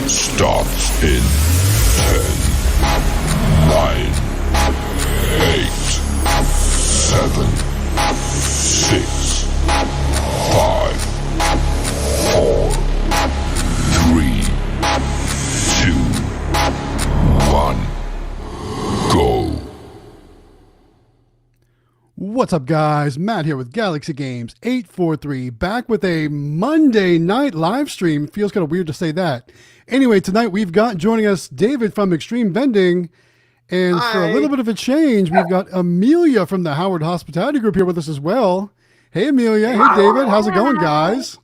starts in 10, 9, 8, 7, 6, 5, 4, 3, 2, 1, go. What's up, guys? Matt here with Galaxy Games 843, back with a Monday night live stream. Feels kind of weird to say that. Anyway, tonight we've got joining us David from Xtreme Vending, and Hi. for a little bit of a change, we've got Amelia from the Howard Hospitality Group here with us as well. Hey, Amelia. Hey, David. How's it going, guys?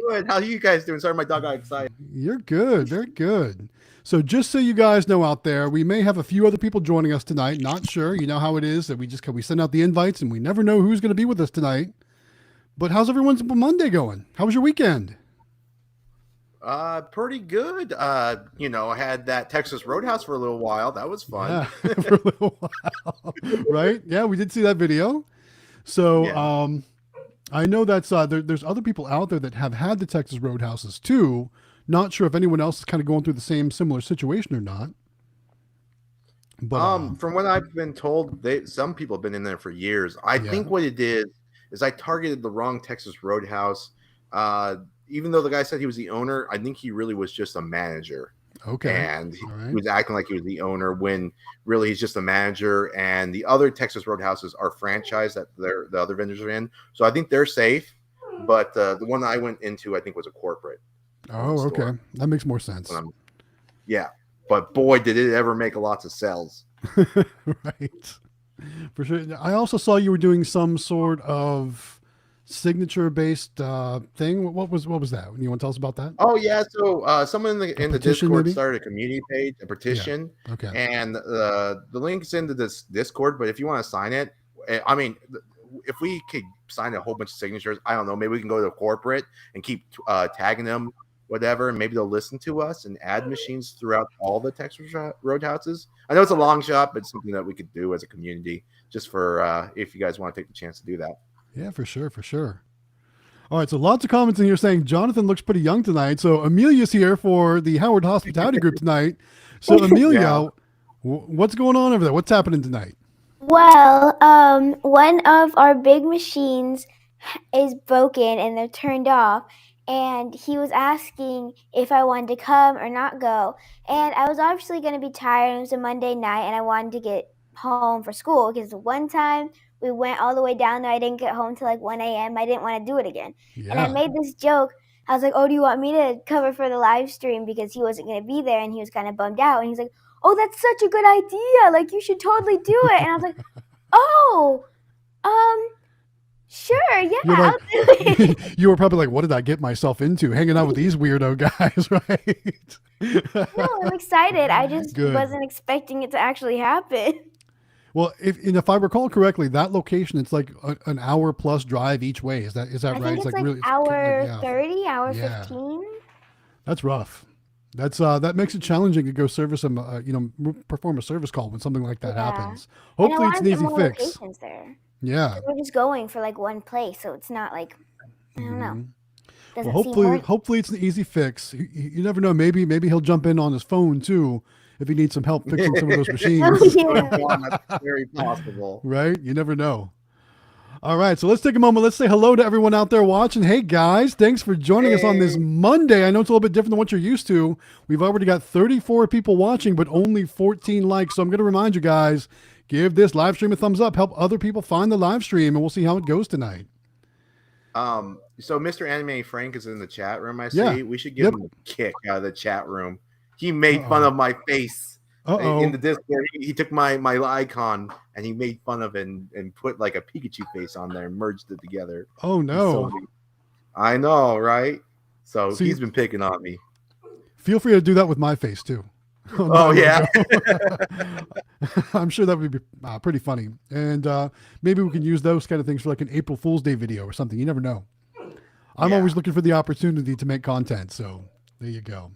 Good. How are you guys doing? Sorry, my dog got excited. You're good. Very good. So just so you guys know out there, we may have a few other people joining us tonight. Not sure. You know how it is that we send out the invites and we never know who's going to be with us tonight. But how's everyone's Monday going? How was your weekend? Pretty good. I had that Texas Roadhouse for a little while. That was fun. Yeah, for a little while. Right? Yeah, we did see that video. So Yeah. I know that's there's other people out there that have had the Texas Roadhouses too. Not sure if anyone else is kind of going through the same similar situation or not. But From what I've been told, some people have been in there for years. I Yeah. think what it did is I targeted the wrong Texas Roadhouse. Even though the guy said he was the owner, I think he really was just a manager. okay. And All right. he was acting like he was the owner when really he's just a manager. And the other Texas Roadhouses are franchised that the other vendors are in. So I think they're safe. But the one I went into, I think, was a corporate. Oh, store. okay. That makes more sense. Yeah. But boy, did it ever make lots of sales. Right. For sure. I also saw you were doing some sort of signature-based thing. What was that? You want to tell us about that? Oh yeah, so someone in the petition, Discord maybe? started a community page, a petition, Okay. and the link's into this Discord. But if you want to sign it, I mean, if we could sign a whole bunch of signatures, I don't know, maybe we can go to corporate and keep tagging them, whatever, and maybe they'll listen to us and add machines throughout all the Texas Roadhouses. I know it's a long shot, but it's something that we could do as a community, just for if you guys want to take the chance to do that. Yeah, for sure, for sure. All right, so lots of comments in here saying Jonathan looks pretty young tonight. So Amelia's here for the Howard Hospitality Group tonight. So Amelia, Yeah. what's going on over there? What's happening tonight? Well, one of our big machines is broken and they're turned off. And he was asking if I wanted to come or not go. And I was obviously going to be tired. It was a Monday night and I wanted to get home for school because one time we went all the way down there. I didn't get home till like 1 a.m. I didn't want to do it again. Yeah. And I made this joke. I was like, oh, do you want me to cover for the live stream? Because he wasn't going to be there and he was kind of bummed out. And he's like, oh, that's such a good idea. Like, you should totally do it. And I was like, oh, sure. Yeah, You're I'll like- do it. You were probably like, what did I get myself into? Hanging out with these weirdo guys, right? No, I'm excited. I just Good. wasn't expecting it to actually happen. Well, if I recall correctly, that location, it's like an hour plus drive each way. Is that I right? think it's like really hour yeah. 30, hour Yeah. 15. That's rough. That's that makes it challenging to go service perform a service call when something like that Yeah. happens. And I Hopefully, it's wanted an to get easy more fix. locations there. Yeah. We're just going for like one place, so it's not like, I don't know. Mhm. Doesn't Well, seem worth. hopefully it's an easy fix. You never know. Maybe he'll jump in on his phone too if he needs some help fixing some of those machines. Oh, yeah. That's very possible. Right? You never know. All right, so let's take a moment. Let's say hello to everyone out there watching. Hey, guys, thanks for joining us on this Hey. Monday. I know it's a little bit different than what you're used to. We've already got 34 people watching, but only 14 likes. So I'm going to remind you guys, give this live stream a thumbs up. Help other people find the live stream, and we'll see how it goes tonight. So Mr. Anime Frank is in the chat room. I see. Yeah. We should give Yep. him a kick out of the chat room. He made fun Uh-oh. of my face in Uh-oh. the Discord. He took my icon and he made fun of it and put like a Pikachu face on there and merged it together. Oh, no. So I know, right? So See- he's been picking on me. Feel free to do that with my face, too. Oh, yeah. I'm sure that would be pretty funny. And maybe we can use those kind of things for like an April Fool's Day video or something. You never know. I'm Yeah. always looking for the opportunity to make content. So there you go.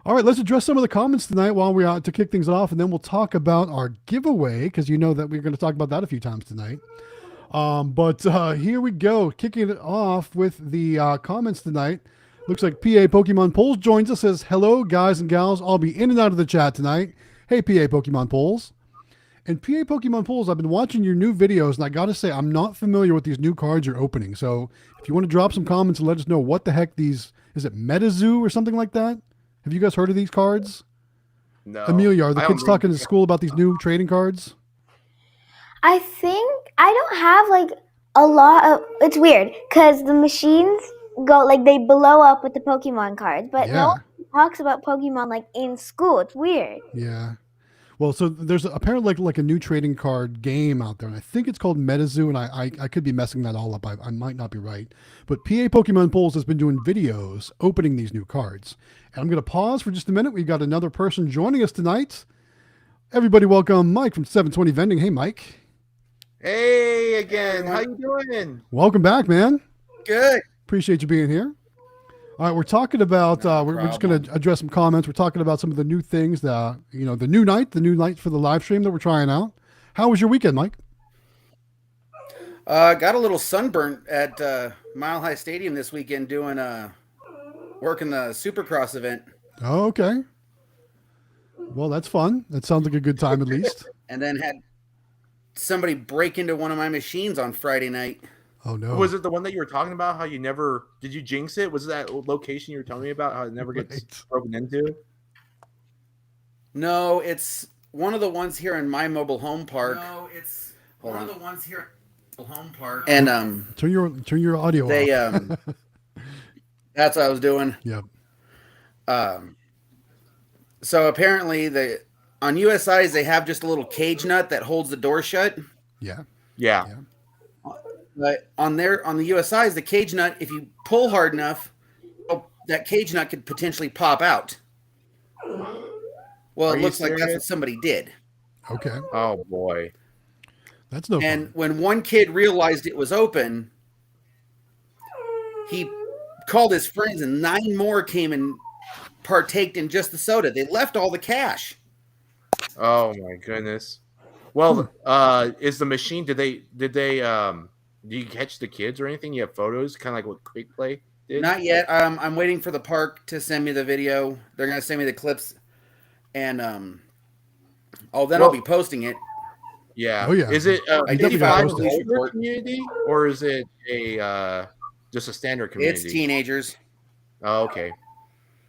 All right, let's address some of the comments tonight while we're out to kick things off, and then we'll talk about our giveaway because you know that we're going to talk about that a few times tonight. But here we go, kicking it off with the comments tonight. Looks like PA Pokemon Polls joins us. Says, hello, guys and gals. I'll be in and out of the chat tonight. Hey, PA Pokemon Polls. And PA Pokemon Polls, I've been watching your new videos, and I got to say, I'm not familiar with these new cards you're opening. So if you want to drop some comments and let us know what the heck these, is it MetaZoo or something like that? Have you guys heard of these cards? No. Amelia, are the kids talking to school about these new trading cards? I think I don't have like a lot of. It's weird because the machines go like they blow up with the Pokemon cards, but no one talks about Pokemon like in school. It's weird. Yeah. Well, so there's apparently like a new trading card game out there, and I think it's called MetaZoo, and I could be messing that all up. I might not be right. But PA Pokemon Polls has been doing videos opening these new cards. And I'm going to pause for just a minute. We've got another person joining us tonight. Everybody welcome Mike from 720 Vending. Hey, Mike. Hey again. How you doing? Welcome back, man. Good. Appreciate you being here. All right, we're talking about, we're just going to address some comments. We're talking about some of the new things that, the new night for the live stream that we're trying out. How was your weekend, Mike? Got a little sunburnt at Mile High Stadium this weekend doing working the Supercross event. Oh, okay. Well, that's fun. That sounds like a good time at least. And then had somebody break into one of my machines on Friday night. Oh, no. Was it the one that you were talking about? How you never did you jinx it? Was it that location you were telling me about? How it never gets broken into? No, it's one of the ones here in my mobile home park. And turn your audio off. That's what I was doing. Yep. So apparently on USI's they have just a little cage nut that holds the door shut. Yeah. But on the USI's, the cage nut, if you pull hard enough, that cage nut could potentially pop out. Well, it looks like that's what somebody did. Okay. Oh boy. That's no fun. And when one kid realized it was open, he called his friends and 9 more came and partaked in just the soda. They left all the cash. Oh my goodness. Well, is the machine, did they do you catch the kids or anything? You have photos, kind of like what Quick Play did? Not yet. I'm waiting for the park to send me the video. They're going to send me the clips. And I'll be posting it. Yeah. Oh, yeah. Is it a I 55 definitely got and older community, or is it a just a standard community? It's teenagers. Oh, okay.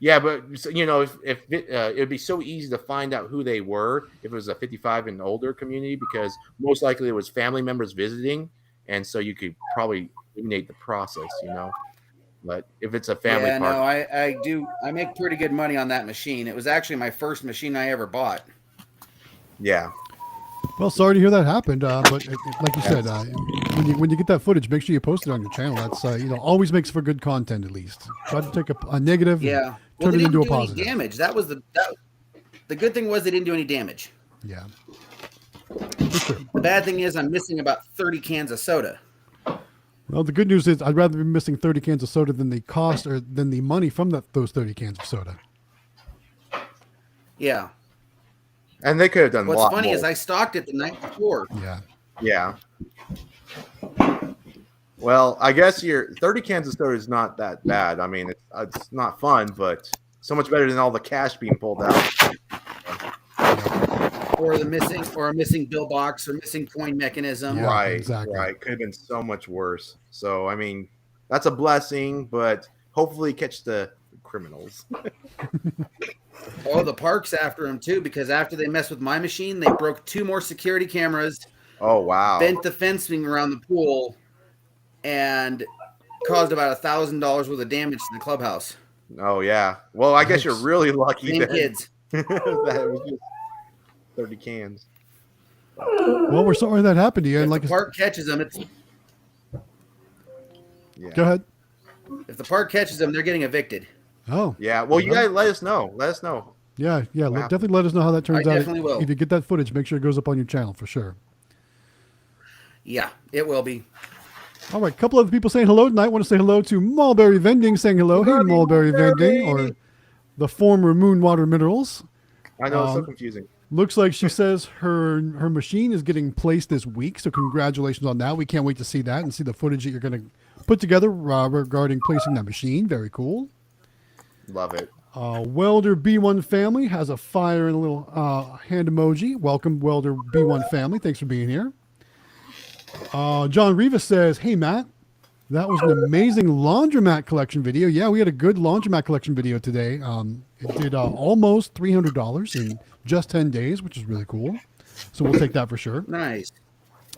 Yeah, but if it'd be so easy to find out who they were if it was a 55 and older community, because most likely it was family members visiting, and so you could probably eliminate the process, But if it's a family park, no, I do. I make pretty good money on that machine. It was actually my first machine I ever bought. yeah. Well, sorry to hear that happened. But like you said, when you get that footage, make sure you post it on your channel. That's always makes for good content. At least try to take a negative, and turn it into a positive. Damage. That was the good thing was they didn't do any damage. Yeah. The bad thing is I'm missing about 30 cans of soda. Well, the good news is I'd rather be missing 30 cans of soda than the cost or than the money from those 30 cans of soda. Yeah. And they could have done a lot What's funny more. is I stocked it the night before. Yeah. Yeah. Well, I guess your 30 cans of soda is not that bad. I mean, it's not fun, but so much better than all the cash being pulled out. Or a missing bill box or missing coin mechanism. Yeah, Right. exactly. Right. Could have been so much worse. So, I mean, that's a blessing, but hopefully catch the criminals. Oh, the park's after him too, because after they messed with my machine, they broke 2 more security cameras, Oh, wow. bent the fencing around the pool, and caused about $1,000 worth of damage to the clubhouse. Oh, yeah. Well, I guess you're really lucky Same that kids. that it was just 30 cans. Well, we're sorry that happened to you. If And like the park catches them, Yeah. go ahead. if the park catches them, they're getting evicted. Oh, Yeah. Well, you guys let us know. Let us know. yeah. Wow. Definitely let us know how that turns I out. definitely will. If you get that footage, make sure it goes up on your channel for sure. Yeah, it will be. All right, a couple other people saying hello tonight. Want to say hello to Mulberry Vending, saying hello. Hey, Mulberry Vending, or the former Moonwater Minerals. I know it's so confusing. Looks like she says her machine is getting placed this week, so congratulations on that. We can't wait to see that and see the footage that you're going to put together regarding placing that machine. Very cool. Love it. Welder B1 family has a fire and a little hand emoji. Welcome, Welder B1 family. Thanks for being here. John Rivas says, "Hey Matt, that was an amazing laundromat collection video." Yeah, we had a good laundromat collection video today. It did almost $300 in just 10 days, which is really cool. So we'll take that for sure. Nice.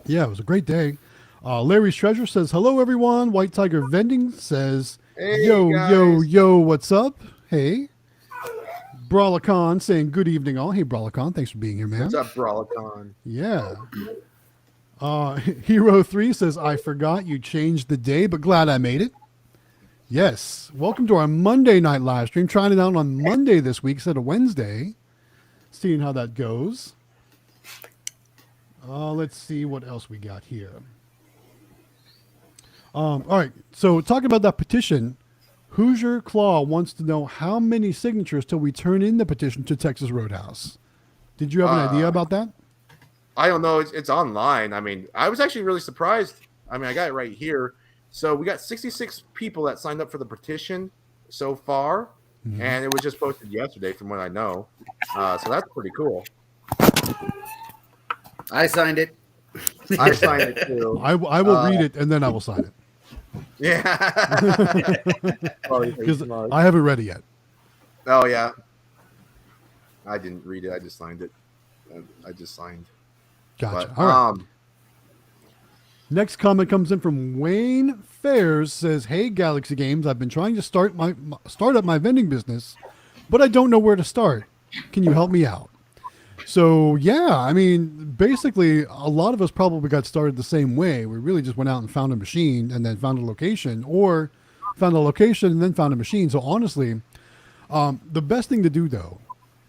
Yeah, it was a great day. Larry's Treasure says, "Hello everyone." White Tiger Vending says, Hey, yo, guys. yo, what's up? Hey. Brawlicon saying, "Good evening all." Hey, Brawlicon, thanks for being here, man. What's up, Brawlicon? Yeah. Hero 3 says, "I forgot you changed the day, but glad I made it." Yes. Welcome to our Monday night live stream. Trying it out on Monday this week instead of Wednesday. Seeing how that goes. Let's see what else we got here. All right. So talking about that petition, Hoosier Claw wants to know how many signatures till we turn in the petition to Texas Roadhouse. Did you have an idea about that? I don't know. It's online. I mean, I was actually really surprised. I mean, I got it right here. So we got 66 people that signed up for the petition so far, and it was just posted yesterday, from what I know. So that's pretty cool. I signed it. I signed it too. I will read it and then I will sign it Yeah. because I haven't read it yet. Oh yeah. I didn't read it. I just signed it. I just signed. Gotcha. But, All right. Next comment comes in from Wayne Fairs. Says, "Hey Galaxy Games, I've been trying to start up my vending business, but I don't know where to start. Can you help me out?" So yeah, I mean, basically, a lot of us probably got started the same way. We really just went out and found a machine, and then found a location, or found a location and then found a machine. So honestly, the best thing to do though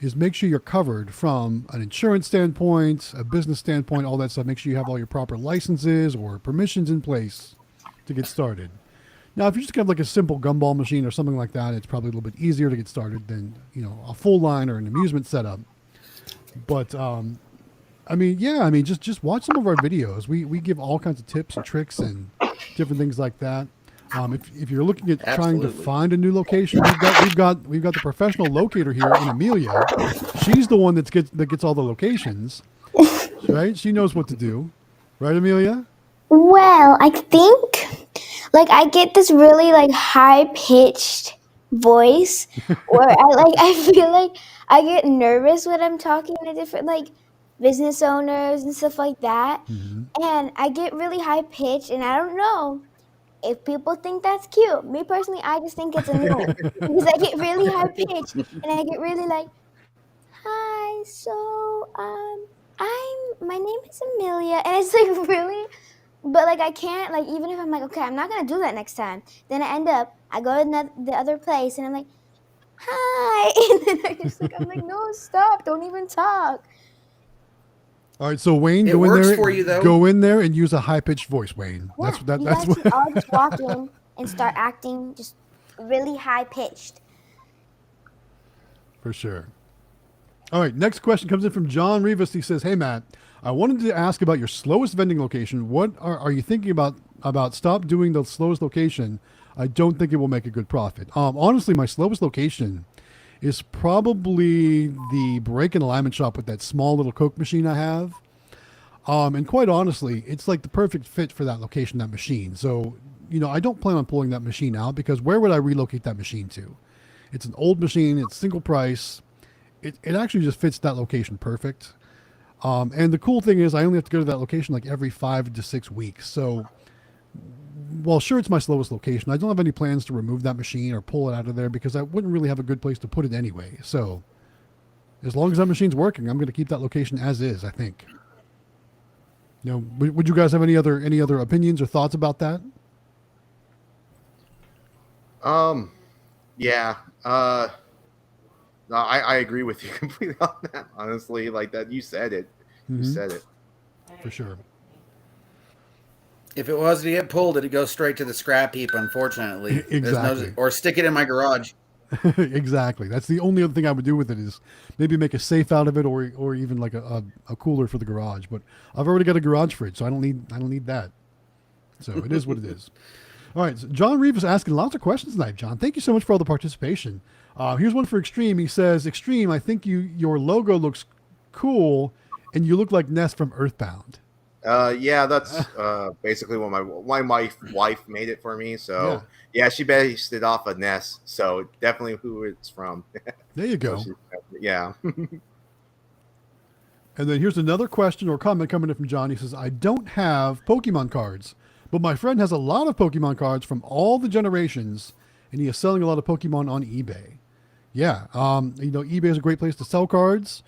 is make sure you're covered from an insurance standpoint, a business standpoint, all that stuff. Make sure you have all your proper licenses or permissions in place to get started. Now, if you just have like a simple gumball machine or something like that, it's probably a little bit easier to get started than, a full line or an amusement setup. But, I mean, just watch some of our videos. We give all kinds of tips and tricks and different things like that. If you're looking at trying to find a new location, we've got the professional locator here in Amelia. She's the one that gets all the locations, right? She knows what to do, right, Amelia? Well, I think I get this really high pitched voice where I feel like I get nervous when I'm talking to different business owners and stuff like that. And I get really high pitched, and I don't know if people think that's cute. Me personally, I just think it's annoying because I get really high pitched and I get really "Hi, so my name is Amelia," and it's really, but I can't even if I'm okay, I'm not gonna do that next time. Then I go to the other place and I'm "Hi," and then I'm "No, stop! Don't even talk." All right, so Wayne, It go in works there. for you, though. Go in there and use a high pitched voice, Wayne. Yeah, That's you what. guys should all just walk in and start acting just really high pitched. For sure. All right, next question comes in from John Rivas. He says, "Hey Matt, I wanted to ask about your slowest vending location. What are you thinking about stop doing the slowest location? I don't think it will make a good profit." Honestly, my slowest location is probably the brake and alignment shop with that small little Coke machine I have. And quite honestly, it's the perfect fit for that location, that machine. So, I don't plan on pulling that machine out because where would I relocate that machine to? It's an old machine. It's single price. It actually just fits that location perfect. And the cool thing is I only have to go to that location every 5 to 6 weeks. So, well, sure, it's my slowest location. I don't have any plans to remove that machine or pull it out of there because I wouldn't really have a good place to put it anyway. So as long as that machine's working, I'm going to keep that location as is, I think. Would you guys have any other opinions or thoughts about that? Yeah. No, I agree with you completely on that. Honestly, that you said it. You said it. For sure. If it was to get pulled, it'd go straight to the scrap heap, unfortunately. Exactly. Or stick it in my garage. Exactly. That's the only other thing I would do with it is maybe make a safe out of it or even a cooler for the garage. But I've already got a garage fridge, so I don't need that. So it is what it is. All right. So John Reeves asking lots of questions tonight, John. Thank you so much for all the participation. Here's one for Xtreme. He says, Xtreme, I think your logo looks cool, and you look like Ness from Earthbound. Yeah, that's basically what my wife made it for me. So Yeah. yeah, she based it off of Ness. So definitely who it's from. There you go. So yeah. And then here's another question or comment coming in from John. He says, I don't have Pokemon cards, but my friend has a lot of Pokemon cards from all the generations, and he is selling a lot of Pokemon on eBay. Yeah, eBay is a great place to sell cards.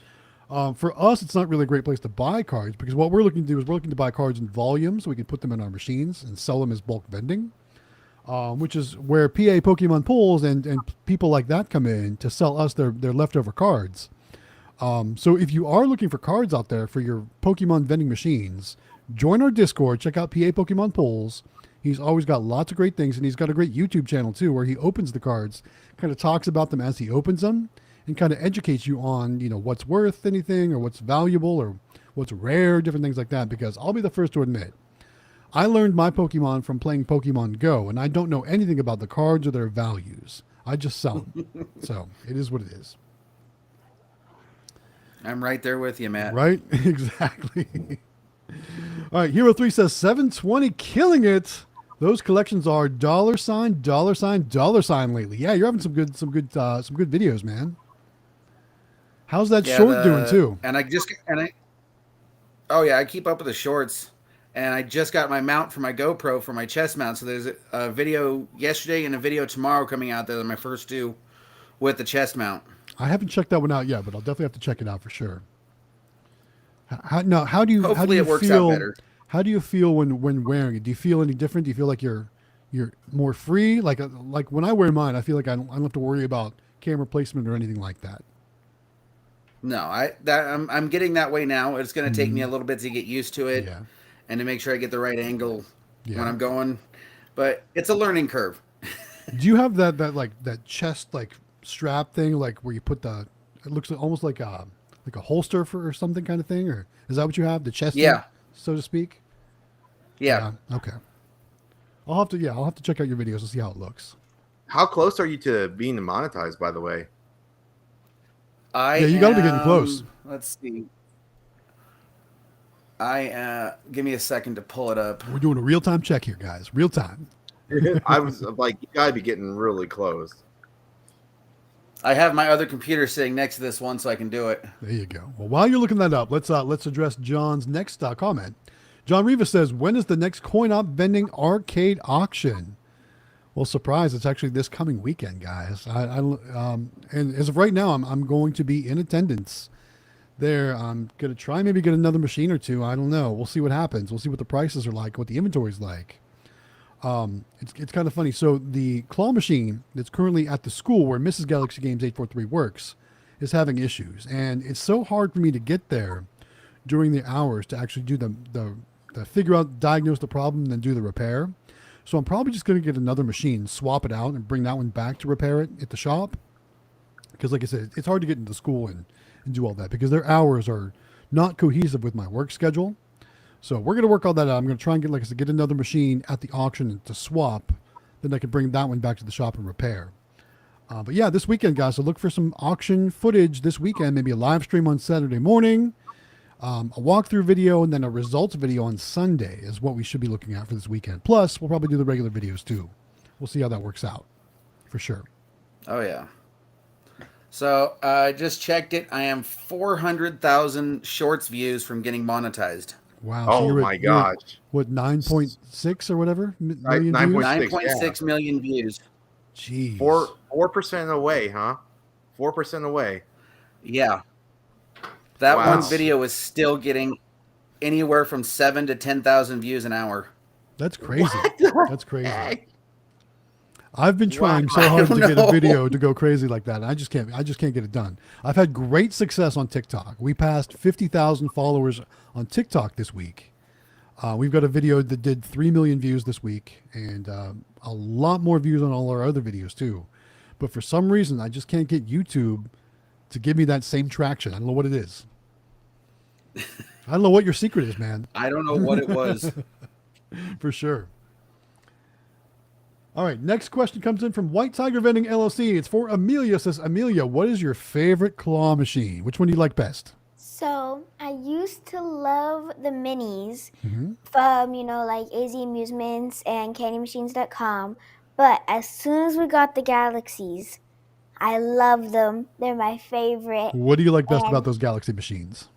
For us, it's not really a great place to buy cards because what we're looking to do is we're looking to buy cards in volume so we can put them in our machines and sell them as bulk vending, which is where PA Pokemon pools and people like that come in to sell us their leftover cards. So if you are looking for cards out there for your Pokemon vending machines, join our Discord, check out PA Pokemon Pulls. He's always got lots of great things, and he's got a great YouTube channel too where he opens the cards, kind of talks about them as he opens them, and kind of educates you on, what's worth anything or what's valuable or what's rare, different things like that. Because I'll be the first to admit, I learned my Pokemon from playing Pokemon Go, and I don't know anything about the cards or their values. I just sell them. So it is what it is. I'm right there with you, Matt. Right? Exactly. All right. Hero 3 says 720 killing it. Those collections are $, $, lately. Yeah, you're having some good videos, man. How's that short doing too? I keep up with the shorts, and I just got my mount for my GoPro for my chest mount. So there's a video yesterday and a video tomorrow coming out. They're my first two with the chest mount. I haven't checked that one out yet, but I'll definitely have to check it out for sure. How do you works feel? out better. How do you feel when wearing it? Do you feel any different? Do you feel like you're more free? Like when I wear mine, I feel like I don't have to worry about camera placement or anything like that. No, I'm getting that way now. It's going to take me a little bit to get used to it, and to make sure I get the right angle when I'm going. But it's a learning curve. Do you have that chest strap thing, like where you put it looks almost like a holster or something kind of thing, or is that what you have? The chest, thing, so to speak. Yeah. Okay. I'll have to check out your videos to see how it looks. How close are you to being monetized, by the way? You got to be getting close. Let's see. Give me a second to pull it up. We're doing a real-time check here, guys. Real time. I was like, you got to be getting really close. I have my other computer sitting next to this one, so I can do it. There you go. Well, while you're looking that up, let's address John's next comment. John Rivas says, "When is the next coin op vending arcade auction?" Well, surprise! It's actually this coming weekend, guys. And as of right now, I'm going to be in attendance there. I'm gonna try maybe get another machine or two. I don't know. We'll see what happens. We'll see what the prices are like, what the inventory is like. It's kind of funny. So the claw machine that's currently at the school where Mrs. Galaxy Games 843 works is having issues, and it's so hard for me to get there during the hours to actually do the figure out, diagnose the problem, and then do the repair. So I'm probably just going to get another machine, swap it out, and bring that one back to repair it at the shop. Because like I said, it's hard to get into school and do all that because their hours are not cohesive with my work schedule. So we're going to work all that out. I'm going to try and get, like I said, get another machine at the auction to swap. Then I can bring that one back to the shop and repair. But yeah, this weekend, guys, so look for some auction footage this weekend. Maybe a live stream on Saturday morning, a walkthrough video, and then a results video on Sunday is what we should be looking at for this weekend. Plus, we'll probably do the regular videos too. We'll see how that works out for sure. Oh, yeah. So I just checked it. I am 400,000 shorts views from getting monetized. Wow. Oh, so my gosh. What, 9.6 or whatever? Million 9.6 million views. Jeez. 4% away, huh? 4% away. Yeah. That one video is still getting anywhere from 7,000 to 10,000 views an hour. That's crazy. That's crazy. I've been trying so hard to get a video to go crazy like that. And I just can't get it done. I've had great success on TikTok. We passed 50,000 followers on TikTok this week. We've got a video that did 3 million views this week and a lot more views on all our other videos too. But for some reason, I just can't get YouTube to give me that same traction. I don't know what it is. I don't know what your secret is, man. I don't know what it was. For sure. All right, next question comes in from White Tiger Vending LLC. It's for Amelia. It says, Amelia, what is your favorite claw machine? Which one do you like best? So I used to love the minis Mm-hmm. from, like AZ Amusements and CandyMachines.com. But as soon as we got the Galaxies, I love them. They're my favorite. What do you like best And- about those Galaxy machines?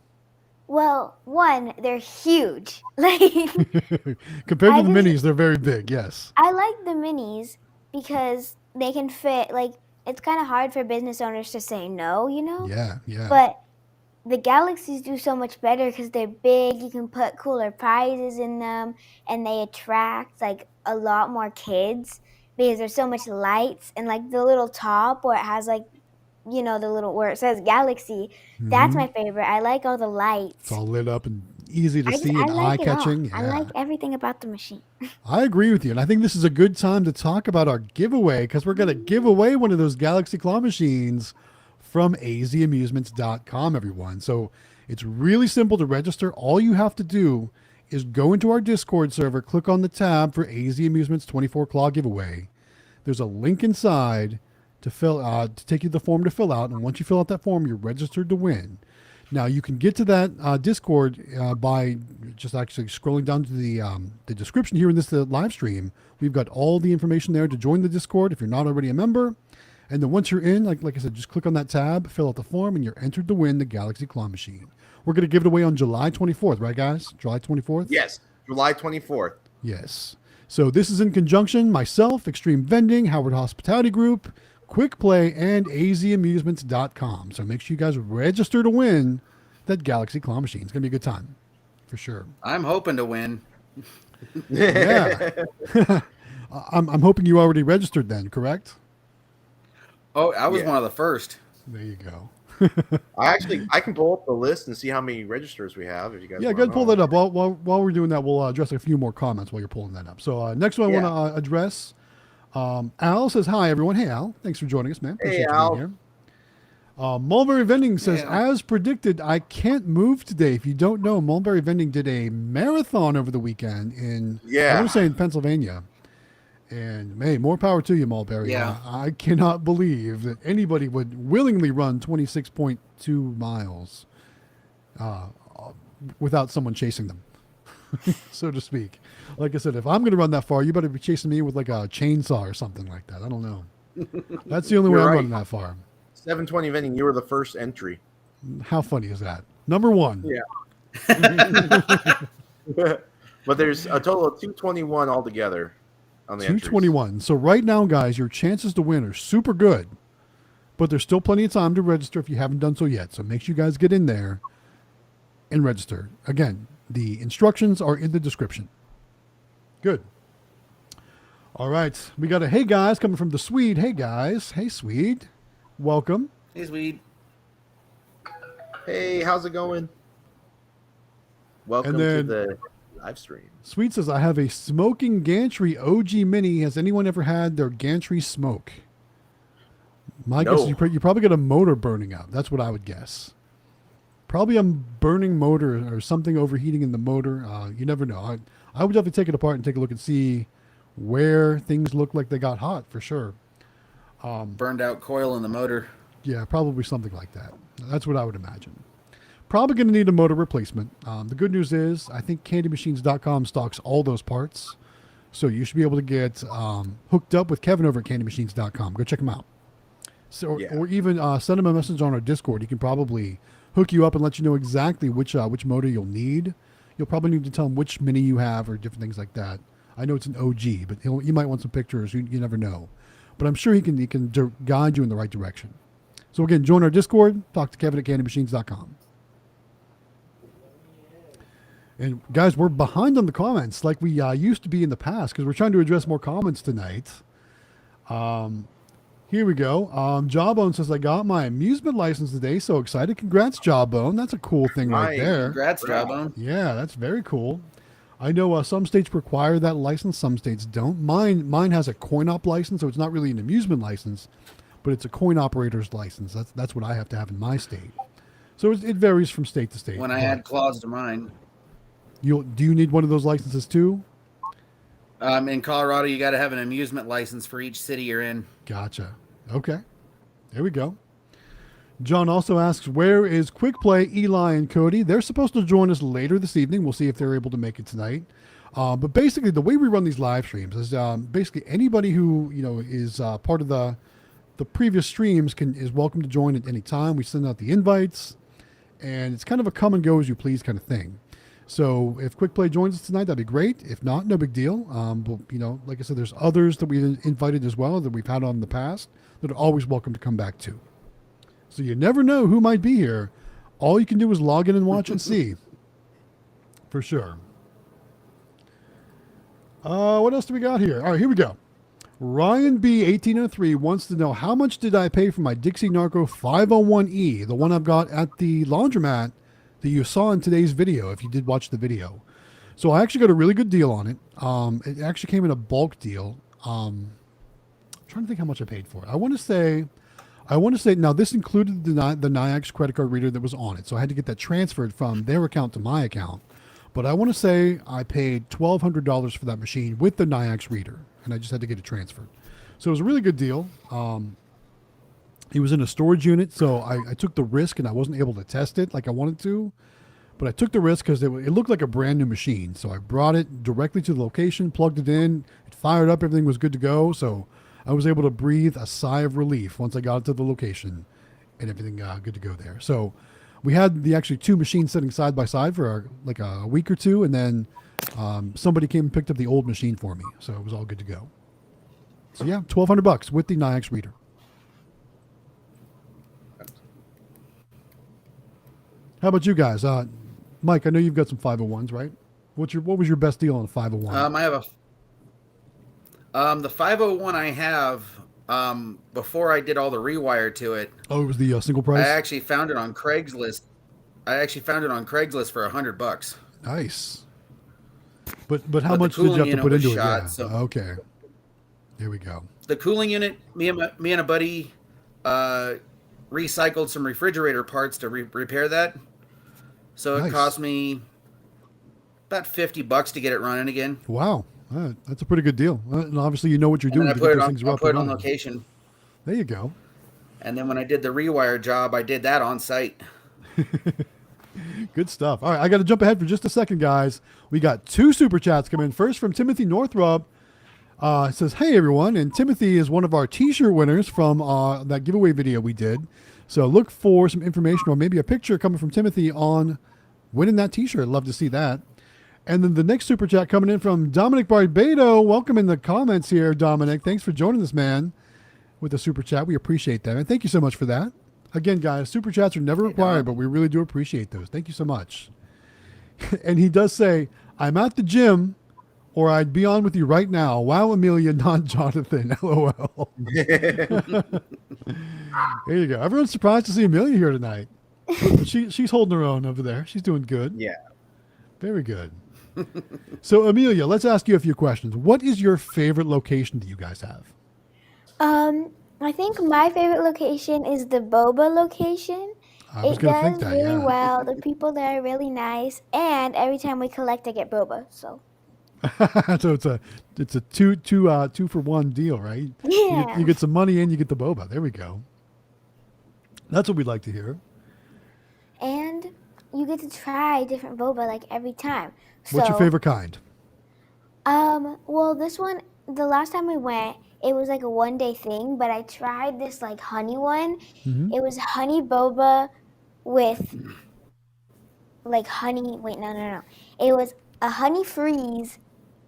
Well, one, they're huge. Like Compared to I the just- minis, they're very big, yes. I like the minis because they can fit. Like it's kind of hard for business owners to say no, Yeah, yeah. But the Galaxies do so much better because they're big. You can put cooler prizes in them, and they attract like a lot more kids because there's so much lights and like the little top where it has like the little where it says Galaxy. That's Mhm. my favorite. I like all the lights. It's all lit up and easy to I see and like it all. eye-catching. I Yeah. like everything about the machine. I agree with you. And I think this is a good time to talk about our giveaway because we're going to give away one of those Galaxy claw machines from azamusements.com, everyone. So it's really simple to register. All you have to do is go into our Discord server, click on the tab for AZ Amusements 24 Claw giveaway. There's a link inside to take you the form to fill out. And once you fill out that form, you're registered to win. Now you can get to that Discord by just actually scrolling down to the description here in this live stream. We've got all the information there to join the Discord if you're not already a member. And then once you're in, like I said, just click on that tab, fill out the form, and you're entered to win the Galaxy Claw Machine. We're going to give it away on July 24th, right, guys? July 24th? Yes, July 24th. Yes. So this is in conjunction, myself, Xtreme Vending, Howard Hospitality Group, Quick Play, and azamusements.com. So make sure you guys register to win that Galaxy Claw Machine. It's going to be a good time, for sure. I'm hoping to win. Yeah. I'm hoping you already registered then, correct? Oh, I was Yeah. one of the first. There you go. I can pull up the list and see how many registers we have. If you guys, Yeah, wanna go ahead and pull know. that up. While we're doing that, we'll address a few more comments while you're pulling that up. So next one I want to address. Al says, hi, everyone. Hey, Al. Thanks for joining us, man. Appreciate you Al. being here. Mulberry Vending says, as predicted, I can't move today. If you don't know, Mulberry Vending did a marathon over the weekend I want to say in Pennsylvania. And, hey, more power to you, Mulberry. Yeah. I cannot believe that anybody would willingly run 26.2 miles without someone chasing them, so to speak. Like I said, if I'm going to run that far, you better be chasing me with like a chainsaw or something like that. I don't know. That's the only way I'm running that far. 720 Vending, you were the first entry. How funny is that? Number one. Yeah. But there's a total of 221 altogether on the 221. So right now, guys, your chances to win are super good, but there's still plenty of time to register if you haven't done so yet. So make sure you guys get in there and register. Again, the instructions are in the description. Good. All right. We got a hey guys coming from the Swede. Hey guys. Hey Swede. Welcome. Hey, sweet. Hey, how's it going? Welcome to the live stream. Swede says, I have a smoking gantry OG Mini. Has anyone ever had their gantry smoke? My guess is you probably got a motor burning out. That's what I would guess. Probably a burning motor or something overheating in the motor. You never know. I would definitely take it apart and take a look and see where things look like they got hot for sure. Burned out coil in the motor. Yeah, probably something like that. That's what I would imagine. Probably going to need a motor replacement. The good news is I think CandyMachines.com stocks all those parts. So you should be able to get hooked up with Kevin over at CandyMachines.com. Go check him out. So, or even send him a message on our Discord. He can probably hook you up and let you know exactly which motor you'll need. You'll probably need to tell him which Mini you have or different things like that. I know it's an OG, but you might want some pictures. You never know. But I'm sure he can guide you in the right direction. So again, join our Discord. Talk to Kevin at CandyMachines.com. And guys, we're behind on the comments like we used to be in the past because we're trying to address more comments tonight. Here we go. Jawbone says, I got my amusement license today. So excited. Congrats, Jawbone. That's a cool thing right there. Congrats, Jawbone. Yeah, that's very cool. I know some states require that license. Some states don't. Mine has a coin-op license, so it's not really an amusement license, but it's a coin operator's license. That's what I have to have in my state. So it varies from state to state. When I add claws to mine. Do you need one of those licenses too? In Colorado, you got to have an amusement license for each city you're in. Gotcha. Okay. There we go. John also asks, where is Quick Play, Eli, and Cody? They're supposed to join us later this evening. We'll see if they're able to make it tonight. But basically, the way we run these live streams is basically anybody who is part of the previous streams is welcome to join at any time. We send out the invites, and it's kind of a come and go as you please kind of thing. So if Quick Play joins us tonight, that'd be great. If not, no big deal. But like I said, there's others that we've invited as well that we've had on in the past that are always welcome to come back to. So you never know who might be here. All you can do is log in and watch and see. For sure. What else do we got here? All right, here we go. Ryan B 1803 wants to know, how much did I pay for my Dixie Narco 501E, the one I've got at the laundromat that you saw in today's video, if you did watch the video. So I actually got a really good deal on it. It actually came in a bulk deal. I'm trying to think how much I paid for it. I want to say now this included the Nayax credit card reader that was on it. So I had to get that transferred from their account to my account. But I want to say I paid $1,200 for that machine with the Nayax reader, and I just had to get it transferred. So it was a really good deal. It was in a storage unit, so I took the risk, and I wasn't able to test it like I wanted to. But I took the risk because it looked like a brand new machine. So I brought it directly to the location, plugged it in, it fired up, everything was good to go. So I was able to breathe a sigh of relief once I got it to the location and everything good to go there. So we had actually two machines sitting side by side for like a week or two, and then somebody came and picked up the old machine for me. So it was all good to go. So yeah, $1,200 with the Nayax reader. How about you guys? Mike, I know you've got some 501s, right? What was your best deal on a 501? I have the 501 I have, before I did all the rewire to it. Oh, it was the single price? I actually found it on Craigslist. For $100. Nice. But how much did you have to put into it? Yeah. So okay. There we go. The cooling unit, me and a buddy recycled some refrigerator parts to repair that. So it cost me about $50 to get it running again. Wow. That's a pretty good deal. And obviously, you know what you're doing. I put it on location. There you go. And then when I did the rewire job, I did that on site. Good stuff. All right, I got to jump ahead for just a second, guys. We got two super chats come in. First from Timothy Northrup. It says, hey, everyone. And Timothy is one of our T-shirt winners from that giveaway video we did. So look for some information or maybe a picture coming from Timothy on winning that T-shirt. Love to see that. And then the next super chat coming in from Dominic Barbado. Welcome in the comments here, Dominic. Thanks for joining us, man, with the super chat. We appreciate that. And thank you so much for that. Again, guys, super chats are never required, but we really do appreciate those. Thank you so much. And he does say, I'm at the gym, or I'd be on with you right now. Wow, Amelia, not Jonathan. LOL. There you go. Everyone's surprised to see Amelia here tonight. She's holding her own over there. She's doing good. Yeah. Very good. So, Amelia, let's ask you a few questions. What is your favorite location that you guys have? I think my favorite location is the boba location. It does really well. The people there are really nice, and every time we collect, I get boba. So. So it's a two for one deal, right? Yeah. You get some money and you get the boba. There we go. That's what we'd like to hear. And you get to try different boba like every time. What's your favorite kind? Well, this one, the last time we went, it was like a one-day thing, but I tried this like honey one. Mm-hmm. It was honey boba with like honey. Wait, no. It was a honey freeze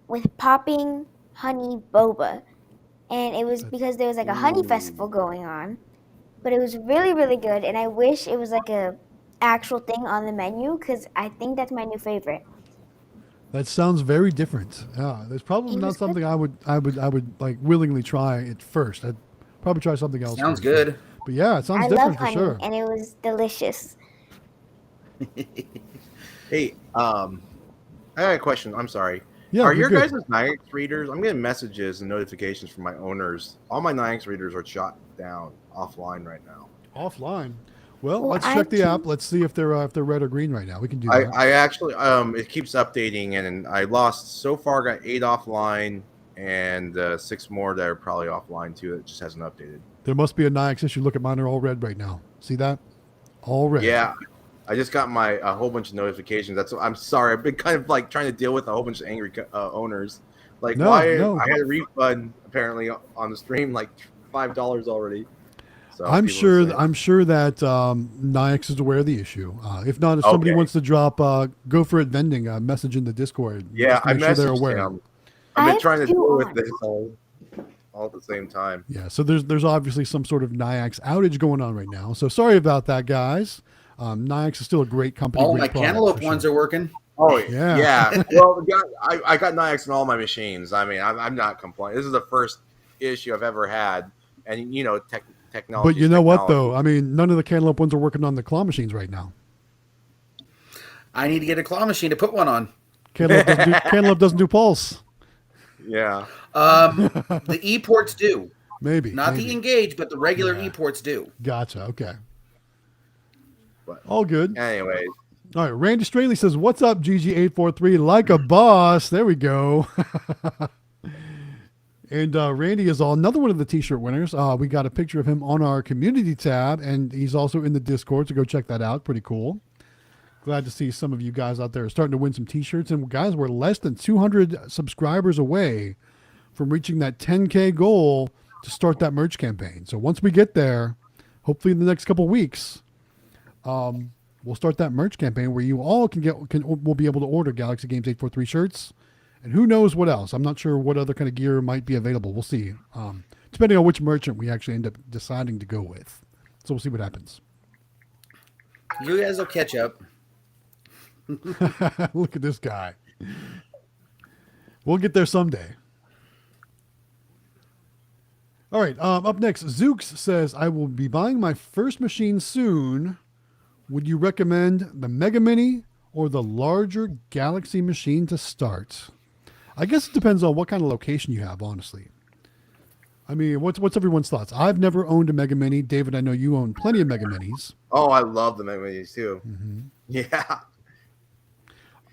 with popping honey boba. And it was because there was like a honey festival going on. But it was really, really good. And I wish it was like a actual thing on the menu because I think that's my new favorite. That sounds very different. Yeah, there's probably not something I would like willingly try at first. I'd probably try something else. Sounds good. But yeah, it sounds different for sure. And it was delicious. Hey, I had a question. I'm sorry. Yeah, are your guys' Nayax readers? I'm getting messages and notifications from my owners. All my Nayax readers are shut down offline right now. Offline? Well, Well, let's I check the can- app. Let's see if they're red or green right now. We can do that. I actually it keeps updating, and I lost so far. Got 8 offline, and 6 more that are probably offline too. It just hasn't updated. There must be a Nix issue. Look at mine; are all red right now. See that? All red. Yeah, I just got a whole bunch of notifications. I'm sorry. I've been kind of like trying to deal with a whole bunch of angry owners. Like, No. I had a refund apparently on the stream, like $5 already. So I'm sure that Nix is aware of the issue. If not, if somebody wants to drop Go For It Vending a message in the Discord, yeah, I make sure they're messaged aware. them. I've been trying to deal with on. this all at the same time. Yeah, so there's obviously some sort of Nix outage going on right now. So sorry about that, guys. Nix is still a great company. All great my product, Cantaloupe for sure. ones are working. Oh Yeah. yeah. Well, I got Nix on all my machines. I mean, I'm not complaining. This is the first issue I've ever had, and technology. But you know what though? I mean, none of the Cantaloupe ones are working on the claw machines right now. I need to get a claw machine to put one on. Cantaloupe doesn't do pulse. Yeah. The e-ports do. Maybe. Not the Engage, but the regular e-ports do. Gotcha. Okay. But all good. Anyways. All right. Randy Straley says, "What's up, GG843? Like a boss." There we go. And Randy is another one of the T-shirt winners. We got a picture of him on our community tab, and he's also in the Discord, so go check that out. Pretty cool. Glad to see some of you guys out there starting to win some T-shirts. And guys, we're less than 200 subscribers away from reaching that 10K goal to start that merch campaign. So once we get there, hopefully in the next couple weeks, we'll start that merch campaign where you all will be able to order Galaxy Games 843 shirts. And who knows what else? I'm not sure what other kind of gear might be available. We'll see. Depending on which merchant we actually end up deciding to go with. So we'll see what happens. You guys will catch up. Look at this guy. We'll get there someday. All right. Up next, Zooks says, "I will be buying my first machine soon. Would you recommend the Mega Mini or the larger Galaxy machine to start?" I guess it depends on what kind of location you have, honestly. I mean, what's everyone's thoughts? I've never owned a Mega Mini. David, I know you own plenty of Mega Minis. Oh, I love the Mega Minis too. Mm-hmm. Yeah.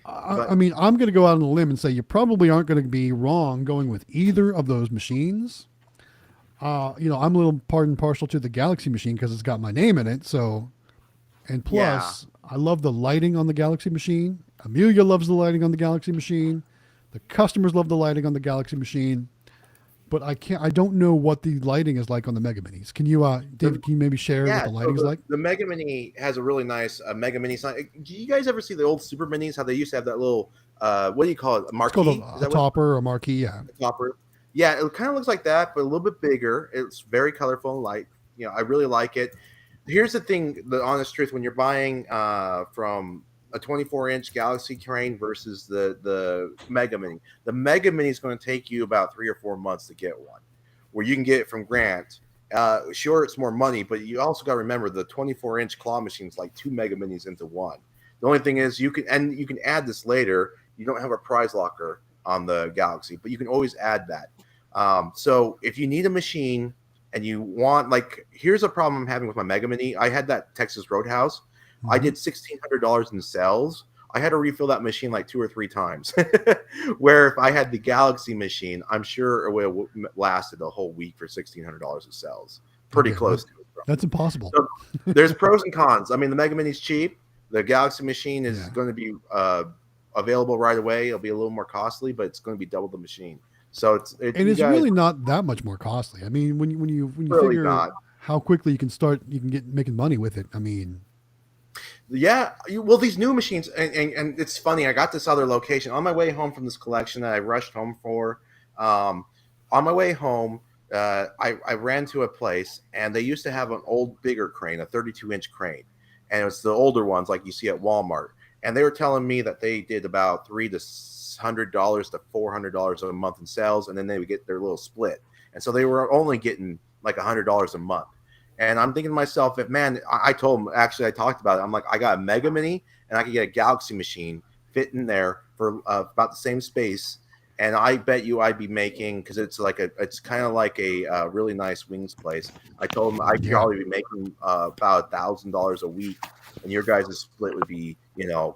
I mean, I'm going to go out on a limb and say you probably aren't going to be wrong going with either of those machines. I'm a little part and partial to the Galaxy machine because it's got my name in it. So, and plus, I love the lighting on the Galaxy machine. Amelia loves the lighting on the Galaxy machine. The customers love the lighting on the Galaxy machine. But I don't know what the lighting is like on the Mega Minis. Can you, David, can you maybe share what the lighting is like? The Mega Mini has a really nice Mega Mini sign. Do you guys ever see the old Super Minis? How they used to have that little, what do you call it? A marquee? It's called a topper or a marquee, yeah. A topper. Yeah, it kind of looks like that, but a little bit bigger. It's very colorful and light. I really like it. Here's the thing, the honest truth, when you're buying from a 24-inch Galaxy crane versus the Mega Mini. The Mega Mini is going to take you about 3 or 4 months to get one, where you can get it from Grant. Sure, it's more money, but you also got to remember the 24-inch claw machine is like 2 Mega Minis into one. The only thing is you can add this later. You don't have a prize locker on the Galaxy, but you can always add that. So if you need a machine and you want, here's a problem I'm having with my Mega Mini. I had that Texas Roadhouse. I did $1,600 in sales. I had to refill that machine like 2 or 3 times. Where if I had the Galaxy machine, I'm sure it would have lasted a whole week for $1,600 of sales. Pretty close to it. That's impossible. So there's pros and cons. I mean, the Mega Mini is cheap. The Galaxy machine is going to be available right away. It'll be a little more costly, but it's going to be double the machine. So it's really not that much more costly. I mean, when you really figure how quickly you can get making money with it. I mean. Yeah, well, these new machines, and it's funny. I got this other location on my way home from this collection that I rushed home for. On my way home, I ran to a place, and they used to have an old, bigger crane, a 32-inch crane, and it was the older ones like you see at Walmart. And they were telling me that they did about $300 to $400 a month in sales, and then they would get their little split. And so they were only getting like $100 a month. And I'm thinking to myself, I told him, actually, I talked about it. I'm like, I got a Mega Mini and I could get a Galaxy machine fit in there for about the same space. and I bet you I'd be making, because it's kind of like a really nice wings place. I told him I'd probably be making about $1,000 a week, and your guys' split would be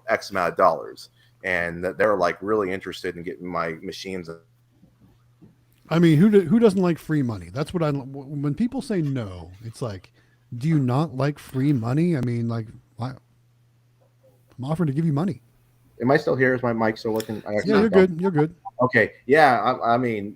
X amount of dollars, and they're like really interested in getting my machines. I mean, who doesn't like free money? That's what when people say no, it's like, do you not like free money? I mean, like, why? I'm offering to give you money. Am I still here? Is my mic still looking? Yeah, you're good. You're good. Okay. Yeah. I mean,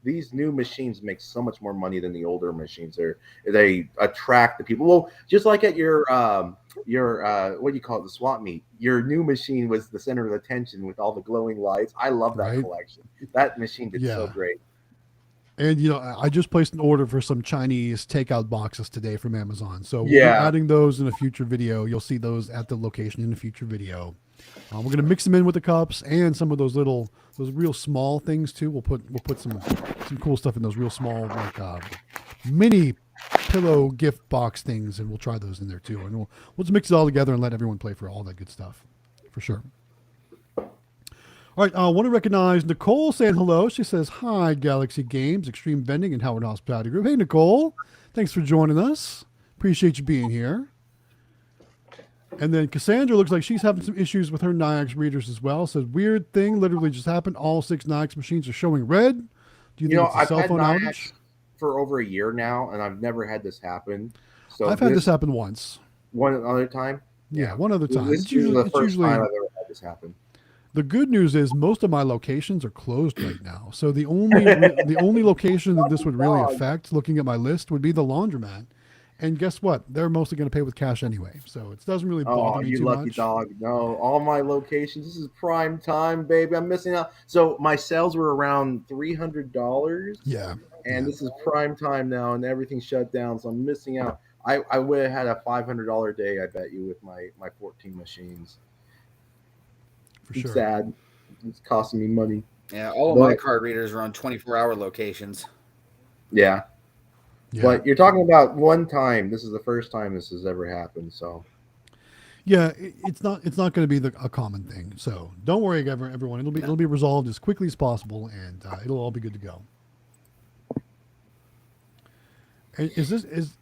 these new machines make so much more money than the older machines. They attract the people. Well, just like at your what do you call it? The swap meet. Your new machine was the center of attention with all the glowing lights. I love that collection. That machine did so great. And I just placed an order for some Chinese takeout boxes today from Amazon. So we'll be adding those in a future video. You'll see those at the location in a future video. We're gonna mix them in with the cups and some of those real small things too. We'll put some cool stuff in those real small, like mini pillow gift box things, and we'll try those in there too. And we'll just mix it all together and let everyone play for all that good stuff, for sure. All right, I want to recognize Nicole saying hello. She says, hi, Galaxy Games, Xtreme Vending, and Howard Hospitality Group. Hey, Nicole. Thanks for joining us. Appreciate you being here. And then Cassandra looks like she's having some issues with her Nayax readers as well. Says, weird thing literally just happened. All 6 Nayax machines are showing red. Do you think it's a cell phone outage? For over a year now, and I've never had this happen. So I've had this happen once. One other time? Yeah, one other time. It's usually the first time I've ever had this happen. The good news is most of my locations are closed right now. So the only location that this would really affect, looking at my list, would be the laundromat. And guess what? They're mostly going to pay with cash anyway. So it doesn't really bother me too much. Oh, you lucky dog. No, all my locations. This is prime time, baby. I'm missing out. So my sales were around $300. Yeah. And this is prime time now, and everything's shut down. So I'm missing out. I would have had a $500 day, I bet you, with my 14 machines. For sure. It's sad. It's costing me money. Yeah, all of my card readers are on 24-hour locations. Yeah. But you're talking about one time. This is the first time this has ever happened. So, yeah, it's not going to be a common thing. So don't worry, everyone. It'll be resolved as quickly as possible, and it'll all be good to go. Is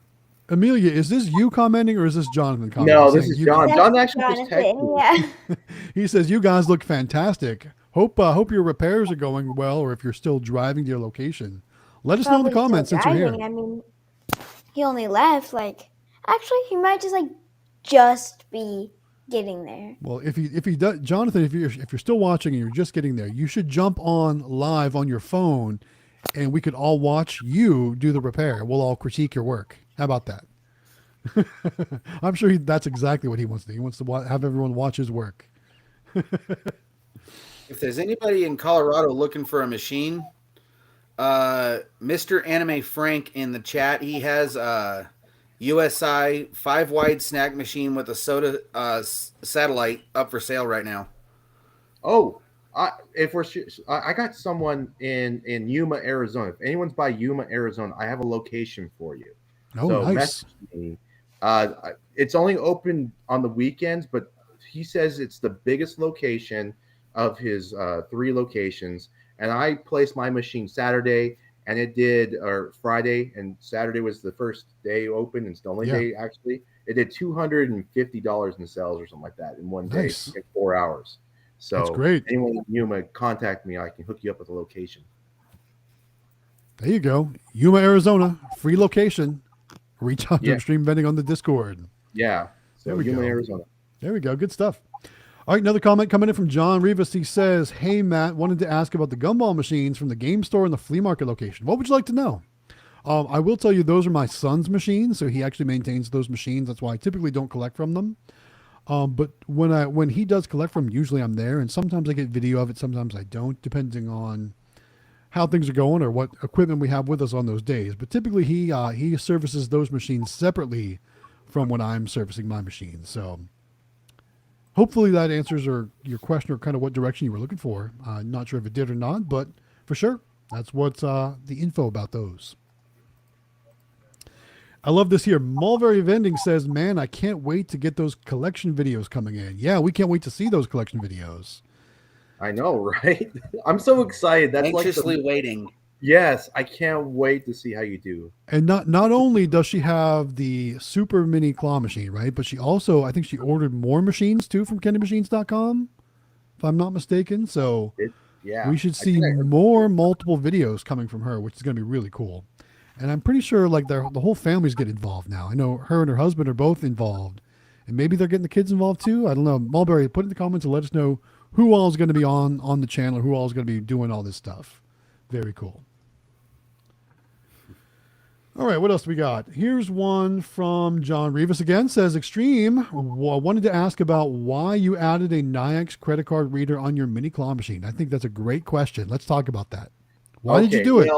Amelia? Is this you commenting or is this Jonathan commenting? No, this is John. John actually just texted me. He says you guys look fantastic. Hope your repairs are going well, or if you're still driving to your location. Let us know in the comments since you're here. I mean, he only left. Actually, he might just be getting there. Well, if he does, Jonathan, if you're still watching and you're just getting there, you should jump on live on your phone, and we could all watch you do the repair. We'll all critique your work. How about that? I'm sure that's exactly what he wants to do. He wants to have everyone watch his work. If there's anybody in Colorado looking for a machine, Mr. Anime Frank in the chat, he has a USI 5-wide snack machine with a soda satellite up for sale right now. Oh, I got someone in Yuma, Arizona. If anyone's by Yuma, Arizona, I have a location for you. Oh, so nice. Me. It's only open on the weekends, but he says it's the biggest location of his 3 locations. And I placed my machine Saturday, and it did, or Friday, and Saturday was the first day open, and it's the only day actually. It did $250 in sales or something like that in one day, in 4 hours. So that's great. Anyone in Yuma, contact me. I can hook you up with a location. There you go. Yuma, Arizona, free location. Reach out to Xtreme Vending on the Discord. Yeah. So there we Yuma, Arizona. There we go. Good stuff. All right, another comment coming in from John Rivas. He says, hey, Matt, wanted to ask about the gumball machines from the game store and the flea market location. What would you like to know? I will tell you those are my son's machines, so he actually maintains those machines. That's why I typically don't collect from them. But when he does collect from them, usually I'm there, and sometimes I get video of it, sometimes I don't, depending on how things are going or what equipment we have with us on those days. But typically he services those machines separately from when I'm servicing my machines. So hopefully that answers your question or kind of what direction you were looking for. Not sure if it did or not, but for sure, that's what's the info about those. I love this here. Mulberry Vending says, man, I can't wait to get those collection videos coming in. Yeah, we can't wait to see those collection videos. I know, right? I'm so excited. That's Anxiously waiting. Yes, I can't wait to see how you do. And not only does she have the super mini claw machine, right? But she also, I think she ordered more machines too from CandyMachines.com, if I'm not mistaken. So Yeah, we should see more multiple videos coming from her, which is going to be really cool. And I'm pretty sure like the whole families get involved now. I know her and her husband are both involved, and maybe they're getting the kids involved too. I don't know. Mulberry, put in the comments and let us know who all is going to be on the channel, who all is going to be doing all this stuff. Very cool. All right, what else we got? Here's one from John Rivas again. Says, Xtreme, wanted to ask about why you added a Nayax credit card reader on your mini claw machine. I think that's a great question. Let's talk about that. Why did you do it?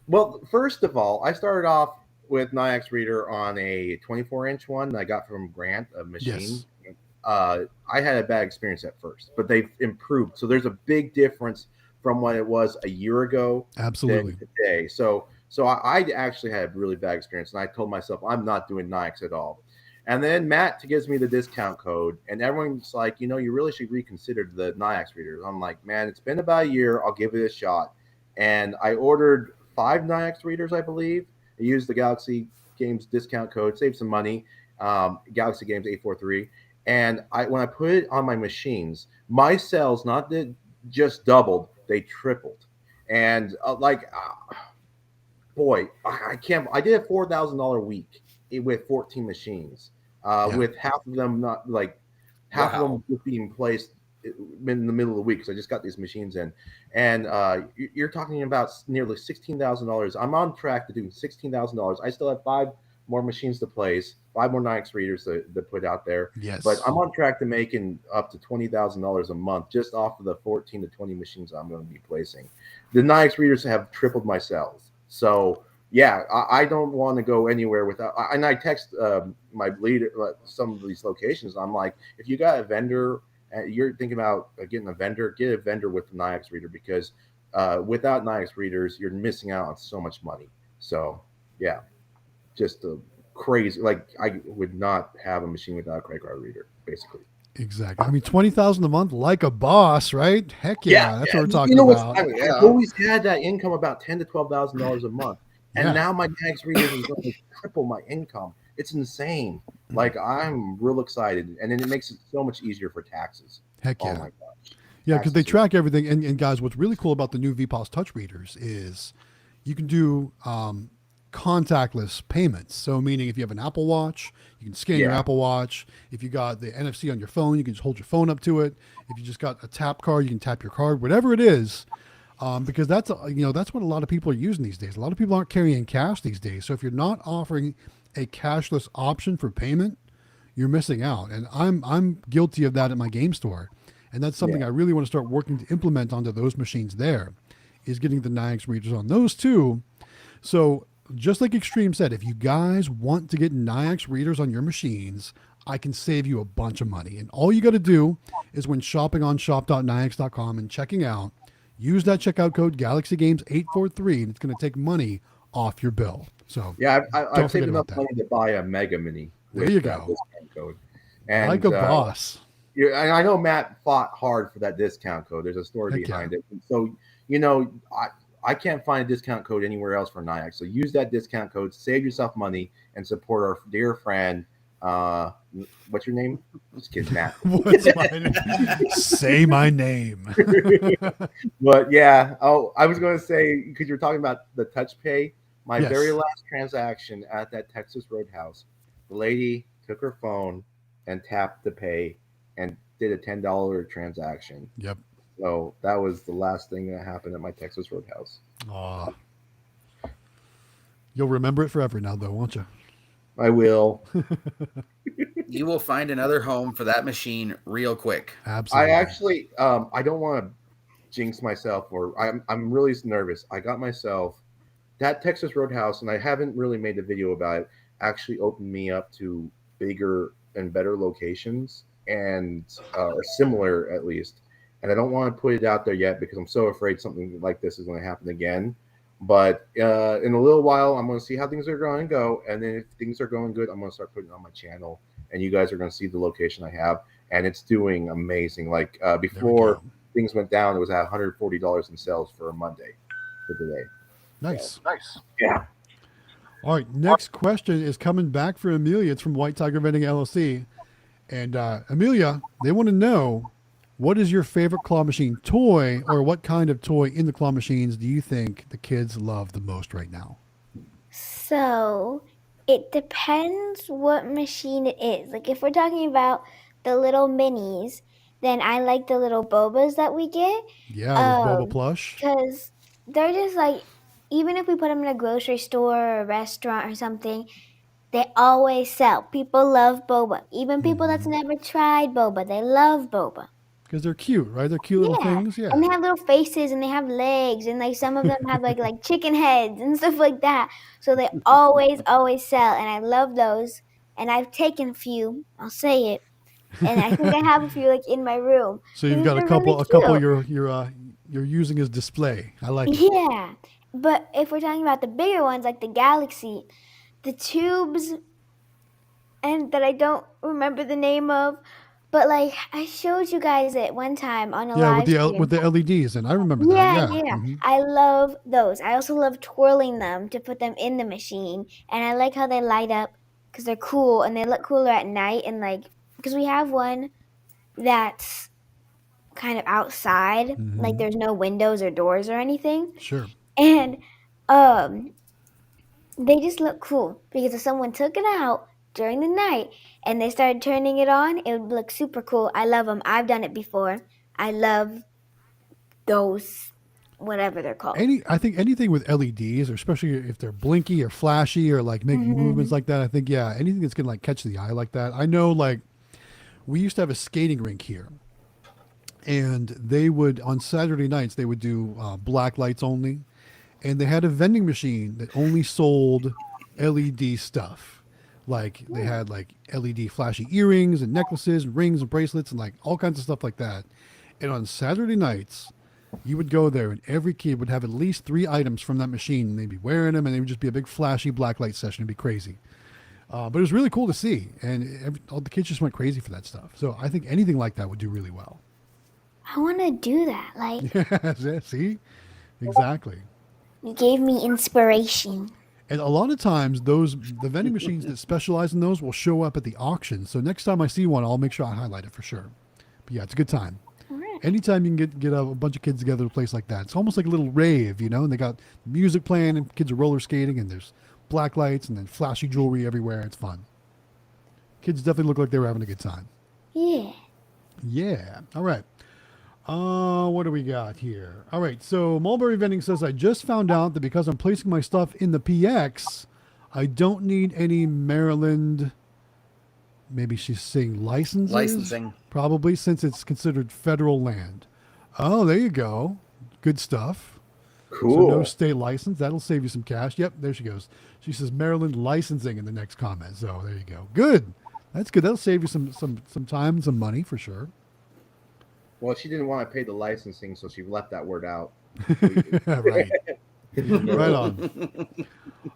Well, first of all, I started off with Nayax reader on a 24-inch one that I got from Grant, a machine. Yes. I had a bad experience at first, but they've improved. So there's a big difference from what it was a year ago. Absolutely. Today. So I actually had a really bad experience, and I told myself I'm not doing Nayax at all. And then Matt gives me the discount code, and everyone's like, you really should reconsider the Nayax readers. I'm like, man, it's been about a year. I'll give it a shot. And I ordered 5 Nayax readers, I believe. I used the Galaxy Games discount code, saved some money. Galaxy Games 843. And when I put it on my machines, my sales not just doubled, they tripled. And boy, I can't. I did a $4,000 week with 14 machines, with half of them not half of them being placed in the middle of the week. So I just got these machines in, and you're talking about nearly $16,000. I'm on track to do $16,000. I still have 5 more machines to place, 5 more Nayax readers to put out there. Yes, but I'm on track to making up to $20,000 a month just off of the 14 to 20 machines I'm going to be placing. The Nayax readers have tripled my sales. So yeah, I don't want to go anywhere without. And I text my leader some of these locations. I'm like, if you got a vendor, you're thinking about getting a vendor, get a vendor with the Nayax reader, because without Nayax readers, you're missing out on so much money. So yeah, just crazy. Like I would not have a machine without a credit card reader, basically. Exactly. I mean, $20,000 a month, like a boss, right? Heck yeah, that's what we're talking about. I've always had that income about $10,000 to $12,000 a month, and now my Nayax readers is going to triple my income. It's insane. Like I'm real excited, and then it makes it so much easier for taxes. Heck yeah. Oh my gosh. Yeah, because they track everything. And guys, what's really cool about the new VPOS touch readers is you can do contactless payments. So meaning if you have an Apple Watch, you can scan your Apple Watch. If you got the NFC on your phone, you can just hold your phone up to it. If you just got a tap card, you can tap your card, whatever it is. Because that's what a lot of people are using these days. A lot of people aren't carrying cash these days. So if you're not offering a cashless option for payment, you're missing out. And I'm guilty of that at my game store. And that's something I really want to start working to implement onto those machines there, is getting the Nayax readers on those too. So just like Xtreme said, if you guys want to get Nayax readers on your machines, I can save you a bunch of money. And all you got to do is when shopping on shop.nayax.com and checking out, use that checkout code GalaxyGames843, and it's going to take money off your bill. So yeah, I've saved enough money to buy a Mega Mini. There you go. Discount code. And, like a boss. Yeah, and I know Matt fought hard for that discount code. There's a story behind it. And so, I can't find a discount code anywhere else for Nayax. So use that discount code, save yourself money, and support our dear friend. What's your name? Just kidding, Matt. What's my name? Say my name. But yeah, I was going to say, because you're talking about the touch pay, my very last transaction at that Texas Roadhouse, the lady took her phone and tapped the pay and did a $10 transaction. Yep. So that was the last thing that happened at my Texas Roadhouse. Aw. You'll remember it forever now, though, won't you? I will. You will find another home for that machine real quick. Absolutely. I actually, I don't want to jinx myself, or I'm really nervous. I got myself that Texas Roadhouse, and I haven't really made a video about it, actually opened me up to bigger and better locations, and or similar at least. And I don't want to put it out there yet because I'm so afraid something like this is going to happen again. But in a little while, I'm going to see how things are going to go. And then if things are going good, I'm going to start putting it on my channel. And you guys are going to see the location I have. And it's doing amazing. Like before things went down, it was at $140 in sales for a Monday for today. Nice. Nice. Yeah. All right. Next question is coming back for Amelia. It's from White Tiger Vending LLC. And Amelia, they want to know, what is your favorite claw machine toy, or what kind of toy in the claw machines do you think the kids love the most right now? So it depends what machine it is. Like if we're talking about the little minis, then I like the little bobas that we get. Yeah, those boba plush. Because they're just like, even if we put them in a grocery store or a restaurant or something, they always sell. People love boba. Even people that's never tried boba, they love boba. Because they're cute, right? They're cute little things. Yeah. And they have little faces and they have legs, and like some of them have like chicken heads and stuff like that. So they always sell, and I love those. And I've taken a few. I'll say it. And I think I have a few like in my room. So you've got a couple you're using as display. I like it. Yeah. But if we're talking about the bigger ones like the Galaxy, the tubes and that I don't remember the name of, but like I showed you guys it one time on a live stream. with the LEDs, and I remember that. Yeah. Mm-hmm. I love those. I also love twirling them to put them in the machine, and I like how they light up because they're cool and they look cooler at night. And like because we have one that's kind of outside, like there's no windows or doors or anything. Sure. And they just look cool because if someone took it out during the night and they started turning it on, it would look super cool. I love them. I've done it before. I love those, whatever they're called. I think anything with LEDs, or especially if they're blinky or flashy or like making movements like that, I think, anything that's going to like catch the eye like that. I know like we used to have a skating rink here, and they would, on Saturday nights, they would do black lights only. And they had a vending machine that only sold LED stuff. Like they had like LED flashy earrings and necklaces and rings and bracelets and like all kinds of stuff like that. And on Saturday nights, you would go there and every kid would have at least 3 items from that machine, and they'd be wearing them, and they would just be a big flashy black light session. It'd be crazy. But it was really cool to see. And all the kids just went crazy for that stuff. So I think anything like that would do really well. I want to do that. Like, yeah, see? Exactly. You gave me inspiration. And a lot of times the vending machines that specialize in those will show up at the auction. So next time I see one, I'll make sure I highlight it for sure. But yeah, it's a good time. Right. Anytime you can get a bunch of kids together at a place like that, it's almost like a little rave, and they got music playing and kids are roller skating and there's black lights and then flashy jewelry everywhere. It's fun. Kids definitely look like they were having a good time. Yeah. Yeah. All right. What do we got here? All right. So Mulberry Vending says, I just found out that because I'm placing my stuff in the PX, I don't need any Maryland. Maybe she's saying licensing. Probably, since it's considered federal land. Oh, there you go. Good stuff. Cool. So no state license. That'll save you some cash. Yep. There she goes. She says Maryland licensing in the next comment. So there you go. Good. That's good. That'll save you some time and some money for sure. Well, she didn't want to pay the licensing, so she left that word out. Right. Right on.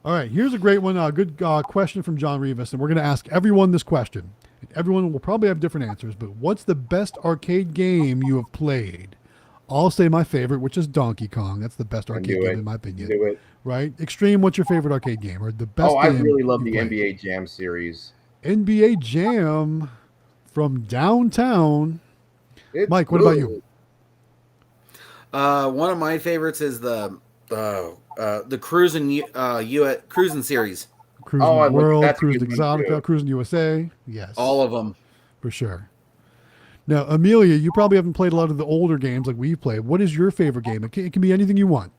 All right. Here's a great one. Good question from John Rivas. And we're going to ask everyone this question. Everyone will probably have different answers, but what's the best arcade game you have played? I'll say my favorite, which is Donkey Kong. That's the best arcade game in my opinion. Do it. Right? Extreme, what's your favorite arcade game? Or the best game I really love the played? NBA Jam series. NBA Jam from downtown. It's Mike, what about you? One of my favorites is the Cruising series. Cruising World, Cruising Exotica, Cruising USA. Yes. All of them. For sure. Now, Amelia, you probably haven't played a lot of the older games like we've played. What is your favorite game? It can be anything you want.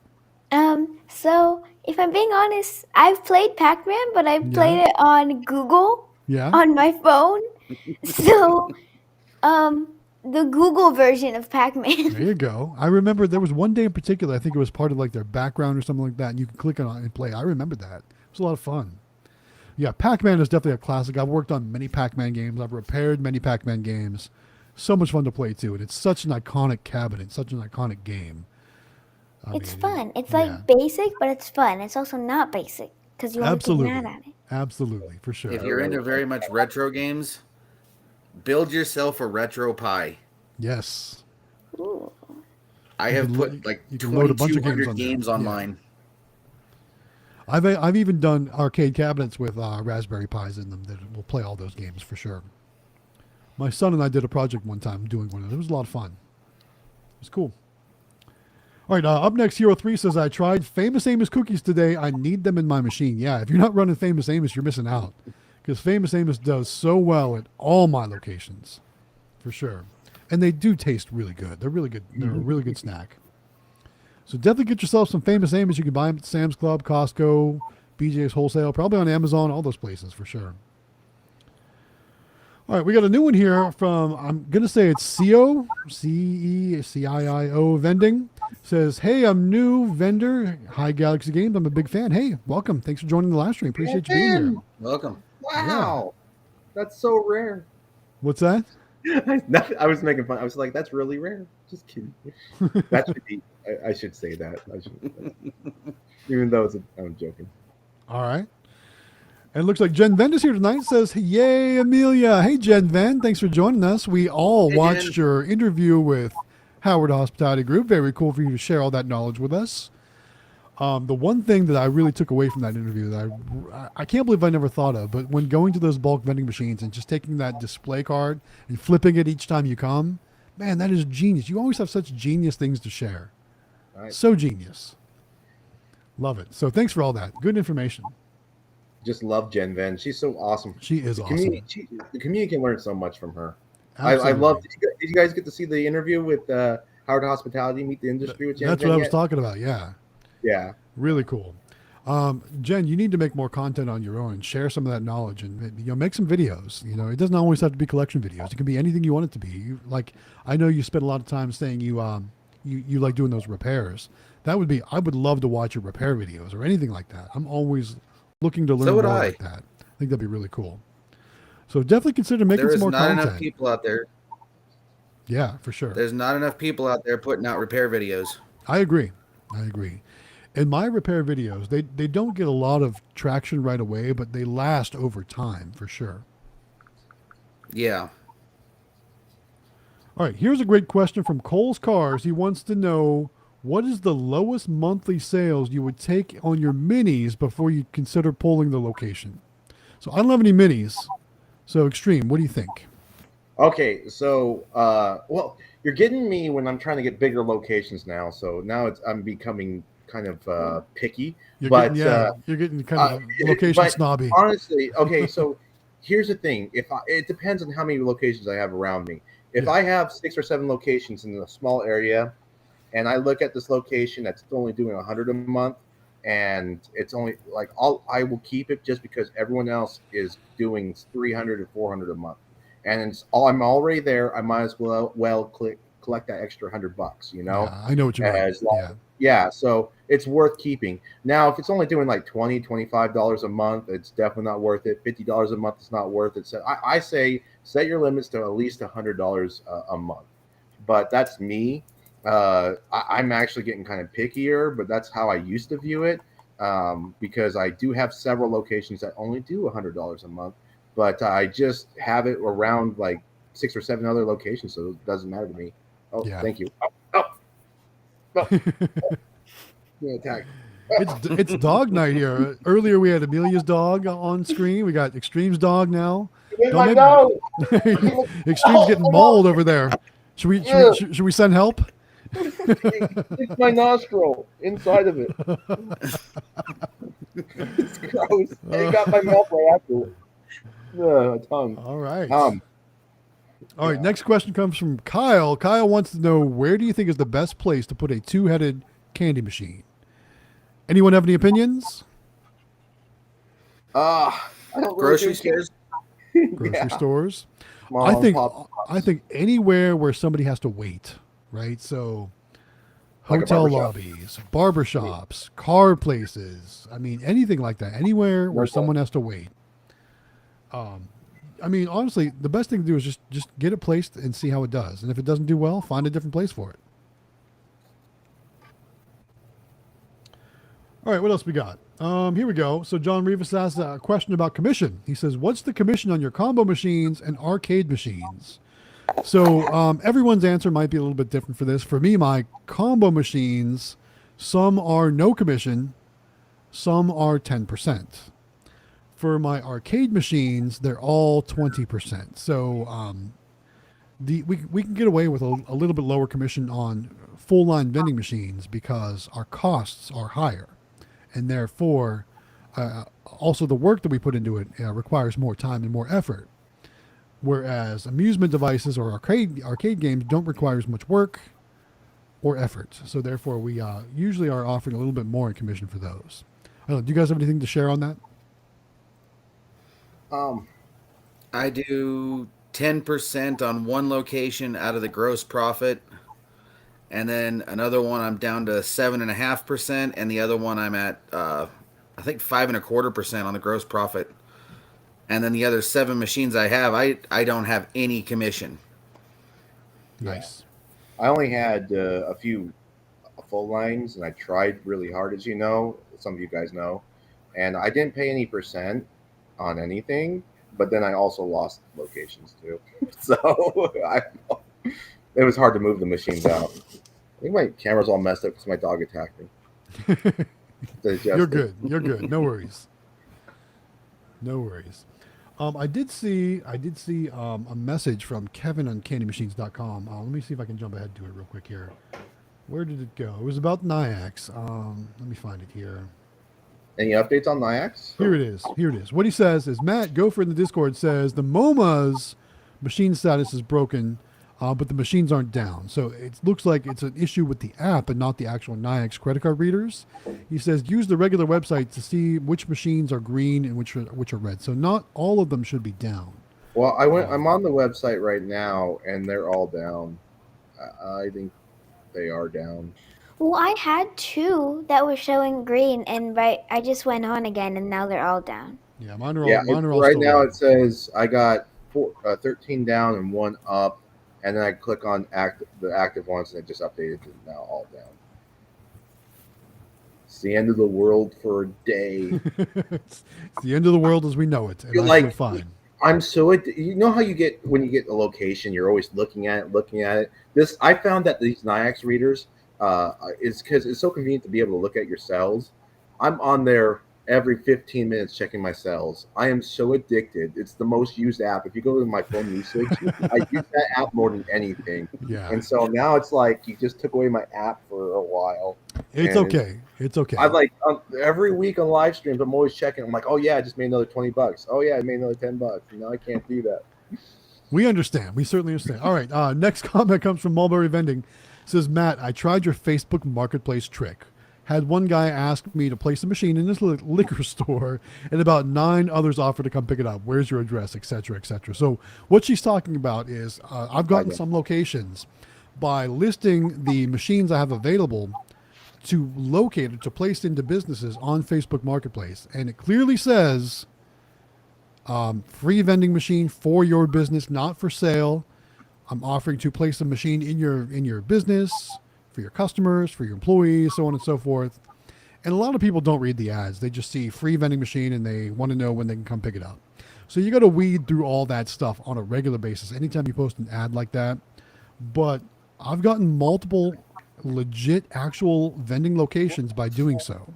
So if I'm being honest, I've played Pac-Man, but I've played it on Google. Yeah. On my phone. So, the Google version of Pac-Man. There you go. I remember there was one day in particular, I think it was part of like their background or something like that, and you can click on it and play. I remember that. It was a lot of fun. Yeah, Pac-Man is definitely a classic. I've worked on many Pac-Man games. I've repaired many Pac-Man games. So much fun to play too, and it's such an iconic cabinet, such an iconic game. It's fun. It's like basic, but it's fun. It's also not basic because you want to get mad at it. Absolutely, for sure. If you're into very much retro games, build yourself a retro pie. Yes. Ooh. I have put like you can load a bunch of 2,200 games on yeah. mine. I've even done arcade cabinets with Raspberry Pis in them that will play all those games for sure. My son and I did a project one time doing one of those. It was a lot of fun. It was cool. All right, up next, Hero 3 says, I tried Famous Amos cookies today. I need them in my machine. Yeah, if you're not running Famous Amos, you're missing out. Because Famous Amos does so well at all my locations, for sure. And they do taste really good. They're really good. They're a really good snack. So definitely get yourself some Famous Amos. You can buy them at Sam's Club, Costco, BJ's Wholesale, probably on Amazon, all those places for sure. All right, we got a new one here from, I'm going to say it's CEO, CECIIO Vending. Says, hey, I'm new vendor. Hi, Galaxy Games. I'm a big fan. Hey, welcome. Thanks for joining the live stream. Appreciate you being here. Welcome. Wow. Yeah. That's so rare. What's that? I was making fun. I was like, that's really rare. Just kidding. That should be, I should say that. Even though I'm joking. All right. And it looks like Jen Vend is here tonight. Says, yay, Amelia. Hey, Jen Vend. Thanks for joining us. We all watched your interview with Howard Hospitality Group. Very cool for you to share all that knowledge with us. The one thing that I really took away from that interview that I can't believe I never thought of, but when going to those bulk vending machines and just taking that display card and flipping it each time you come, man, that is genius. You always have such genius things to share. Right. So genius. Love it. So thanks for all that. Good information. Just love Jen Ven. She's so awesome. She is awesome. The community can learn so much from her. I love. Did you guys get to see the interview with Howard Hospitality, Meet the Industry with Jen? That's what I was talking about. Yeah. Yeah. Really cool. Jen, you need to make more content on your own. Share some of that knowledge and make some videos. It doesn't always have to be collection videos. It can be anything you want it to be. I know you spend a lot of time saying you like doing those repairs. I would love to watch your repair videos or anything like that. I'm always looking to learn more like that. I think that'd be really cool. So definitely consider making some more content. There's not enough people out there. Yeah, for sure. There's not enough people out there putting out repair videos. I agree. In my repair videos, they don't get a lot of traction right away, but they last over time for sure. Yeah. All right, here's a great question from Cole's Cars. He wants to know, what is the lowest monthly sales you would take on your minis before you consider pulling the location? So I don't have any minis. So Xtreme, what do you think? Okay, so well, you're getting me when I'm trying to get bigger locations now. So now I'm becoming kind of picky. You're getting kind of location snobby. Honestly, okay, so here's the thing. It depends on how many locations I have around me. If I have 6 or 7 locations in a small area, and I look at this location that's only doing 100 a month, and it's only I will keep it just because everyone else is doing 300 or 400 a month, and I'm already there. I might as well collect that extra $100. Yeah, I know what you mean. Yeah, so it's worth keeping. Now, if it's only doing like $20, $25 a month, it's definitely not worth it. $50 a month is not worth it. So I say set your limits to at least $100 a month. But that's me. I'm actually getting kind of pickier, but that's how I used to view it, because I do have several locations that only do $100 a month, but I just have it around like 6 or 7 other locations, so it doesn't matter to me. Oh, yeah. Thank you. Oh. Attack. It's dog night here. Earlier we had Amelia's dog on screen. We got Xtreme's dog now. Extreme's getting mauled over there. Should we send help? It's my nostril inside of it. It's gross. And it got my mouth right after it. Tongue. All right. All right. Next question comes from Kyle. Kyle wants to know, where do you think is the best place to put a 2-headed candy machine? Anyone have any opinions? Grocery stores. Grocery stores. I think anywhere where somebody has to wait, right? So hotel lobbies, barbershops, car places. I mean, anything like that. Anywhere where someone has to wait. I mean, honestly, the best thing to do is just get it placed and see how it does. And if it doesn't do well, find a different place for it. All right, what else we got? Here we go. So John Rivas asked a question about commission. He says, what's the commission on your combo machines and arcade machines? So everyone's answer might be a little bit different for this. For me, my combo machines, some are no commission, some are 10%. For my arcade machines, they're all 20%. So we can get away with a little bit lower commission on full line vending machines because our costs are higher, and therefore also the work that we put into it requires more time and more effort. Whereas amusement devices or arcade games don't require as much work or effort. So therefore, we usually are offering a little bit more in commission for those. I don't know, do you guys have anything to share on that? I do 10% on one location out of the gross profit, and then another one I'm down to 7.5%, and the other one I'm at I think 5.25% on the gross profit. And then the other 7 machines I have, I don't have any commission. Nice. I only had a few full lines, and I tried really hard, as you know, some of you guys know, and I didn't pay any percent on anything. But then I also lost locations too, so it was hard to move the machines out. I think my camera's all messed up because my dog attacked me. You're good. You're good. No worries. No worries. I did see a message from Kevin on CandyMachines.com. Let me see if I can jump ahead to it real quick here. Where did it go? It was about Nyax. Let me find it here. Any updates on Nyax? Here it is. Here it is. What he says is Matt Gopher in the Discord says the MoMA's machine status is broken, but the machines aren't down. So it looks like it's an issue with the app and not the actual Nyax credit card readers. He says use the regular website to see which machines are green and which are red. So not all of them should be down. Well, I'm on the website right now, and they're all down. I think they are down. Well, I had 2 that were showing green, and I just went on again, and now they're all down. Yeah, mine are all right still now. red. It says I got 13 down and 1 up, and then I click on the active ones, and it just updated to now all down. It's the end of the world for a day. It's the end of the world as we know it, and You're I feel fine. I'm so you know how you get when you get a location, you're always looking at it. I found that these Nyax readers. Is because it's so convenient to be able to look at your cells. I'm on there every 15 minutes checking my cells. I am so addicted. It's the most used app. If you go to my phone usage, I use that app more than anything. Yeah. And so now it's like you just took away my app for a while. It's okay. It's okay. I like every week on live streams, I'm always checking. I'm like, oh yeah, I just made another $20. Oh yeah, I made another $10. Now I can't do that. We understand. We certainly understand. All right. Next comment comes from Mulberry Vending. It says, Matt, I tried your Facebook Marketplace trick. Had one guy ask me to place a machine in this liquor store, and about 9 others offered to come pick it up. Where's your address, et cetera, et cetera. So what she's talking about is I've gotten some locations by listing the machines I have available to locate it, to place into businesses on Facebook Marketplace. And it clearly says free vending machine for your business, not for sale. I'm offering to place a machine in your business, for your customers, for your employees, so on and so forth. And a lot of people don't read the ads. They just see free vending machine and they want to know when they can come pick it up. So you got to weed through all that stuff on a regular basis anytime you post an ad like that. But I've gotten multiple legit actual vending locations by doing so.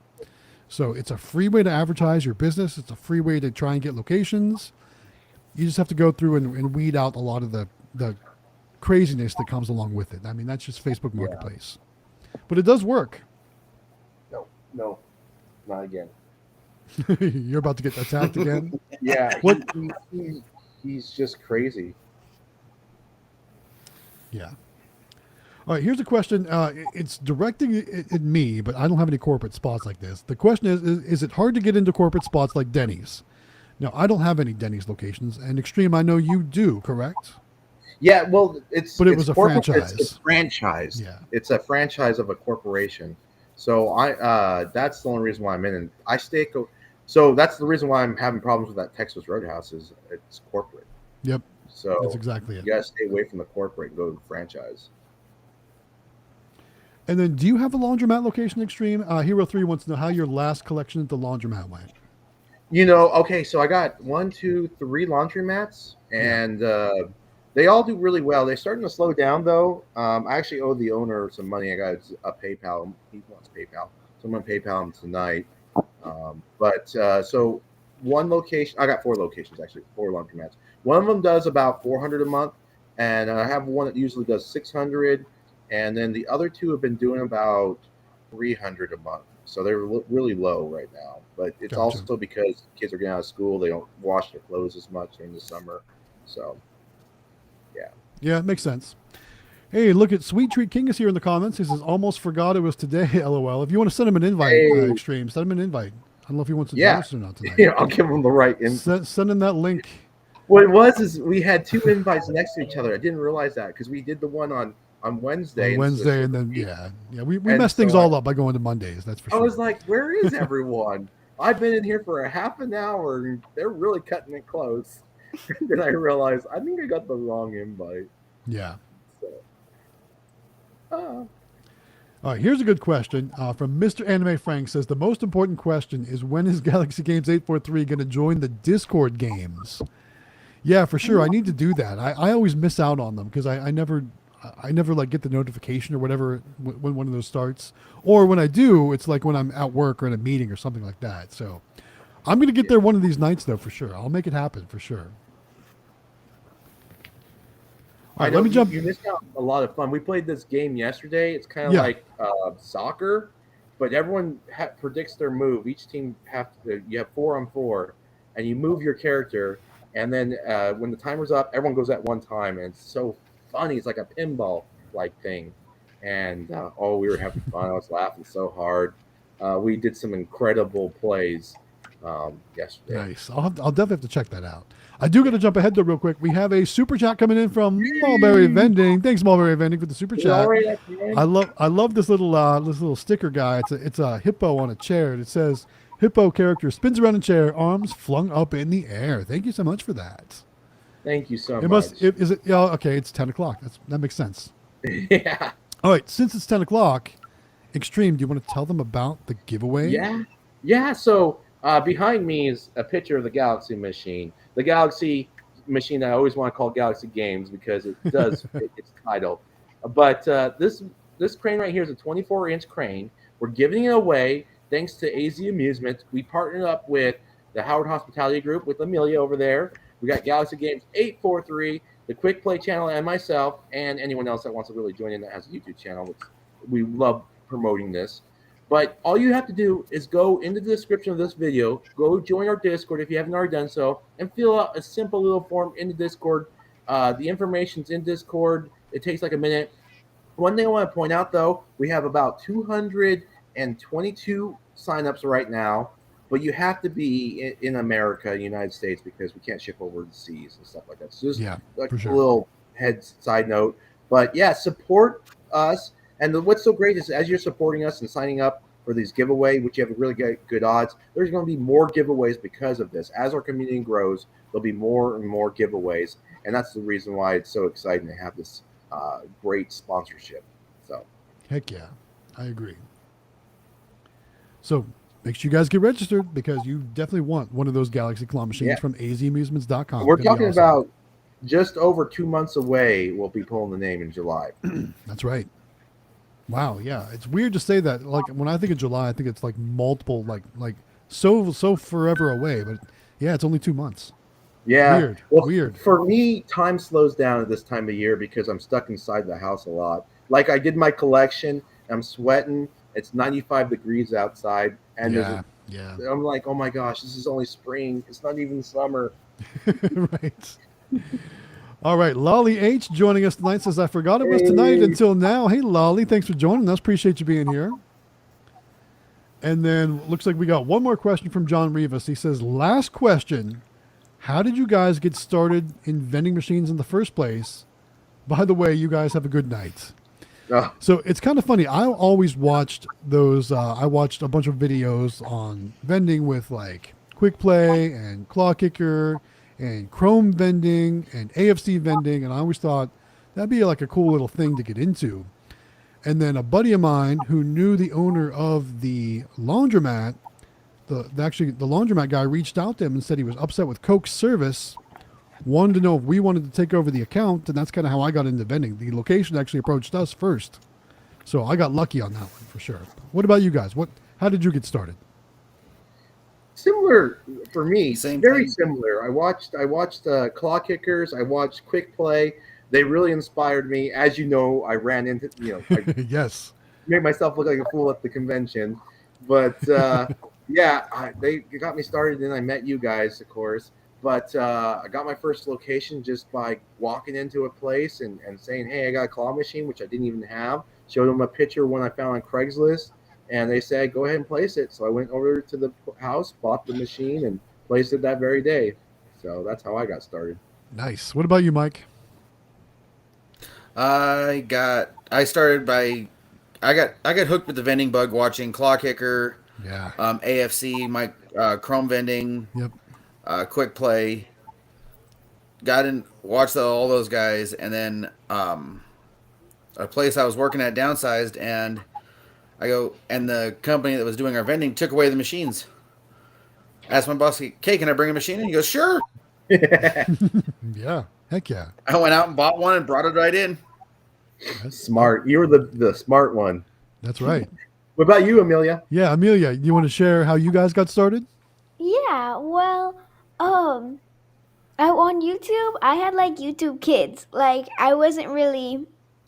So it's a free way to advertise your business. It's a free way to try and get locations. You just have to go through and weed out a lot of the craziness that comes along with it. I mean, that's just Facebook Marketplace. But it does work. No, not again. You're about to get attacked again? Yeah. What? He's just crazy. Yeah. All right, here's a question. It's directing it at me, but I don't have any corporate spots like this. The question is it hard to get into corporate spots like Denny's? Now, I don't have any Denny's locations, and Xtreme, I know you do, correct? Yeah, well, it was a franchise. It's franchise. Yeah. It's a franchise of a corporation. So that's the only reason why I'm in. And I stay. So that's the reason why I'm having problems with that Texas Roadhouse is it's corporate. Yep. So that's exactly it. You gotta stay away from the corporate and go to the franchise. And then, do you have a laundromat location, Xtreme? Hero 3 wants to know how your last collection at the laundromat went. Okay, so I got 1, 2, 3 laundromats, and They all do really well. They're starting to slow down though. I actually owe the owner some money. I got a PayPal. He wants PayPal, so I'm gonna PayPal him tonight. So one location, I got 4 locations actually, 4 laundromats. One of them does about 400 a month, and I have one that usually does 600, and then the other 2 have been doing about 300 a month. So they're really low right now. But it's also because kids are getting out of school, they don't wash their clothes as much during the summer. So yeah. Yeah, it makes sense. Hey, look at Sweet Treat King is here in the comments. He says, almost forgot it was today, LOL. If you want to send him an invite, Xtreme, send him an invite. I don't know if he wants to join us or not tonight. Yeah, I'll give him the right invite. Send him that link. What it was is we had 2 invites next to each other. I didn't realize that because we did the one on Wednesday. And then we messed things all up by going to Mondays. That's for sure. I was like, where is everyone? I've been in here for a half an hour and they're really cutting it close. Then I realized I think I got the wrong invite. Yeah. So, all right, here's a good question from Mr. Anime Frank. Says the most important question is, when is Galaxy Games 843 going to join the Discord games? Yeah, for sure. I need to do that. I always miss out on them because I never like get the notification or whatever when one of those starts, or when I do, it's like when I'm at work or in a meeting or something like that. So I'm going to get there one of these nights though, for sure. I'll make it happen for sure. All right, let me jump. You missed out a lot of fun. We played this game yesterday. It's kind of like soccer, but everyone predicts their move. Each team you have 4-on-4, and you move your character. And then when the timer's up, everyone goes at one time, and it's so funny. It's like a pinball like thing. And we were having fun. I was laughing so hard. We did some incredible plays yesterday. Nice. I'll definitely have to check that out. I do got to jump ahead though real quick. We have a super chat coming in from Mulberry Vending. Thanks, Mulberry Vending, for the super chat. I love this little sticker guy. It's a hippo on a chair. It says hippo character spins around in chair, arms flung up in the air. Thank you so much for that. Thank you so much. Is it? Yeah, okay, it's 10 o'clock. That makes sense. Yeah. All right, since it's 10 o'clock, Xtreme, do you want to tell them about the giveaway? Yeah. So behind me is a picture of the Galaxy machine. The Galaxy machine that I always want to call Galaxy Games because it does its title. But this crane right here is a 24-inch crane. We're giving it away thanks to AZ Amusement. We partnered up with the Howard Hospitality Group with Amelia over there. We got Galaxy Games 843, the Quick Play channel, and myself, and anyone else that wants to really join in that has a YouTube channel, which we love promoting this. But all you have to do is go into the description of this video, go join our Discord if you haven't already done so, and fill out a simple little form in the Discord. The information's in Discord. It takes like a minute. One thing I want to point out, though, we have about 222 signups right now, but you have to be in America, United States, because we can't ship over the seas and stuff like that. So just a little side note. But yeah, support us. And what's so great is as you're supporting us and signing up for these giveaway, which you have really good odds, there's going to be more giveaways because of this. As our community grows, there'll be more and more giveaways. And that's the reason why it's so exciting to have this great sponsorship. So, heck yeah, I agree. So make sure you guys get registered because you definitely want one of those Galaxy claw machines from azamusements.com. We're talking about just over 2 months away. We'll be pulling the name in July. That's right. Wow, yeah, it's weird to say that. Like when I think of July, I think it's like multiple, like so forever away. But yeah, it's only 2 months. Yeah, weird. For me, time slows down at this time of year because I'm stuck inside the house a lot. Like I did my collection, I'm sweating. It's 95 degrees outside, and I'm like, oh my gosh, this is only spring. It's not even summer. Right. All right, Lolly H joining us tonight says, I forgot it was tonight until now. Hey, Lolly, thanks for joining us. Appreciate you being here. And then looks like we got one more question from John Rivas. He says, last question, how did you guys get started in vending machines in the first place? By the way, you guys have a good night. So it's kind of funny. I always watched those. I watched a bunch of videos on vending with like Quick Play and Claw Kicker and Chrome vending and AFC vending, and I always thought that'd be like a cool little thing to get into. And then a buddy of mine who knew the owner of the laundromat, the laundromat guy reached out to him and said he was upset with Coke's service wanted to know if we wanted to take over the account, and that's kind of how I got into vending. The location actually approached us first, so I got lucky on that one for sure. What about you guys? How did you get started? Similar for me, Same very thing. similar. I watched Claw Kickers. I watched Quick Play. They really inspired me. As you know, I ran into I Yes. made myself look like a fool at the convention, but yeah, they got me started. And I met you guys, of course. But I got my first location just by walking into a place and saying, "Hey, I got a claw machine," which I didn't even have. Showed them a picture one I found on Craigslist, and they said, "Go ahead and place it." So I went over to the house, bought the machine, and placed it that very day. So that's how I got started. Nice. What about you, Mike? I started by I got hooked with the vending bug watching Claw Kicker, Yeah. AFC, my Chrome Vending, Yep. Quick Play. Got in, watched all those guys, and then a place I was working at downsized, and and the company that was doing our vending took away the machines. Asked my boss, "Okay, can I bring a machine in?" He goes, "Sure." Yeah. Heck yeah. I went out and bought one and brought it right in. Smart. You were the smart one. That's right. What about you, Amelia? Yeah, Amelia, you want to share how you guys got started? Yeah, well, on YouTube, I had like YouTube Kids. Like I wasn't really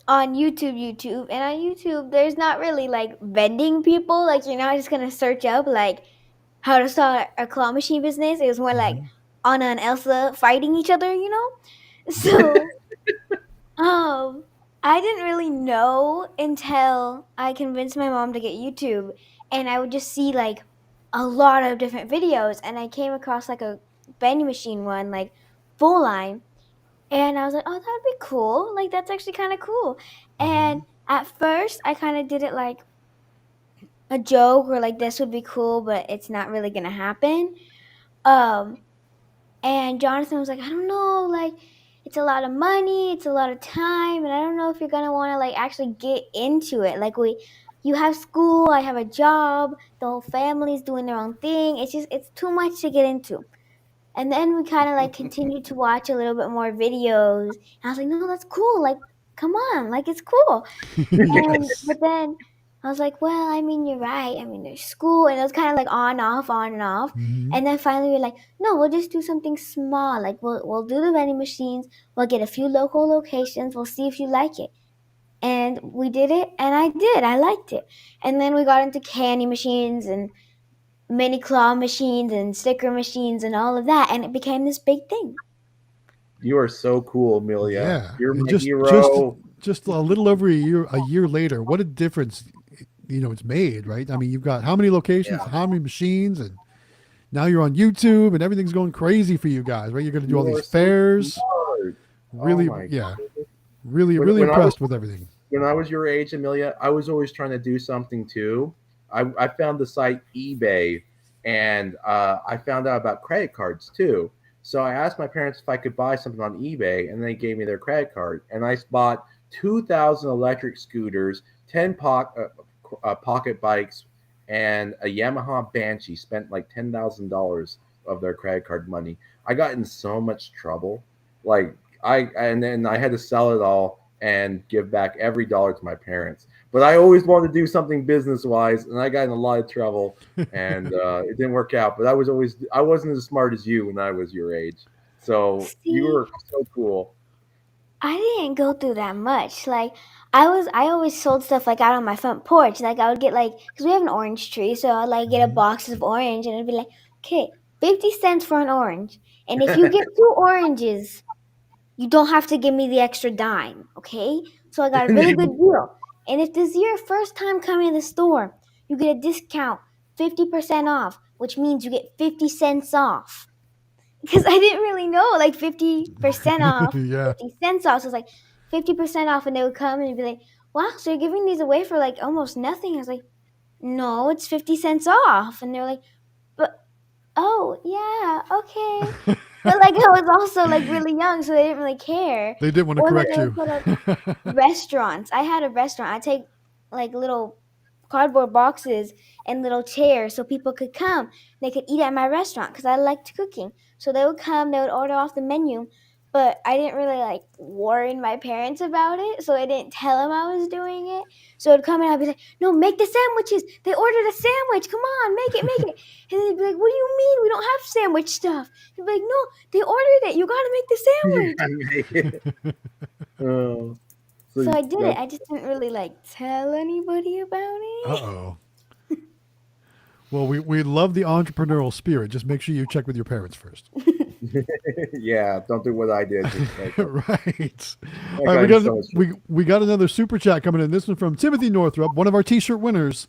on YouTube, and on YouTube, there's not really like vending people. Like you're not just gonna search up like how to start a claw machine business. It was more like Mm-hmm. Anna and Elsa fighting each other, you know. So Um, I didn't really know until I convinced my mom to get YouTube, and I would just see like a lot of different videos, and I came across like a vending machine one, like full line, and I was like, oh, that'd be cool. Like that's actually kind of cool. Mm-hmm. And at first, I kind of did it like a joke or like this would be cool, but it's not really gonna happen. Um, and Jonathan was like, I don't know, like it's a lot of money, it's a lot of time, and I don't know if you're gonna want to like actually get into it. Like you have school, I have a job, the whole family's doing their own thing. It's too much to get into. And then we kind of like continued to watch a little bit more videos. And I was like, no, that's cool. Like, come on, like it's cool. And Yes. but then I was like, well, I mean, you're right. I mean, there's school, and it was kind of like on, off, on and off. Mm-hmm. And then finally, we're like, no, we'll just do something small. Like we'll do the vending machines. We'll get a few local locations. We'll see if you like it. And we did it, and I did. I liked it. And then we got into candy machines and mini claw machines and sticker machines and all of that, and it became this big thing. You are so cool, Amelia. Yeah. You're And my just hero. just a little over a year later, what a difference it's made, right? I mean, you've got how many locations, Yeah. how many machines, and now you're on YouTube and everything's going crazy for you guys, right? You're going to do all You these are so fairs. smart. Oh Really, my yeah, goodness. really, When, really when I was impressed with everything. when I was your age, Amelia, I was always trying to do something too. I found the site eBay, and I found out about credit cards too. So I asked my parents if I could buy something on eBay, and they gave me their credit card. And I bought 2,000 electric scooters, 10 pocket bikes, and a Yamaha Banshee. Spent like $10,000 of their credit card money. I got in so much trouble. Like and then I had to sell it all and give back every dollar to my parents. But I always wanted to do something business wise, and I got in a lot of trouble, and it didn't work out. But I wasn't as smart as you when I was your age, so you See, were so cool. I didn't go through that much. Like I always sold stuff like out on my front porch. Like I would get like because we have an orange tree, so I'd like get a Mhm. box of orange, and it'd be like, okay, 50 cents for an orange, and if you get two oranges, you don't have to give me the extra dime, okay? So I got a really good deal. And if this is your first time coming to the store, you get a discount, 50% off, which means you get 50 cents off. Because I didn't really know, like 50% off, Yeah, 50 cents off. So it's like 50% off, and they would come and be like, wow, so you're giving these away for like almost nothing. I was like, no, it's 50 cents off. And they're like, but, oh, yeah, okay. But like I was also like really young, so they didn't really care. they didn't want to Or then correct they would you. put up restaurants. I had a restaurant. I take like little cardboard boxes and little chairs so people could come. They could eat at my restaurant because I liked cooking. So they would come, they would order off the menu. but I didn't really like warn my parents about it, so I didn't tell them I was doing it. So it'd come and I'd be like, "No, make the sandwiches. They ordered a sandwich. Come on, make it, make it." And they'd be like, "What do you mean? We don't have sandwich stuff." He'd be like, "No, they ordered it. You gotta make the sandwich." Oh, So I did it. I just didn't really like tell anybody about it. Uh-oh. Well, we love the entrepreneurial spirit. Just make sure you check with your parents first. yeah, don't do what I did. Right. All right, we got another super chat coming in. This one from Timothy Northrup, one of our t-shirt winners.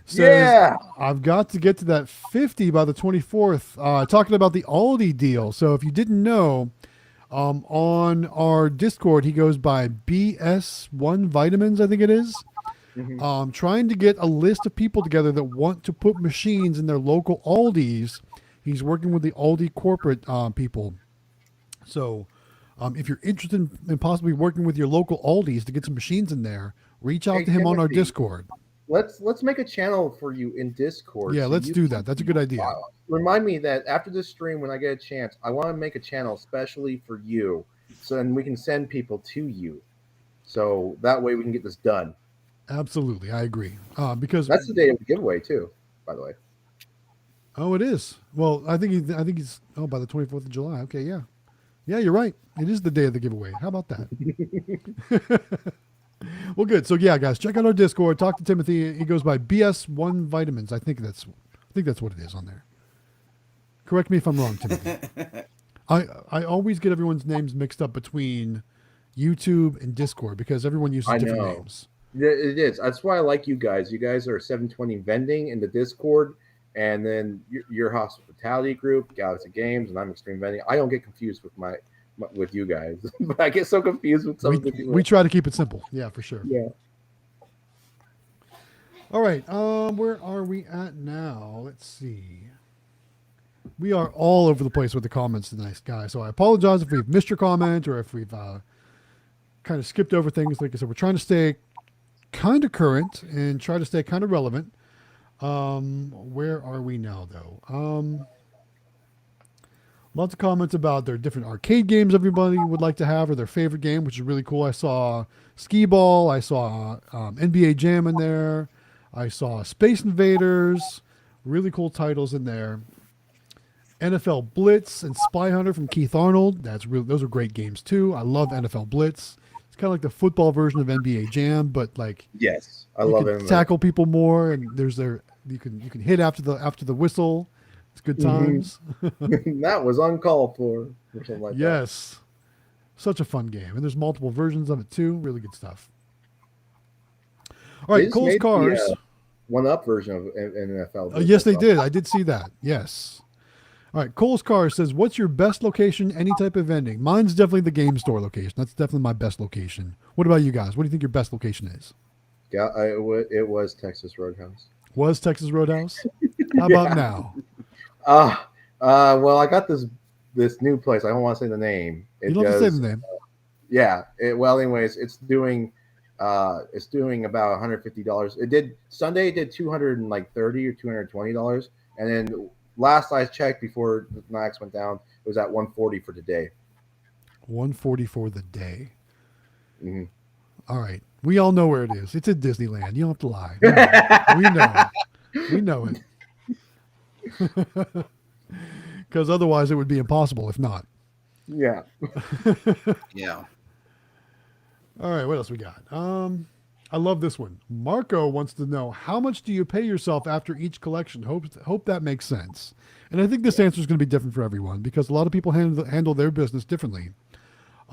Says, I've got to get to that 50 by the 24th. Talking about the Aldi deal. So if you didn't know, on our Discord, he goes by BS1 Vitamins, I think it is. Mm-hmm. Trying to get a list of people together that want to put machines in their local Aldis. He's working with the Aldi corporate people. So if you're interested in possibly working with your local Aldis to get some machines in there, reach out to him on our Discord. Let's make a channel for you in Discord. Yeah, let's do that. That's a good idea. Remind me that after this stream, when I get a chance, I want to make a channel especially for you, so then we can send people to you. So that way we can get this done. Absolutely, I agree. Because that's the day of the giveaway too, by the way. Oh, it is. Well, I think he's by the 24th of July. Okay, yeah. Yeah, you're right. It is the day of the giveaway. How about that? Well, good. So yeah, guys, check out our Discord. Talk to Timothy. He goes by BS1 Vitamins. I think that's what it is on there. Correct me if I'm wrong, Timothy. I always get everyone's names mixed up between YouTube and Discord because everyone uses different names. It is. That's why I like you guys. You guys are 720 Vending in the Discord, and then your hospitality group, Galaxy Games, and I'm Xtreme Vending. I don't get confused with you guys, but I get so confused with some of the people. We try to keep it simple. Yeah, for sure. Yeah. All right. Where are we at now? Let's see. We are all over the place with the comments tonight, guys. So I apologize if we've missed your comment or if we've kind of skipped over things. Like I said, we're trying to stay kind of current and try to stay kind of relevant. Where are we now, though? Lots of comments about their different arcade games everybody would like to have or their favorite game, which is really cool. I saw Skee Ball. I saw NBA Jam in there. I saw Space Invaders. Really cool titles in there. NFL Blitz and Spy Hunter from Keith Arnold. Those are great games too. I love NFL Blitz. It's kind of like the football version of NBA Jam, but like yes, I love it. Tackle people more, and you can hit after the whistle. It's good times. That was uncalled for, or something like that. Yes, such a fun game, and there's multiple versions of it too. Really good stuff. All right, Cole's Cars. One-up version of NFL. Yes, they did. I did see that. Yes. All right, Cole's Cars says, "What's your best location? Any type of vending?" Mine's definitely the game store location. That's definitely my best location. What about you guys? What do you think your best location is? Yeah, it was Texas Roadhouse. Was Texas Roadhouse? How about now? Well, I got this new place. I don't want to say the name. You don't have to say the name. Anyways, it's doing about $150. Sunday it did $230 or $220, and then last I checked before the max went down, it was at $140 for today. $140 for the day. Mm-hmm. All right, we all know where it is. It's at Disneyland. You don't have to lie. We know it. Because otherwise it would be impossible if not. Yeah. Yeah. All right, what else we got? I love this one. Marco wants to know, how much do you pay yourself after each collection? Hope that makes sense. And I think this answer is going to be different for everyone because a lot of people handle their business differently.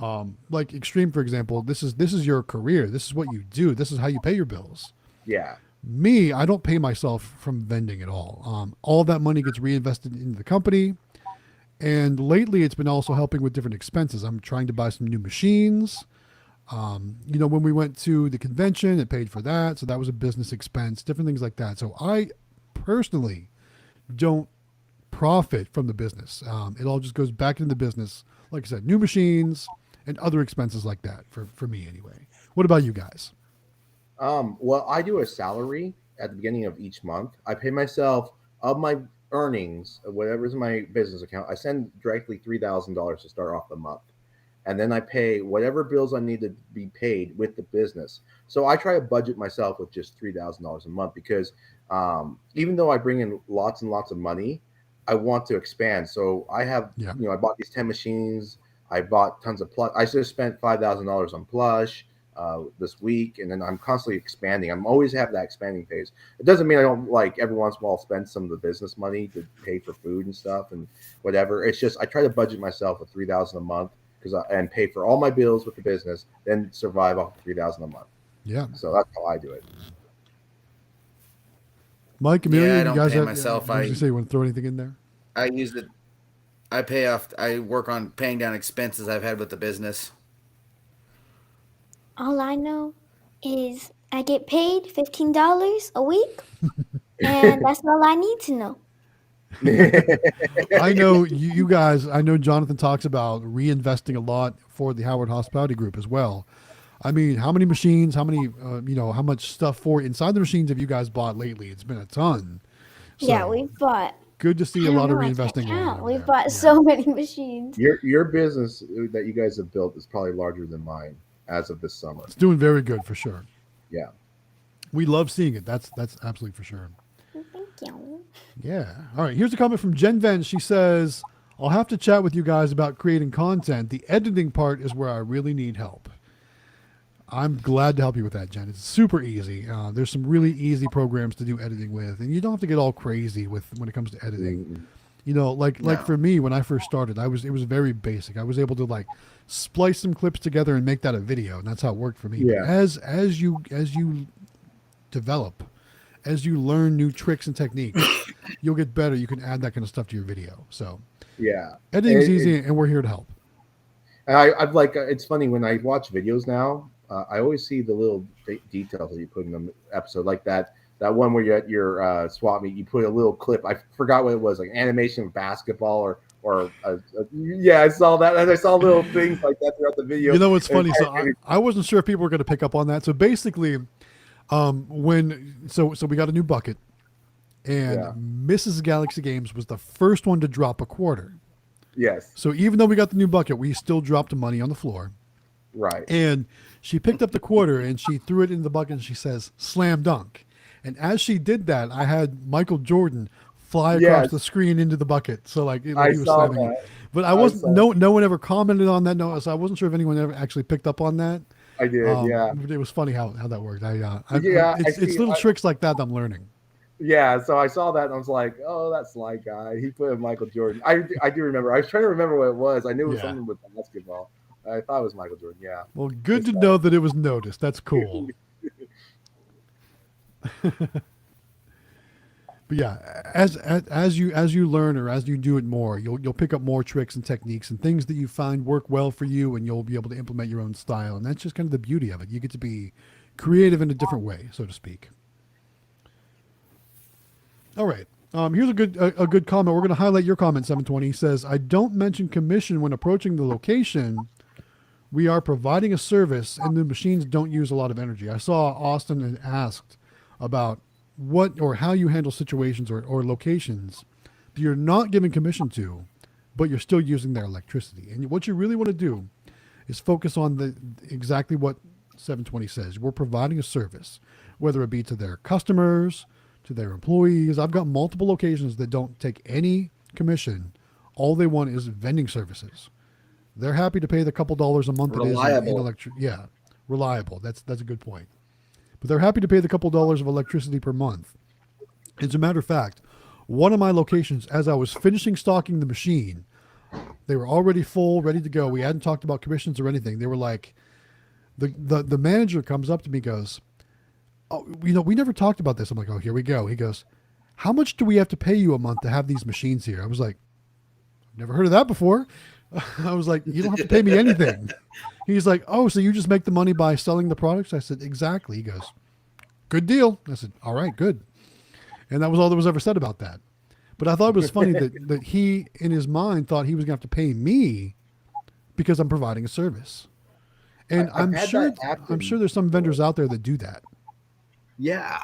Like Xtreme, for example, this is your career. This is what you do. This is how you pay your bills. Yeah. Me, I don't pay myself from vending at all. All that money gets reinvested into the company. And lately it's been also helping with different expenses. I'm trying to buy some new machines. When we went to the convention, it paid for that. So that was a business expense, different things like that. So I personally don't profit from the business. It all just goes back into the business. Like I said, new machines and other expenses like that for me anyway. What about you guys? Well, I do a salary at the beginning of each month. I pay myself of my earnings, whatever's in my business account. I send directly $3,000 to start off the month. and then I pay whatever bills I need to be paid with the business. So I try to budget myself with just $3,000 a month because even though I bring in lots and lots of money, I want to expand. So I have, I bought these 10 machines. I bought tons of plush. I just spent $5,000 on plush this week, and then I'm constantly expanding. I'm always have that expanding phase. It doesn't mean I don't like every once in a while spend some of the business money to pay for food and stuff and whatever. It's just I try to budget myself with $3,000 a month and pay for all my bills with the business, then survive off of $3,000 a month. Yeah. So that's how I do it. Mike, Amelia, I don't you guys pay have, myself. I was gonna say, you want to throw anything in there? I use it. I pay off. I work on paying down expenses I've had with the business. All I know is I get paid $15 a week, and that's all I need to know. I know you guys. I know Jonathan talks about reinvesting a lot for the Howard Hospitality Group as well. I mean, how many machines? How many? How much stuff for inside the machines have you guys bought lately? It's been a ton. So, Yeah, we've bought. Good to see a lot of reinvesting going on. We've bought so many machines. Your business that you guys have built is probably larger than mine as of this summer. It's doing very good for sure. Yeah. We love seeing it. That's absolutely for sure. Thank you. Yeah. All right. Here's a comment from Jen Ven. She says, I'll have to chat with you guys about creating content. The editing part is where I really need help. I'm glad to help you with that, Jen. It's super easy. There's some really easy programs to do editing with, and you don't have to get all crazy when it comes to editing. Like for me, when I first started, it was very basic. I was able to like splice some clips together and make that a video, and that's how it worked for me. Yeah. But as you develop, as you learn new tricks and techniques, you'll get better. You can add that kind of stuff to your video. So yeah, editing's easy, and we're here to help. I've like it's funny when I watch videos now. I always see the little details that you put in the episode, like that one where you're at your swap meet. You put a little clip. I forgot what it was, like animation of basketball or I saw that, and I saw little things like that throughout the video. You know what's funny? So I wasn't sure if people were going to pick up on that. So basically, so we got a new bucket, and Mrs. Galaxy Games was the first one to drop a quarter. Yes. So even though we got the new bucket, we still dropped the money on the floor. Right. And she picked up the quarter and she threw it in the bucket and she says, "Slam dunk." And as she did that, I had Michael Jordan fly across the screen into the bucket. So like he was slamming it. But I wasn't. No one ever commented on that. No, so I wasn't sure if anyone ever actually picked up on that. I did. It was funny how that worked. It's little tricks like that I'm learning. Yeah, so I saw that and I was like, "Oh, that Sly guy. He put in Michael Jordan." I do remember. I was trying to remember what it was. I knew it was something with basketball. I thought it was Michael Jordan. Yeah. Well, good to know that it was noticed. That's cool. But yeah, as you learn or as you do it more, you'll pick up more tricks and techniques and things that you find work well for you, and you'll be able to implement your own style. And that's just kind of the beauty of it. You get to be creative in a different way, so to speak. All right. Here's a good comment. We're going to highlight your comment. 720 he says, "I don't mention commission when approaching the location. We are providing a service, and the machines don't use a lot of energy." I saw Austin and asked about what or how you handle situations or locations that you're not giving commission to, but you're still using their electricity. And what you really want to do is focus on exactly what 720 says. We're providing a service, whether it be to their customers, to their employees. I've got multiple locations that don't take any commission. All they want is vending services. They're happy to pay the couple dollars a month. Reliable. Reliable. That's a good point. But they're happy to pay the couple dollars of electricity per month. As a matter of fact, one of my locations, as I was finishing stocking the machine, they were already full, ready to go. We hadn't talked about commissions or anything. They were like, the manager comes up to me, goes, "Oh, we never talked about this." I'm like, "Oh, here we go." He goes, "How much do we have to pay you a month to have these machines here?" I was like, "I've never heard of that before." I was like, "You don't have to pay me anything." He's like, "Oh, so you just make the money by selling the products?" I said, "Exactly." He goes, "Good deal." I said, "All right, good." And that was all that was ever said about that. But I thought it was funny that he, in his mind, thought he was going to have to pay me because I'm providing a service. And I'm sure there's some vendors out there that do that. Yeah.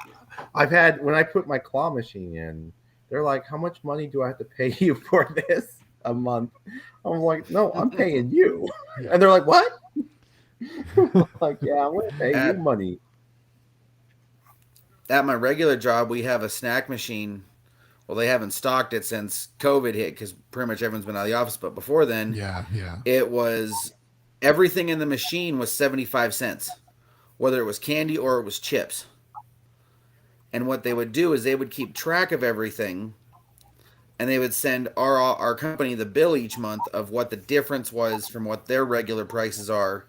I've had, when I put my claw machine in, they're like, "How much money do I have to pay you for this?" a month. I'm like, no, I'm paying you. And they're like, what? I'm like, yeah, I'm going to pay you money. At my regular job, we have a snack machine. Well, they haven't stocked it since COVID hit because pretty much everyone's been out of the office. But before then, it was everything in the machine was 75 cents, whether it was candy or it was chips. And what they would do is they would keep track of everything, and they would send our company the bill each month of what the difference was from what their regular prices are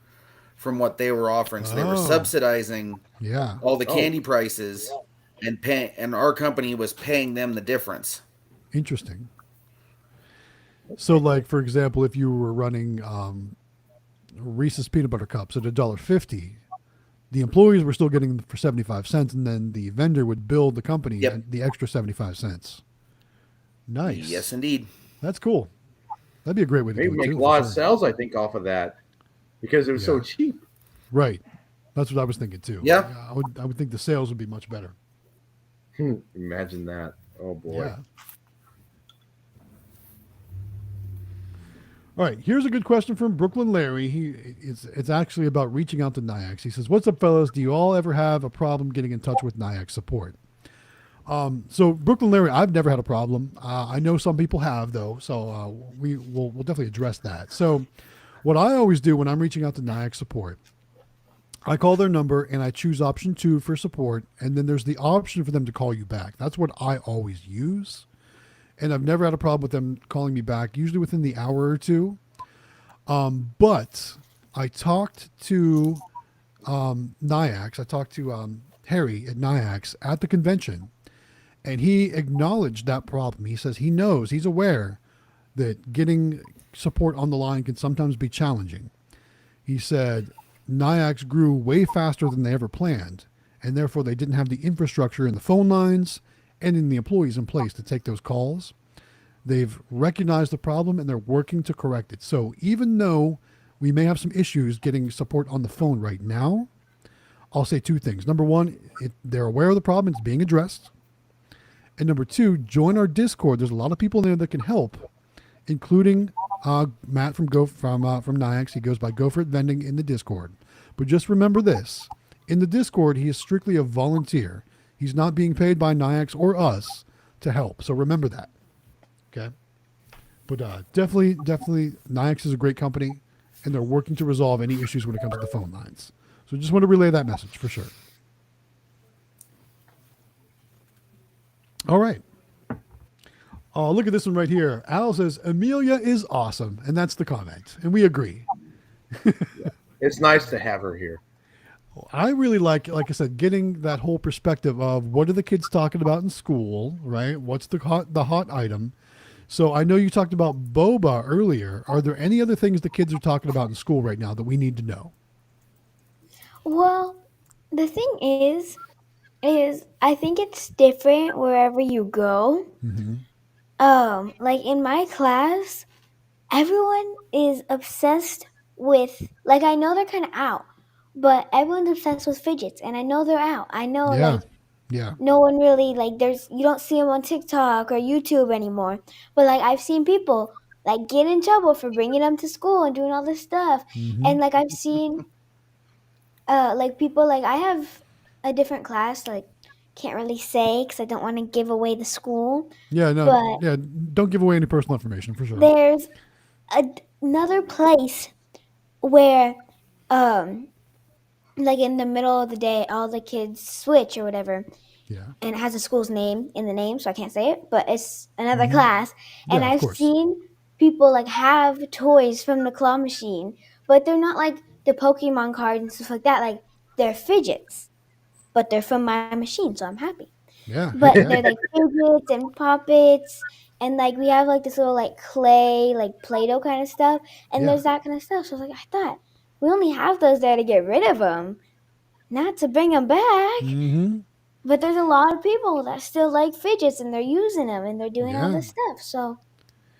from what they were offering. So they were subsidizing all the candy prices, and our company was paying them the difference. Interesting. So, like, for example, if you were running Reese's peanut butter cups at $1.50, the employees were still getting them for 75 cents, and then the vendor would bill the company the extra 75 cents. Nice. Yes, indeed. That's cool. That'd be a great way to do it. Maybe make a lot of sales, I think, off of that because it was so cheap. Right. That's what I was thinking too. Yeah. I would think the sales would be much better. Imagine that. Oh boy. Yeah. All right. Here's a good question from Brooklyn Larry. It's actually about reaching out to NIAX. He says, "What's up, fellas? Do you all ever have a problem getting in touch with NIAX support?" So Brooklyn Larry, I've never had a problem. I know some people have though, so we'll definitely address that. So what I always do when I'm reaching out to NIAX support, I call their number and I choose option 2 for support, and then there's the option for them to call you back. That's what I always use, and I've never had a problem with them calling me back, usually within the hour or two. But I talked to NIAX. I talked to Harry at NIAX at the convention, and he acknowledged that problem. He says he knows, he's aware that getting support on the line can sometimes be challenging. He said NIAX grew way faster than they ever planned, and therefore they didn't have the infrastructure in the phone lines and in the employees in place to take those calls. They've recognized the problem and they're working to correct it. So even though we may have some issues getting support on the phone right now, I'll say 2 things. Number 1, they're aware of the problem, it's being addressed. And number 2, join our Discord. There's a lot of people in there that can help, including Matt from NIAX. He goes by Gopher Vending in the Discord. But just remember this. In the Discord, he is strictly a volunteer. He's not being paid by NIAX or us to help. So remember that. Okay? But definitely, NIAX is a great company, and they're working to resolve any issues when it comes to the phone lines. So just want to relay that message for sure. All right. Oh, look at this one right here. Al says, Amelia is awesome. And that's the comment. And we agree. It's nice to have her here. I really like I said, getting that whole perspective of what are the kids talking about in school, right? What's the hot item? So I know you talked about boba earlier. Are there any other things the kids are talking about in school right now that we need to know? Well, the thing is I think it's different wherever you go. Mm-hmm. Like in my class, everyone is obsessed with, like, I know they're kind of out, but everyone's obsessed with fidgets, and I know they're out. I know, no one really, like, you don't see them on TikTok or YouTube anymore, but, like, I've seen people, like, get in trouble for bringing them to school and doing all this stuff, and, like, I've seen, like, people, like, I have a different class, like, can't really say because I don't want to give away the school. Yeah, no, don't give away any personal information for sure. There's another place where, like in the middle of the day, all the kids switch or whatever. Yeah. And it has the school's name in the name, so I can't say it, but it's another class. And I've seen people like have toys from the claw machine, but they're not like the Pokemon cards and stuff like that. Like they're fidgets, but they're from my machine, so I'm happy. Yeah. But they're like fidgets and puppets, and like we have like this little like clay, like Play-Doh kind of stuff, and there's that kind of stuff. So I was like, I thought we only have those there to get rid of them, not to bring them back. Mm-hmm. But there's a lot of people that still like fidgets, and they're using them, and they're doing all this stuff. So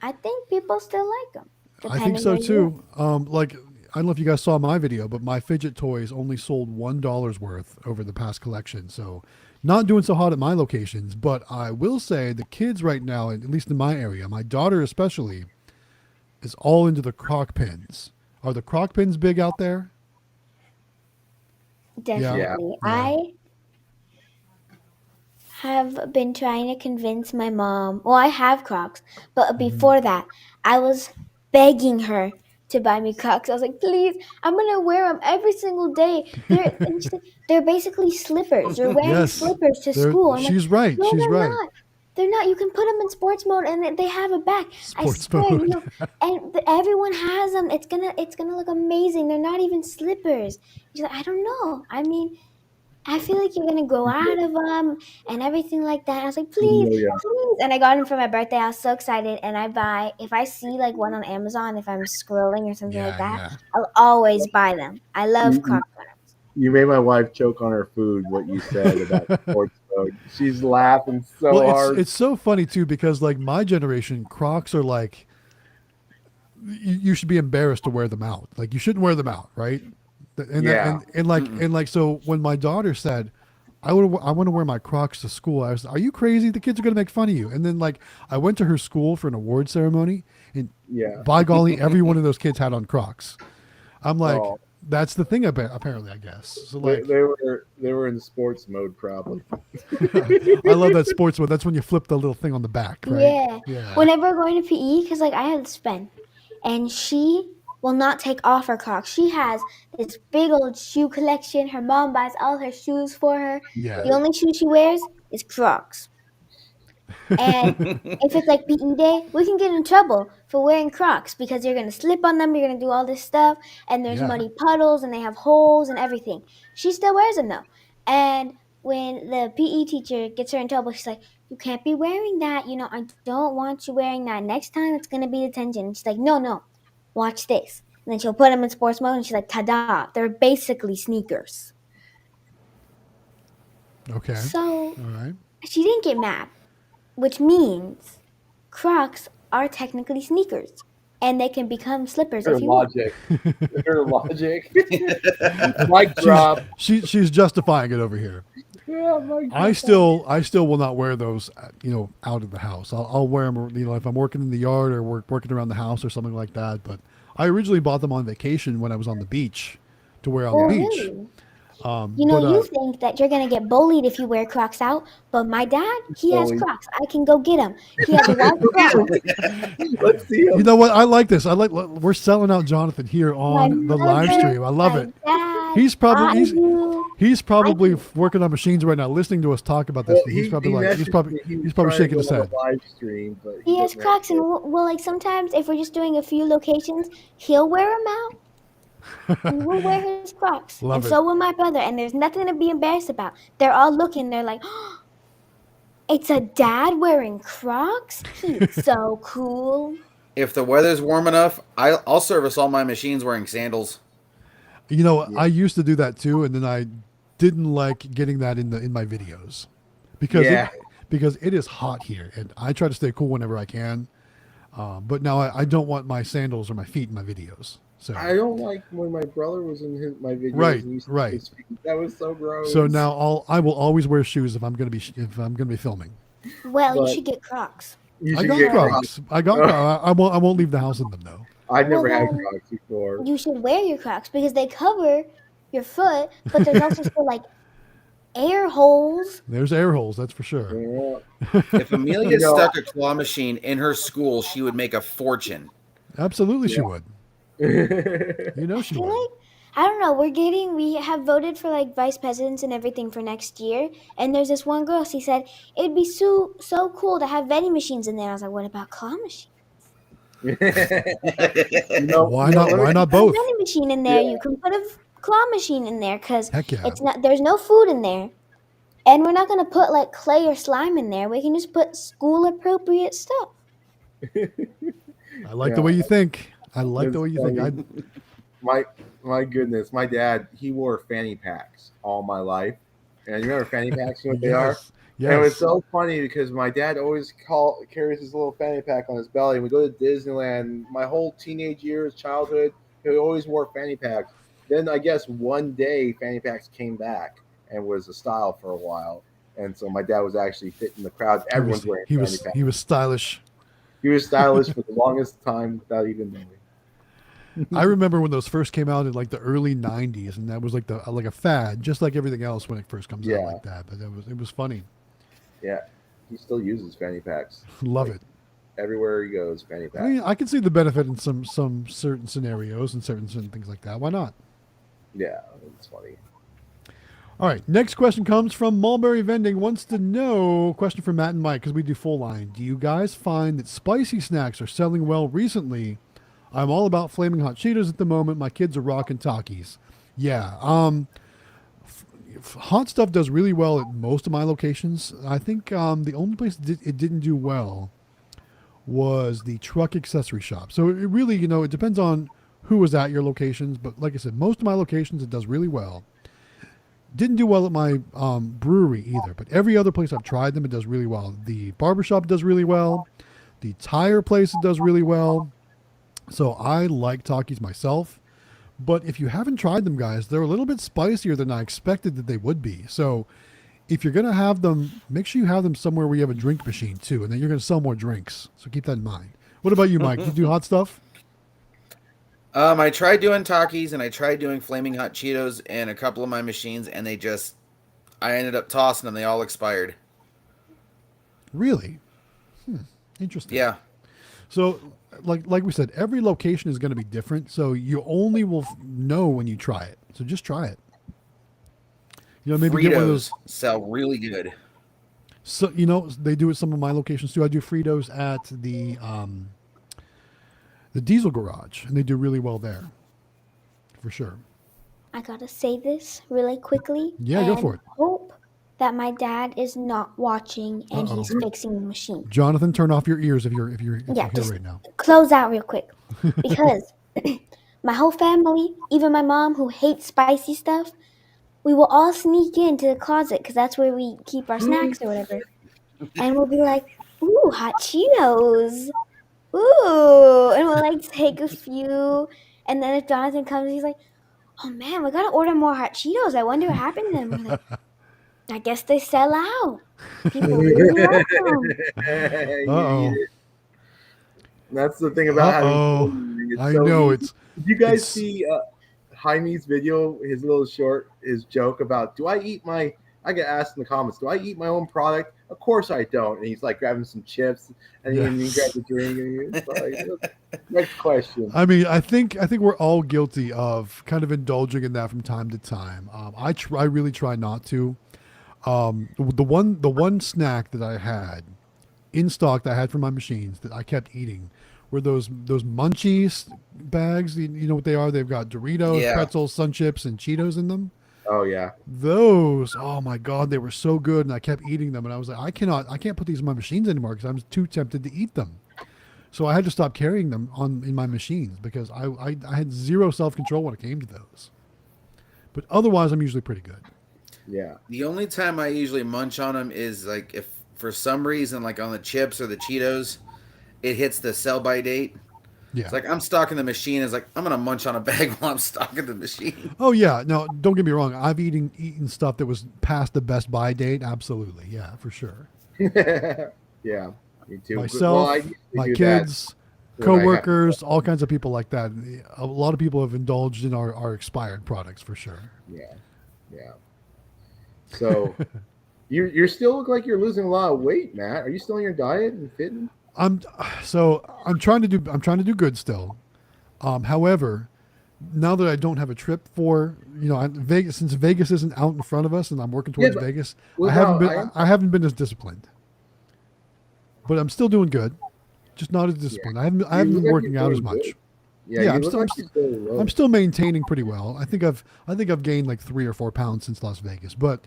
I think people still like them. I think so too. Like, I don't know if you guys saw my video, but my fidget toys only sold $1 worth over the past collection. So not doing so hot at my locations, but I will say the kids right now, at least in my area, my daughter especially, is all into the croc pins. Are the croc pins big out there? Definitely. Yeah. I have been trying to convince my mom. Well, I have Crocs, but before that, I was begging her to buy me Crocs. I was like, please, I'm gonna wear them every single day. And she's like, they're basically slippers. You're wearing Yes. slippers to school. I'm like, She's right. no, She's they're right. not. They're not. You can put them in sports mode, and they have a back. Sports I swear, mode. you know, and everyone has them. It's gonna look amazing. They're not even slippers. She's like, I don't know. I mean, I feel like you're gonna grow out of them and everything like that. I was like, please, Yeah. please. And I got them for my birthday. I was so excited. And I buy, if I see like one on Amazon, if I'm scrolling or something like that, I'll always buy them. I love Croc Arms. You made my wife choke on her food. What you said about sports mode. She's laughing so hard. It's so funny too because like my generation, Crocs are like you should be embarrassed to wear them out. Like you shouldn't wear them out, right? And like so when my daughter said, I want to wear my Crocs to school, I was, are you crazy? The kids are gonna make fun of you. And then like I went to her school for an award ceremony, and by golly, every one of those kids had on Crocs. I'm like, that's the thing apparently, I guess. So like they were in sports mode probably. I love that sports mode. That's when you flip the little thing on the back, right? Yeah. Whenever we're going to PE, because like I have this friend, and she will not take off her Crocs. She has this big old shoe collection. Her mom buys all her shoes for her. Yeah. The only shoe she wears is Crocs. And if it's like PE day, we can get in trouble for wearing Crocs because you're going to slip on them, you're going to do all this stuff, and there's muddy puddles, and they have holes and everything. She still wears them, though. And when the PE teacher gets her in trouble, she's like, you can't be wearing that. You know, I don't want you wearing that. Next time, it's going to be detention. And she's like, no, watch this. And then she'll put them in sports mode, and she's like, ta-da. They're basically sneakers. Okay. So, all right. She didn't get mad. Which means Crocs are technically sneakers, and they can become slippers if you want. Her logic. Mic drop. She's justifying it over here. Yeah, I still will not wear those, out of the house. I'll wear them, if I'm working in the yard or working around the house or something like that. But I originally bought them on vacation when I was on the beach to wear on the beach. Really? You think that you're going to get bullied if you wear Crocs out, but my dad, he has Crocs. I can go get him. He has white Crocs. Let's see him. You know what? I like this. We're selling out Jonathan here on the live stream. I love it. Dad, He's probably working on machines right now, listening to us talk about this. He's probably shaking his head. Live stream, but he has Crocs, and we'll like sometimes if we're just doing a few locations, he'll wear them out. And we'll wear his Crocs. So will my brother. And there's nothing to be embarrassed about. They're all looking. They're like, oh, it's a dad wearing Crocs? He's so cool. If the weather's warm enough, I'll service all my machines wearing sandals. I used to do that too, and then I didn't like getting that in my videos. Because it is hot here, and I try to stay cool whenever I can. But now I don't want my sandals or my feet in my videos. So I don't like when my brother was in my videos. Right. That was so gross. So now I will always wear shoes if I'm gonna be filming. Well, you should get Crocs. I got Crocs. I won't leave the house in them though. I've never had Crocs before. You should wear your Crocs because they cover your foot, but there's also still like air holes. There's air holes, that's for sure. Yeah. If Amelia stuck a claw machine in her school, she would make a fortune. Absolutely, she would. She would. I don't know. We have voted for like vice presidents and everything for next year. And there's this one girl, she said, it'd be so cool to have vending machines in there. I was like, what about claw machines? Why not both? A vending machine in there. You can put a claw machine in there because it's not. There's no food in there. And we're not going to put like clay or slime in there. We can just put school appropriate stuff. I like the way you think. I like the way you think. My goodness, my dad, he wore fanny packs all my life. And you remember fanny packs, what they are? Yes. And it was so funny because my dad always carries his little fanny pack on his belly. And we go to Disneyland. My whole teenage years, childhood, he always wore fanny packs. Then I guess one day fanny packs came back and was a style for a while. And so my dad was actually fitting the crowd. Everyone's wearing fanny packs. He was stylish. He was stylish for the longest time without even knowing. I remember when those first came out in like the early '90s, and that was like a fad, just like everything else when it first comes out Yeah. like that. But it was funny. Yeah, he still uses fanny packs. Love Like, it. everywhere he goes. Fanny packs. I mean, I can see the benefit in some certain scenarios and certain things like that. Why not? Yeah, it's funny. All right. Next question comes from Mulberry Vending. Wants to know, question for Matt and Mike, because we do full line. Do you guys find that spicy snacks are selling well recently? I'm all about flaming hot Cheetos at the moment. My kids are rocking Takis. Yeah. Hot stuff does really well at most of my locations. I think the only place it didn't do well was the truck accessory shop. So it really, it depends on who was at your locations. But like I said, most of my locations, it does really well. Didn't do well at my brewery either, but every other place I've tried them, it does really well. The barbershop does really well. The tire place, it does really well. So I like Takis myself. But if you haven't tried them, guys, they're a little bit spicier than I expected that they would be. So if you're going to have them, make sure you have them somewhere where you have a drink machine too, and then you're going to sell more drinks. So keep that in mind. What about you, Mike? You do hot stuff? I tried doing Takis and I tried doing flaming hot Cheetos in a couple of my machines, and I ended up tossing them. They all expired. Really? Interesting. Yeah. So, like we said, every location is going to be different. So you only will know when you try it. So just try it. Maybe get one of those. Sell really good. So they do it at some of my locations too. I do Fritos at the Diesel Garage, and they do really well there, for sure. I gotta say this really quickly. Yeah, go for it. Hope that my dad is not watching and he's fixing the machine. Jonathan, turn off your ears if you're here just right now. close out real quick, because my whole family, even my mom who hates spicy stuff, we will all sneak into the closet because that's where we keep our snacks or whatever, and we'll be like, "Ooh, hot Cheetos." Ooh, and we'll like take a few, and then if Jonathan comes, he's like, "Oh man, we gotta order more hot Cheetos. I wonder what happened to them." We're like, "I guess they sell out. People really like them." Uh-oh. That's the thing about Uh-oh. having. It's I so know easy. it's. Did you guys it's- see Jaime's video? His little short, his joke about, "Do I eat my?" I get asked in the comments, "Do I eat my own product?" Of course I don't. And he's like grabbing some chips, and he grabs a drink. And he's like, next question. I mean, I think we're all guilty of kind of indulging in that from time to time. I really try not to. The one snack that I had in stock that I had for my machines that I kept eating were those munchies bags. You know what they are? They've got Doritos, pretzels, Sun Chips, and Cheetos in them. Oh yeah, those. Oh my God, they were so good, and I kept eating them. And I was like, I can't put these in my machines anymore because I'm too tempted to eat them. So I had to stop carrying them in my machines because I had zero self-control when it came to those. But otherwise, I'm usually pretty good. Yeah. The only time I usually munch on them is like if for some reason, like on the chips or the Cheetos, it hits the sell-by date. Yeah. It's like I'm stocking the machine. It's like I'm gonna munch on a bag while I'm stocking the machine. Oh yeah, no, don't get me wrong. I've eaten stuff that was past the best by date. Absolutely, yeah, for sure. Yeah, me too. Myself, my kids, coworkers, all kinds of people like that. A lot of people have indulged in our expired products for sure. Yeah, yeah. So, you still look like you're losing a lot of weight, Matt. Are you still on your diet and fitting? I'm trying to do good still. However, now that I don't have a trip for Vegas, since Vegas isn't out in front of us and I'm working towards Vegas, I haven't been as disciplined. But I'm still doing good, just not as disciplined. Yeah. I haven't been working out as much. Good. Yeah, I'm still maintaining pretty well. I think I've gained like 3 or 4 pounds since Las Vegas, but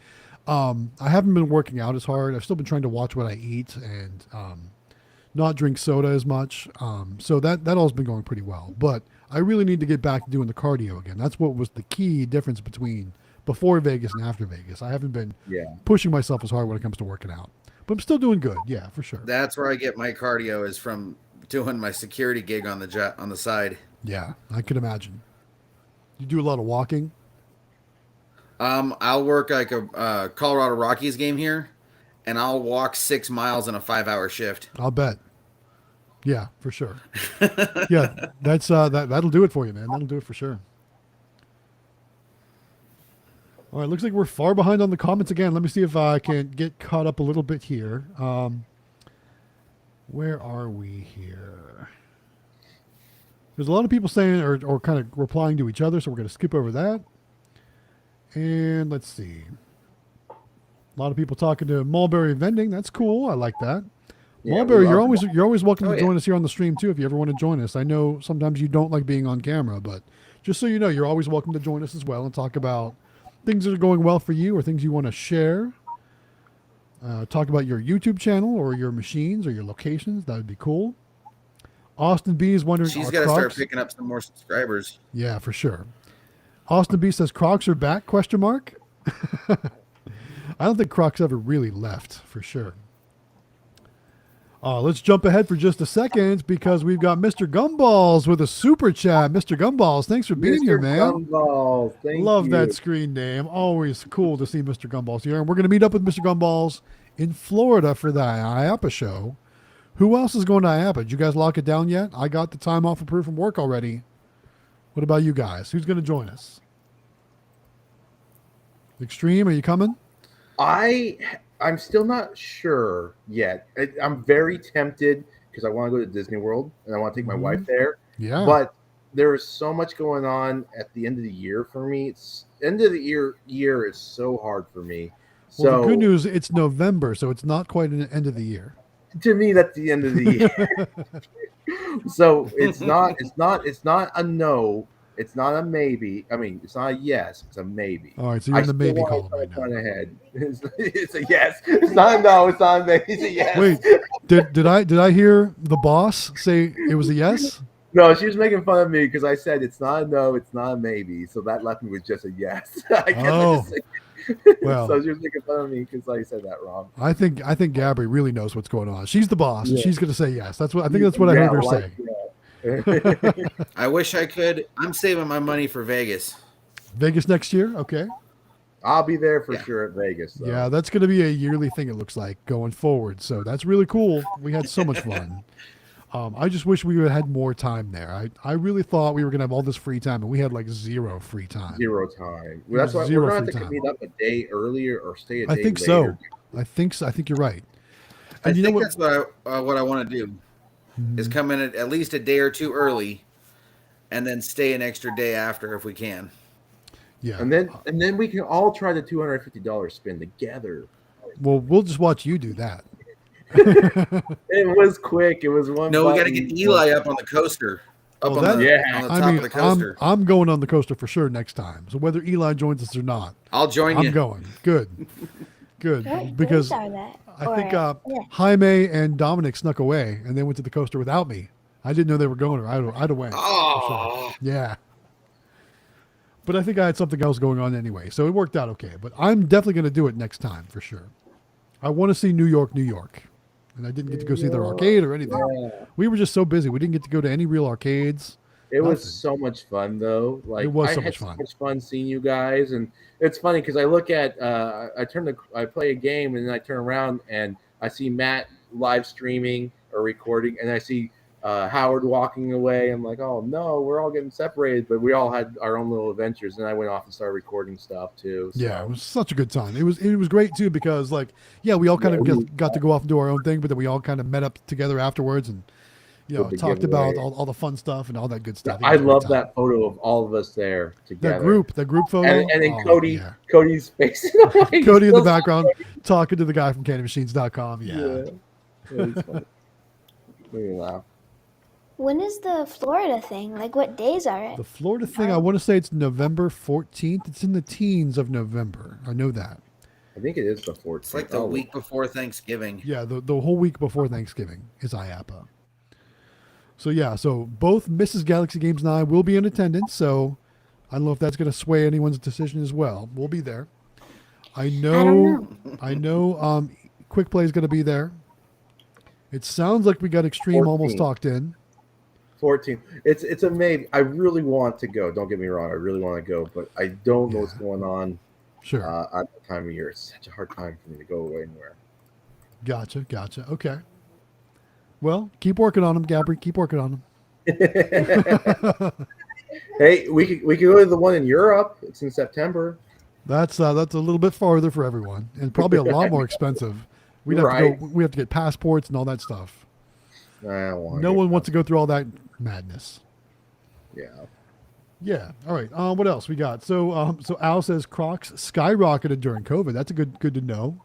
I haven't been working out as hard. I've still been trying to watch what I eat and not drink soda as much. So that all's been going pretty well. But I really need to get back to doing the cardio again. That's what was the key difference between before Vegas and after Vegas. I haven't been pushing myself as hard when it comes to working out. But I'm still doing good. Yeah, for sure. That's where I get my cardio is from doing my security gig on the side. Yeah, I could imagine. You do a lot of walking? I'll work like a Colorado Rockies game here, and I'll walk 6 miles in a 5-hour shift. I'll bet. Yeah, for sure. Yeah, that's that'll do it for you, man. That'll do it for sure. All right, looks like we're far behind on the comments again. Let me see if I can get caught up a little bit here. Where are we here? There's a lot of people saying or kind of replying to each other, so we're going to skip over that. And let's see. A lot of people talking to Mulberry Vending. That's cool. I like that. Yeah, Mulberry, we you're love always welcome Oh, to join us here on the stream too if you ever want to join us. I know sometimes you don't like being on camera, but just so you know, you're always welcome to join us as well and talk about things that are going well for you or things you want to share. Talk about your YouTube channel or your machines or your locations. That would be cool. Austin B is wondering, She's are got to start Crocs? picking up some more subscribers. Yeah, for sure. Austin B says Crocs are back? Question mark. I don't think Crocs ever really left for sure. Let's jump ahead for just a second because we've got Mr. Gumballs with a super chat. Mr. Gumballs, thanks for being here, man. Gumballs, thank Love you. that screen name. Always cool to see Mr. Gumballs here. And we're going to meet up with Mr. Gumballs in Florida for the IAPA show. Who else is going to IAPA? Did you guys lock it down yet? I got the time off approved from work already. What about you guys? Who's going to join us? Xtreme, are you coming? I'm still not sure yet. I'm very tempted because I want to go to Disney World and I want to take my wife there. Yeah. But there is so much going on at the end of the year for me. It's end of the year is so hard for me. Well, So the good news, it's November, so it's not quite an end of the year. to me, that's the end of the year. So it's not a no. It's not a maybe. I mean, it's not a yes. It's a maybe. All right, so you're in the still maybe wanna column right try now. ahead. It's a yes. It's not a no. It's not a maybe. It's a yes. Wait, did I hear the boss say it was a yes? No, she was making fun of me because I said it's not a no. It's not a maybe. So that left me with just a yes. I guess I just said. Well. So she was making fun of me because I said that wrong. I think Gabby really knows what's going on. She's the boss. Yeah. She's going to say yes. That's what I heard her say. I wish I could. I'm saving my money for Vegas. Vegas next year? Okay. I'll be there for sure at Vegas. Though. Yeah, that's going to be a yearly thing, it looks like, going forward. So that's really cool. We had so much fun. I just wish we would have had more time there. I really thought we were going to have all this free time, and we had like zero free time. Zero time. Well, that's why Zero we're going to free have time. to meet up a day earlier or stay a day I think later. so. I think so. I think you're right. I And you know think what? that's what I want to do is come in at least a day or two early, and then stay an extra day after if we can. Yeah. And then we can all try the $250 spin together. Well, we'll just watch you do that. It was quick. It was one. No, we got to button. get Eli up on the coaster. Up Well, on, that- the, on the top of the coaster. I'm going on the coaster for sure next time. So whether Eli joins us or not, I'll join I'm you. going. Good. Good. What Because games are that? I Or- think yeah. Jaime and Dominic snuck away and they went to the coaster without me. I didn't know they were going, or I'd have went. for Oh, sure. Yeah. But I think I had something else going on anyway, so it worked out okay. But I'm definitely going to do it next time for sure. I want to see New York, and I didn't get to go see their arcade or anything. Yeah. We were just so busy. We didn't get to go to any real arcades. It was Nothing. so much fun though. Like It was I so had much so fun. much fun seeing you guys, and it's funny because I look at I play a game and then I turn around and I see Matt live streaming or recording, and I see Howard walking away. I'm like, oh no, we're all getting separated, but we all had our own little adventures. And I went off and started recording stuff too. So. Yeah, it was such a good time. It was great too because we all kind of got to go off and do our own thing, but then we all kind of met up together afterwards and With the talked giveaway. about all the fun stuff and all that good stuff. It I was a great love time. that photo of all of us there together. That group photo, and then Oh, Cody, yeah. Cody's face. Cody in the background talking to the guy from CandyMachines.com. Yeah. It was fun. Made me laugh. When is the Florida thing? Like, what days are it? The Florida thing, I want to say it's November 14th. It's in the teens of November. I know that. I think it is the 14th. it's like the week before Thanksgiving. Yeah, the whole week before Thanksgiving is IAPA. So both Mrs. Galaxy Games and I will be in attendance. So I don't know if that's going to sway anyone's decision as well. We'll be there. I know. Quick Play is going to be there. It sounds like we got Xtreme almost 14. talked in. 14. It's a maybe. I really want to go. Don't get me wrong. I really want to go, but I don't know what's going on Sure. at the time of year. It's such a hard time for me to go anywhere. Gotcha. Okay. Well, keep working on them, Gabby. Keep working on them. Hey, we could go to the one in Europe. It's in September. That's a little bit farther for everyone, and probably a lot more expensive. We'd have to Right. go. We have to get passports and all that stuff. I don't want No one wants to go through all that madness. Yeah. Yeah. All right. What else we got? So Al says Crocs skyrocketed during COVID. That's a good to know.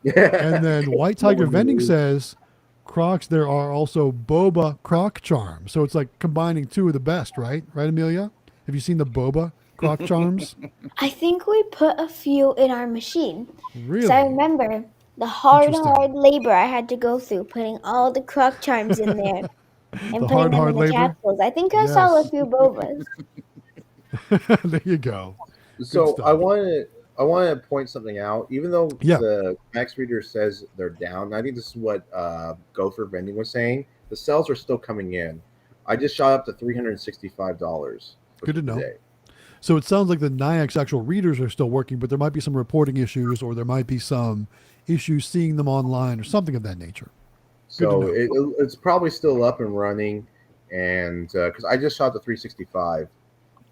Yeah. And then White Tiger Vending says Crocs. There are also boba Croc charms. So it's like combining two of the best, right? Right, Amelia? Have you seen the boba Croc charms? I think we put a few in our machine. Really? So I remember the hard Interesting. labor I had to go through putting all the croc charms in there and The putting them hard in the labor? capsules. I think I saw a Yes. few bobas. There you go. So stuff. I want to point something out. Even though Yeah. the Max Reader says they're down, I think this is what Gopher Vending was saying. The sales are still coming in. I just shot up to $365. Good to know. today. So it sounds like the Niax actual readers are still working, but there might be some reporting issues, or there might be some issues seeing them online, or something of that nature. So know. it's probably still up and running, and because I just shot the 365,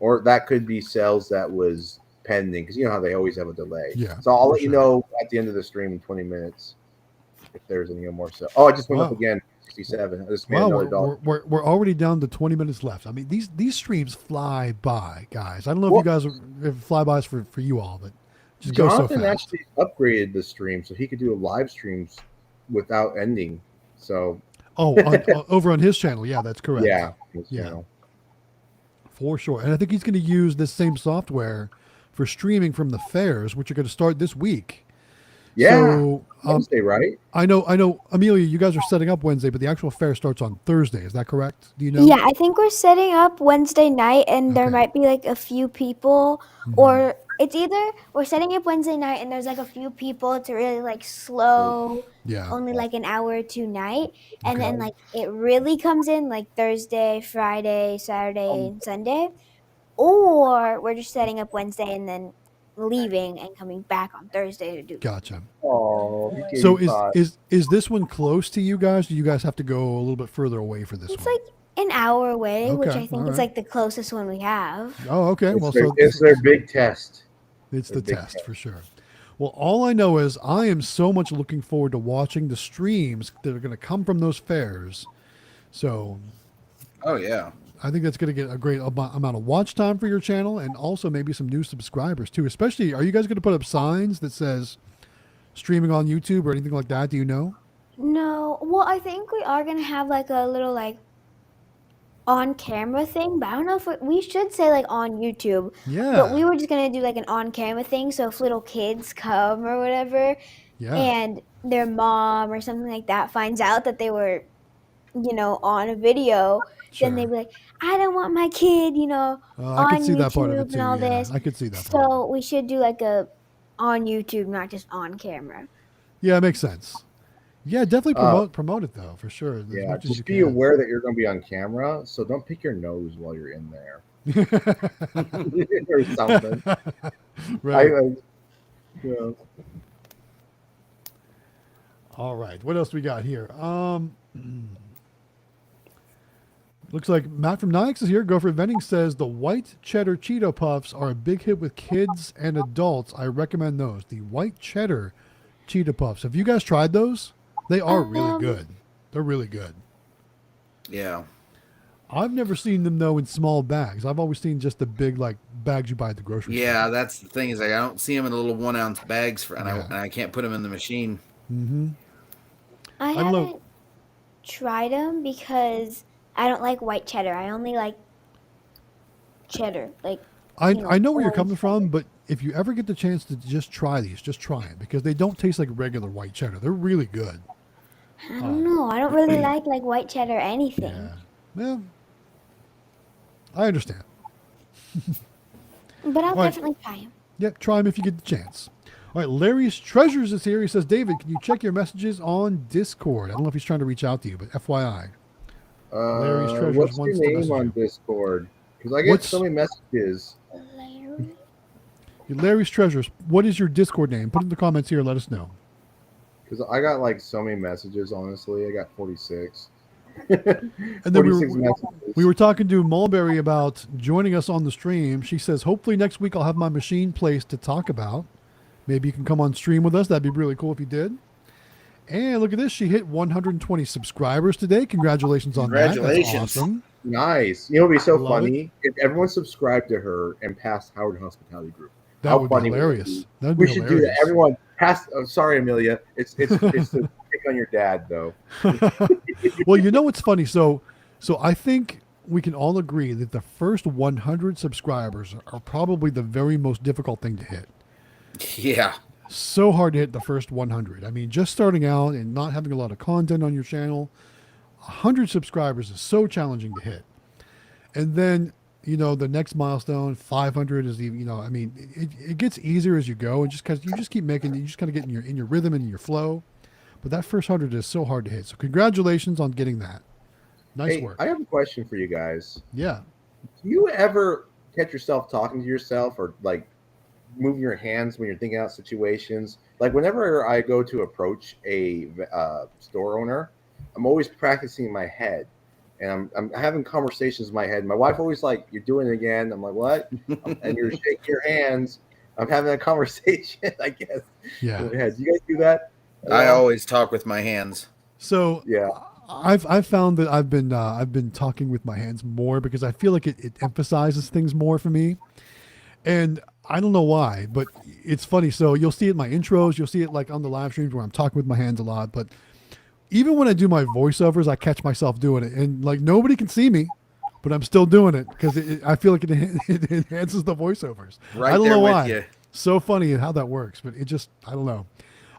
or that could be sales that was pending, because you know how they always have a delay. Yeah, So I'll for let you sure. know at the end of the stream in 20 minutes if there's any more sales. Oh, I just went up Wow. again, 67. I just made Wow, another dollar. we're already down to 20 minutes left. I mean, these streams fly by, guys. I don't know Well- if you guys have flybys for you all, but just go so Jonathan fast. actually upgraded the stream so he could do live streams without ending. So Oh, over on his channel. Yeah, that's correct. yeah, Yeah. For sure. And I think he's going to use this same software for streaming from the fairs, which are going to start this week. yeah. So Wednesday, right? I know, Amelia, you guys are setting up Wednesday, but the actual fair starts on Thursday. Is that correct? Do you know? Yeah, I think we're setting up Wednesday night, and there Okay. might be like a few people, or it's either we're setting up Wednesday night and there's like a few people. It's a really like slow, Yeah. only like an hour or two night, and Okay. then like it really comes in like Thursday, Friday, Saturday, and Sunday, or we're just setting up Wednesday and then leaving and coming back on Thursday to do. Gotcha. Oh, he gave So me five. is this one close to you guys? Do you guys have to go a little bit further away for this It's one? like an hour away, which Okay, I think all is right. like the closest one we have. Oh, okay. It's Well, their, so it's their big test. it's the big test for sure. Well, all I know is I am so much looking forward to watching the streams that are going to come from those fairs. So Oh yeah. I think that's going to get a great amount of watch time for your channel, and also maybe some new subscribers too. Especially, are you guys going to put up signs that says streaming on YouTube or anything like that? Do you know? No, well, I think we are gonna have like a little like on camera thing, but I don't know if we should say like on YouTube. Yeah. But we were just gonna do like an on camera thing, so if little kids come or whatever, Yeah. and their mom or something like that finds out that they were, on a video, Sure. then they'd be like, I don't want my kid, I on could see that part of YouTube it too. and all Yeah, this. I could see that part. of it. So we should do like a on YouTube, not just on camera. Yeah, it makes sense. Yeah, definitely promote it though, for sure. As Yeah, much as you just be can. aware that you're going to be on camera, so don't pick your nose while you're in there or something. Right. Yeah. All right. What else we got here? Looks like Matt from Nix is here. Gopher Vending says the white cheddar Cheeto Puffs are a big hit with kids and adults. I recommend those. The white cheddar Cheeto Puffs. Have you guys tried those? They are really good. They're really good. Yeah. I've never seen them though in small bags. I've always seen just the big like bags you buy at the grocery store. Yeah, that's the thing is I don't see them in little 1 ounce bags and Yeah. I can't put them in the machine. Mm-hmm. I don't know. haven't tried them because I don't like white cheddar. I only like cheddar. Like I know where you're orange coming from, cheddar. but if you ever get the chance to just try these, just try it because they don't taste like regular white cheddar. They're really good. I don't know. I don't really like white cheddar anything. Yeah. Well, I understand. But I'll Right. definitely try them. Yep, try them if you get the chance. All right, Larry's Treasures is here. He says, David, can you check your messages on Discord? I don't know if he's trying to reach out to you, but FYI. Larry's Treasures What's wants your to name message on you. Discord? Because I get What's- so many messages. Larry's Treasures, what is your Discord name? Put it in the comments here. Let us know. because I got like so many messages. Honestly, I got 46. And then 46 messages. we were talking to Mulberry about joining us on the stream. She says, hopefully next week I'll have my machine placed to talk about. Maybe you can come on stream with us. That'd be really cool if you did. And look at this. She hit 120 subscribers today. Congratulations on that. That's awesome. Nice. You know, it'd be so Love funny if everyone subscribed to her and passed Howard Hospitality Group. That would be hilarious. We should do that. Everyone pass. Oh, sorry, Amelia. It's the pick on your dad, though. Well, you know what's funny? So I think we can all agree that the first 100 subscribers are probably the very most difficult thing to hit. Yeah. So hard to hit the first 100. I mean, just starting out and not having a lot of content on your channel, 100 subscribers is so challenging to hit. And then, you know, the next milestone, 500 is even, you know, I mean, it gets easier as you go, and just because you just keep making, you just kind of get in your rhythm and in your flow. But that first 100 is so hard to hit. So congratulations on getting that. Nice work. I have a question for you guys. Yeah. Do you ever catch yourself talking to yourself or like moving your hands when you're thinking out situations? Like whenever I go to approach a store owner, I'm always practicing in my head, and I'm having conversations in my head. My wife always like, "You're doing it again." I'm like, "What?" And you're shaking your hands. I'm having a conversation, I guess. Yeah. Do you guys do that? I always talk with my hands. So yeah, I've found that I've been talking with my hands more because I feel like it emphasizes things more for me. And I don't know why, but it's funny. So you'll see it in my intros, you'll see it like on the live streams where I'm talking with my hands a lot. But even when I do my voiceovers, I catch myself doing it, and like nobody can see me, but I'm still doing it because I feel like it enhances the voiceovers. Right, I don't there know with why. you. So funny how that works, but it just, I don't know.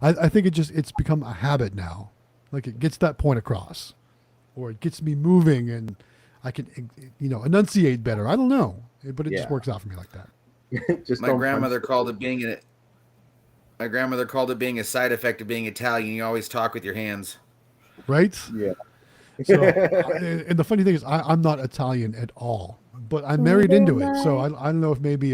I think it's become a habit now. Like it gets that point across, or it gets me moving, and I can, you know, enunciate better. I don't know, but it just works out for me like that. Just My grandmother called it being a side effect of being Italian. You always talk with your hands. Right? Yeah. So, and the funny thing is, I'm not Italian at all, but I'm married into it. So I don't know if maybe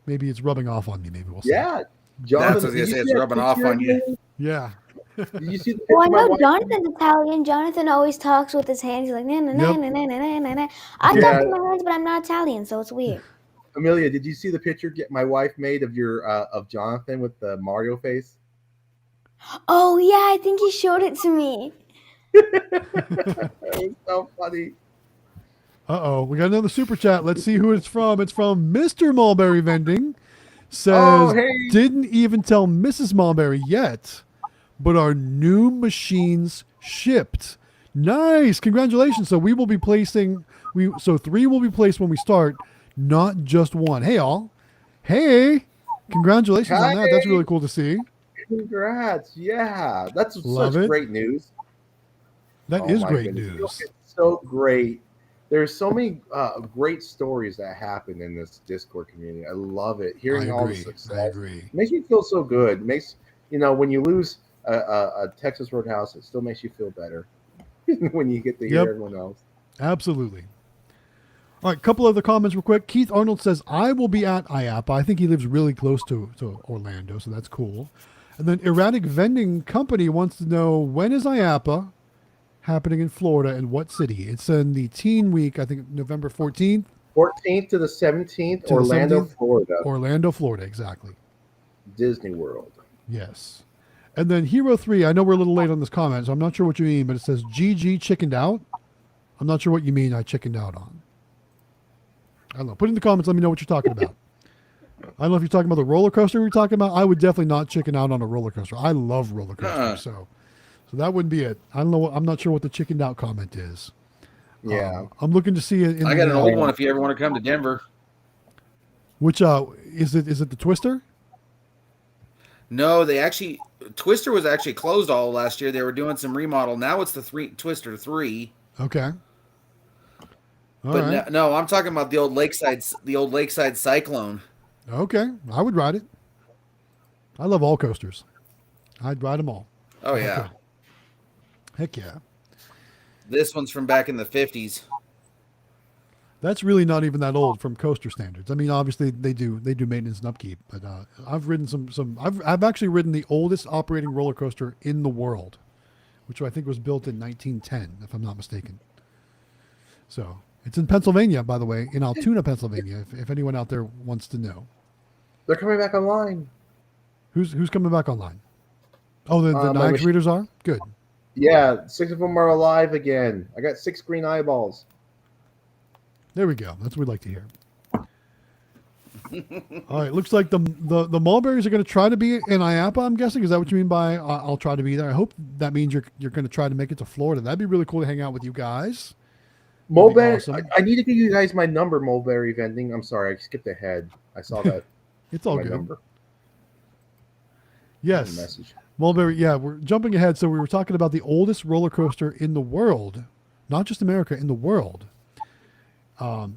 it's rubbing off on me. Maybe we'll see. Yeah. That's what I was gonna say. It's rubbing off on you. Yeah. Did you see the Well, I picture my know wife- Jonathan's Italian. Jonathan always talks with his hands. He's like, na na na Yep. na na na na na. I Yeah. talk with my hands, but I'm not Italian, so it's weird. Amelia, did you see the picture my wife made of your of Jonathan with the Mario face? Oh yeah, I think he showed it to me. It was so funny. We got another super chat. Let's see who it's from. It's from Mr. Mulberry Vending. Says, Oh, hey. didn't even tell Mrs. Mulberry yet, but our new machines shipped. Nice. Congratulations. So we will be placing, 3 will be placed when we start, not just 1. Hey, all. Hey. Congratulations on that. That's really cool to see. Congrats. Yeah. That's Love such it. great news. That Oh is my great goodness. news. It's so great. There's so many great stories that happen in this Discord community. I love it. Hearing all the success. I agree. It makes me feel so good. It makes, you know, when you lose a Texas Roadhouse, it still makes you feel better when you get to hear everyone else. Absolutely. All right, couple other comments real quick. Keith Arnold says, I will be at IAPA. I think he lives really close to Orlando, so that's cool. And then Erratic Vending Company wants to know, when is IAPA happening in Florida and what city? It's in the Teen Week, I think November 14th. 14th to the 17th, To the Orlando, 17th? Florida. Orlando, Florida, exactly. Disney World. Yes. And then Hero 3, I know we're a little late on this comment, so I'm not sure what you mean, but it says GG chickened out. I'm not sure what you mean I chickened out on. I don't know. Put in the comments, let me know what you're talking about. I don't know if you're talking about the roller coaster we're talking about. I would definitely not chicken out on a roller coaster. I love roller coasters, so that wouldn't be it. I don't know. I'm not sure what the chickened out comment is. Yeah. I'm looking to see it. I got an old one if you ever want to come to Denver. Which is it? Is it the Twister? No, Twister was actually closed all last year. They were doing some remodel. Now it's the Twister 3. Okay. No, I'm talking about the old Lakeside Cyclone. Okay, I would ride it. I love all coasters. I'd ride them all. Oh yeah. Okay. Heck yeah. This one's from back in the 50s. That's really not even that old from coaster standards. I mean, obviously they do maintenance and upkeep, but I've ridden I've actually ridden the oldest operating roller coaster in the world, which I think was built in 1910, if I'm not mistaken. So it's in Pennsylvania, by the way, in Altoona, Pennsylvania. If anyone out there wants to know, They're coming back online. who's coming back online? Oh, the my Niagara machine- readers are good. Yeah, 6 of them are alive again. I got 6 green eyeballs. There we go. That's what we'd like to hear. All right. Looks like the Mulberries are going to try to be in IAPA, I'm guessing. Is that what you mean by I'll try to be there? I hope that means you're going to try to make it to Florida. That'd be really cool to hang out with you guys. Mulberry, awesome. I need to give you guys my number, Mulberry Vending. I'm sorry, I skipped ahead. I saw that. It's all my good. number. Yes. Message. Mulberry. Yeah, we're jumping ahead. So we were talking about the oldest roller coaster in the world, not just America, in the world.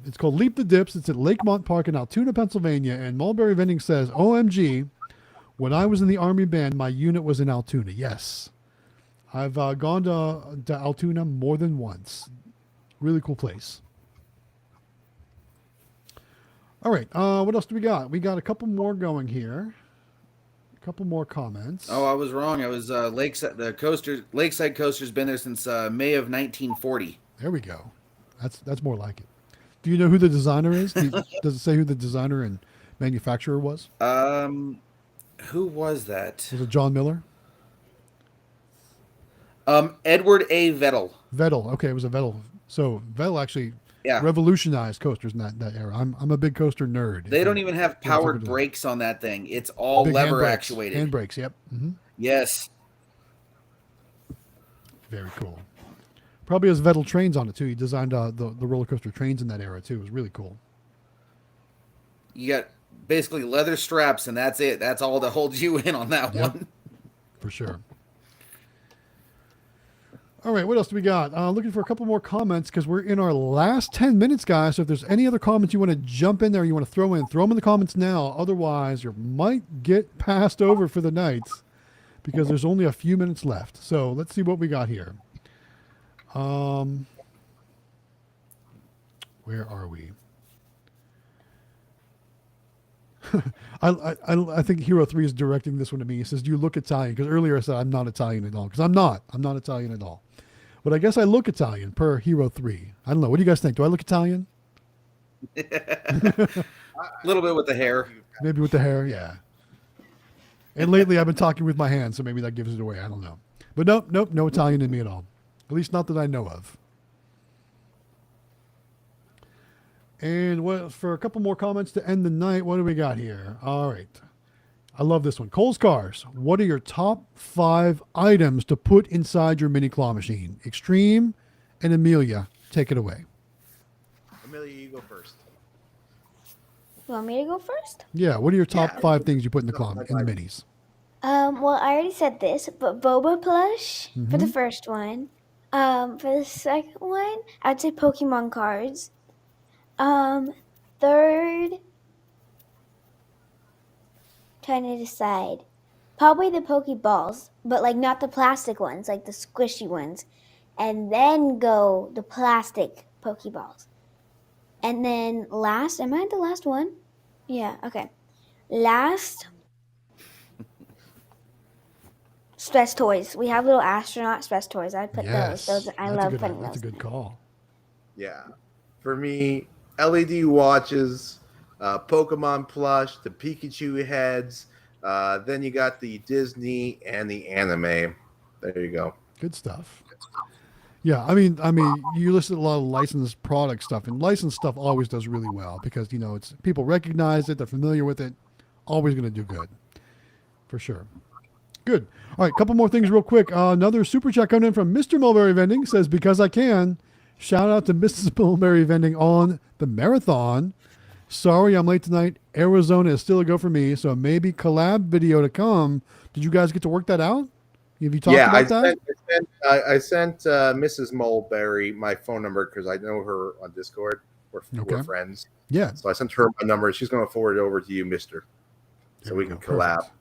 It's called Leap the Dips. It's at Lakemont Park in Altoona, Pennsylvania. And Mulberry Vending says, OMG, when I was in the Army band, my unit was in Altoona. Yes. I've gone to Altoona more than once. Really cool place. All right. What else do we got? We got a couple more going here. A couple more comments. Oh, I was wrong. I was Lakeside. The coaster, Lakeside Coaster's been there since May of 1940. There we go. That's more like it. Do you know who the designer is? Does it say who the designer and manufacturer was? Who was that? Was it John Miller? Edward A. Vettel. Vettel. Okay, it was a Vettel. So Vettel actually Yeah. revolutionized coasters in that era. I'm a big coaster nerd. They don't even have powered brakes. brakes on that thing. It's all Big lever handbrakes. actuated. Handbrakes, yep. Mm-hmm. Yes. Very cool. Probably has Vettel trains on it too. He designed the roller coaster trains in that era too. It was really cool. You got basically leather straps, and that's it. That's all that holds you in on that Yep. one. For sure. All right, what else do we got? Looking for a couple more comments because we're in our last 10 minutes, guys. So if there's any other comments you want to jump in there, you want to throw them in the comments now. Otherwise, you might get passed over for the night because there's only a few minutes left. So let's see what we got here. Where are we? I think Hero 3 is directing this one to me. He says, do you look Italian? Because earlier I said I'm not Italian at all. Because I'm not Italian at all. But I guess I look Italian per Hero 3. I don't know. What do you guys think? Do I look Italian? A little bit with the hair. Maybe with the hair, yeah. And lately I've been talking with my hands, so maybe that gives it away. I don't know. But nope, no Italian in me at all. At least not that I know of. And for a couple more comments to end the night, what do we got here? All right. I love this one. Cole's Cars. What are your top 5 items to put inside your mini claw machine? Xtreme and Amelia, take it away. Amelia, you go first. You want me to go first? Yeah, what are your top Yeah. 5 things you put in the minis? Well, I already said this, but boba plush for the first one. For the second one, I'd say Pokemon cards. Third, trying to decide. Probably the Pokeballs, but like not the plastic ones, like the squishy ones. And then go the plastic Pokeballs. And then last, am I the last one? Yeah, okay. Last, stress toys. We have little astronaut stress toys. I'd put those. Those I love putting That's a those. good call. Yeah. For me, LED watches, Pokemon plush, the Pikachu heads. Then you got the Disney and the anime. There you go. Good stuff. Yeah, I mean, you listen to a lot of licensed product stuff, and licensed stuff always does really well because it's people recognize it, they're familiar with it, always going to do good, for sure. Good. All right, couple more things real quick. Another super chat coming in from Mr. Mulberry Vending says, because I can. Shout out to Mrs. Mulberry Vending on the marathon. Sorry, I'm late tonight. Arizona is still a go for me, so maybe collab video to come. Did you guys get to work that out? Have you talked about that? I sent Mrs. Mulberry my phone number because I know her on Discord. We're friends. Yeah. So I sent her my number. She's going to forward it over to you, mister. So There we go. can collab. Perfect.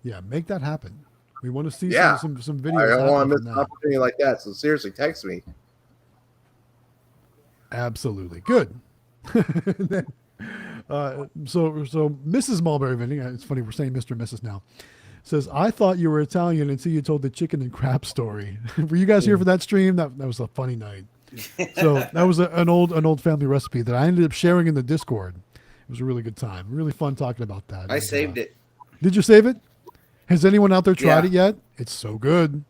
Yeah, make that happen. We want to see some videos. I don't want to happen miss from an that. opportunity like that. So seriously, text me. Absolutely. Good. So Mrs. Mulberry Vending, it's funny we're saying Mr. and Mrs. now, says, I thought you were Italian until you told the chicken and crab story. Were you guys here for that stream? That was a funny night. So that was an old family recipe that I ended up sharing in the Discord. It was a really good time. Really fun talking about that. I saved it. Did you save it? Has anyone out there tried Yeah. it yet? It's so good.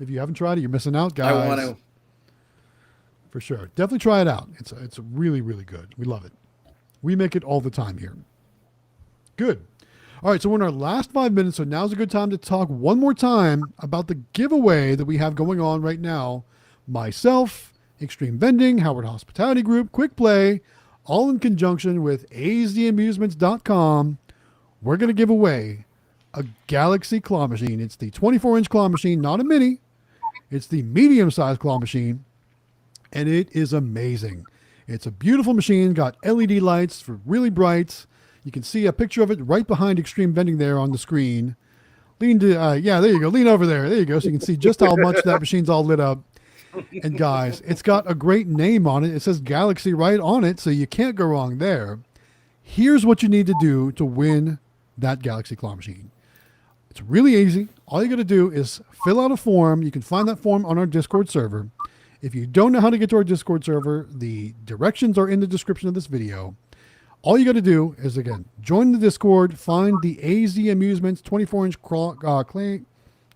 If you haven't tried it, you're missing out, guys. I want to. For sure. Definitely try it out. It's really, really good. We love it. We make it all the time here. Good. All right, so we're in our last 5 minutes, so now's a good time to talk one more time about the giveaway that we have going on right now. Myself, Xtreme Vending, Howard Hospitality Group, Quick Play, all in conjunction with AZAmusements.com. We're going to give away a Galaxy claw machine. It's the 24-inch claw machine, not a mini. It's the medium-sized claw machine, and it is amazing. It's a beautiful machine, got LED lights for really bright. You can see a picture of it right behind Xtreme Vending there on the screen. Lean to, yeah, there you go. Lean over there. There you go. So you can see just how much that machine's all lit up. And guys, it's got a great name on it. It says Galaxy right on it, so you can't go wrong there. Here's what you need to do to win that Galaxy claw machine. It's really easy. All you got to do is fill out a form. You can find that form on our Discord server. If you don't know how to get to our Discord server, the directions are in the description of this video. All you got to do is, again, join the Discord, find the AZ Amusements 24-inch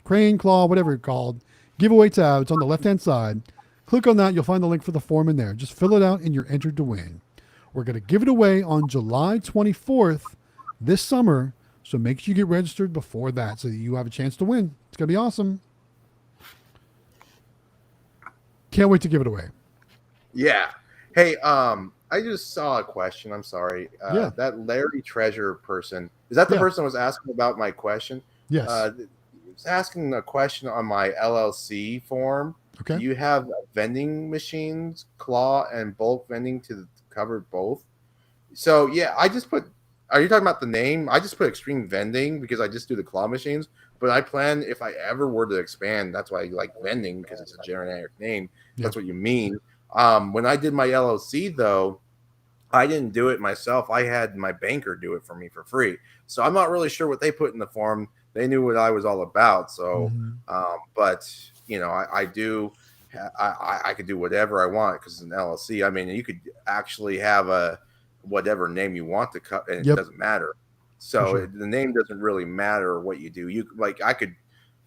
crane claw, whatever it's called, giveaway tab. It's on the left-hand side. Click on that. You'll find the link for the form in there. Just fill it out and you're entered to win. We're going to give it away on July 24th this summer, so make sure you get registered before that so that you have a chance to win. It's going to be awesome. Can't wait to give it away. Yeah. Hey, I just saw a question. I'm sorry. Yeah. That Larry Treasure person, is that the Yeah. person that was asking about my question? Yes. He was asking a question on my LLC form. Okay. Do you have vending machines, claw and bulk vending to cover both? So, yeah, I just put, are you talking about the name? I just put Extreme Vending because I just do the claw machines. But I plan, if I ever were to expand, that's why I like vending, because it's a generic name. Yep. That's what you mean. When I did my LLC, though, I didn't do it myself. I had my banker do it for me for free. So I'm not really sure what they put in the form. They knew what I was all about. So, but, you know, I could do whatever I want because it's an LLC. I mean, you could actually have a whatever name you want to cut, and it doesn't matter. So Sure. the name doesn't really matter what you do. You like, I could,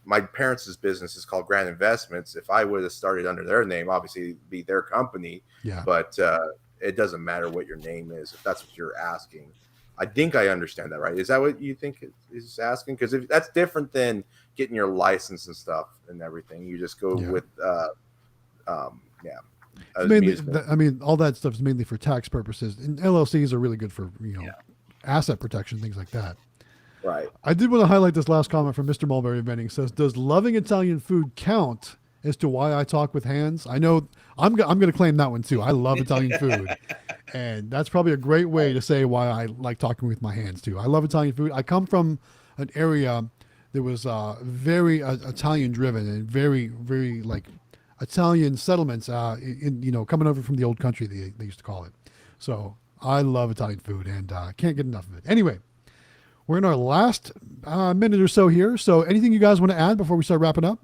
my parents' business is called Grand Investments. If I would have started under their name, obviously it'd be their company. Yeah. But it doesn't matter what your name is, if that's what you're asking. I think I understand that, right? Is that what you think is asking? Because if that's different than getting your license and stuff and everything, you just go with Mainly, I mean, all that stuff is mainly for tax purposes, and LLCs are really good for asset protection, things like that. Right. I did want to highlight this last comment from Mr. Mulberry Vending. Says, does loving Italian food count as to why I talk with hands? I know I'm going to claim that one too. I love Italian food. And that's probably a great way to say why I like talking with my hands too. I love Italian food. I come from an area that was very Italian driven and very, very like Italian settlements, coming over from the old country, they used to call it. So I love Italian food and can't get enough of it. Anyway, we're in our last minute or so here. So anything you guys want to add before we start wrapping up?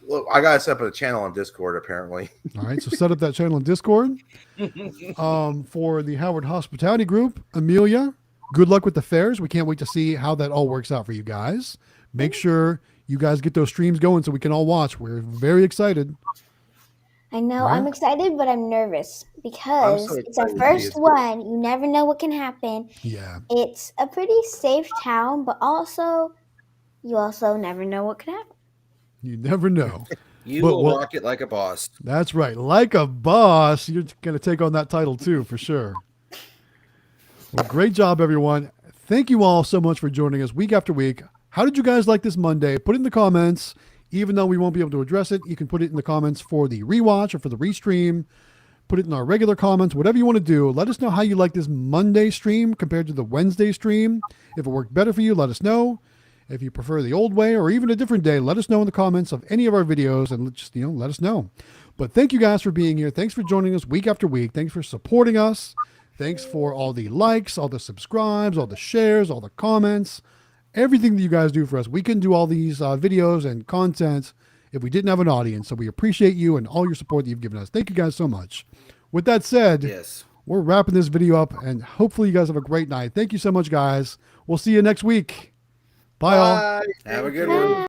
Look, I got to set up a channel on Discord, apparently. All right. So set up that channel in Discord. For the Howard Hospitality Group, Amelia, good luck with the fairs. We can't wait to see how that all works out for you guys. Make sure you guys get those streams going so we can all watch. We're very excited. I know. Right? I'm excited, but I'm nervous because so it's our excited to see first it. one. You never know what can happen. Yeah. It's a pretty safe town, but also, you also never know what could happen. You never know. You But will we'll- rock it like a boss. That's right. Like a boss, you're going to take on that title too, for sure. Well, great job, everyone. Thank you all so much for joining us week after week. How did you guys like this Monday? Put it in the comments. Even though we won't be able to address it, you can put it in the comments for the rewatch or for the restream. Put it in our regular comments, whatever you want to do. Let us know how you like this Monday stream compared to the Wednesday stream. If it worked better for you, let us know. If you prefer the old way or even a different day, let us know in the comments of any of our videos and just, let us know. But thank you guys for being here. Thanks for joining us week after week. Thanks for supporting us. Thanks for all the likes, all the subscribes, all the shares, all the comments, everything that you guys do for us. We couldn't do all these videos and content if we didn't have an audience. So we appreciate you and all your support that you've given us. Thank you guys so much. With that said, Yes. we're wrapping this video up, and hopefully you guys have a great night. Thank you so much, guys. We'll see you next week. Bye all. Have a good one.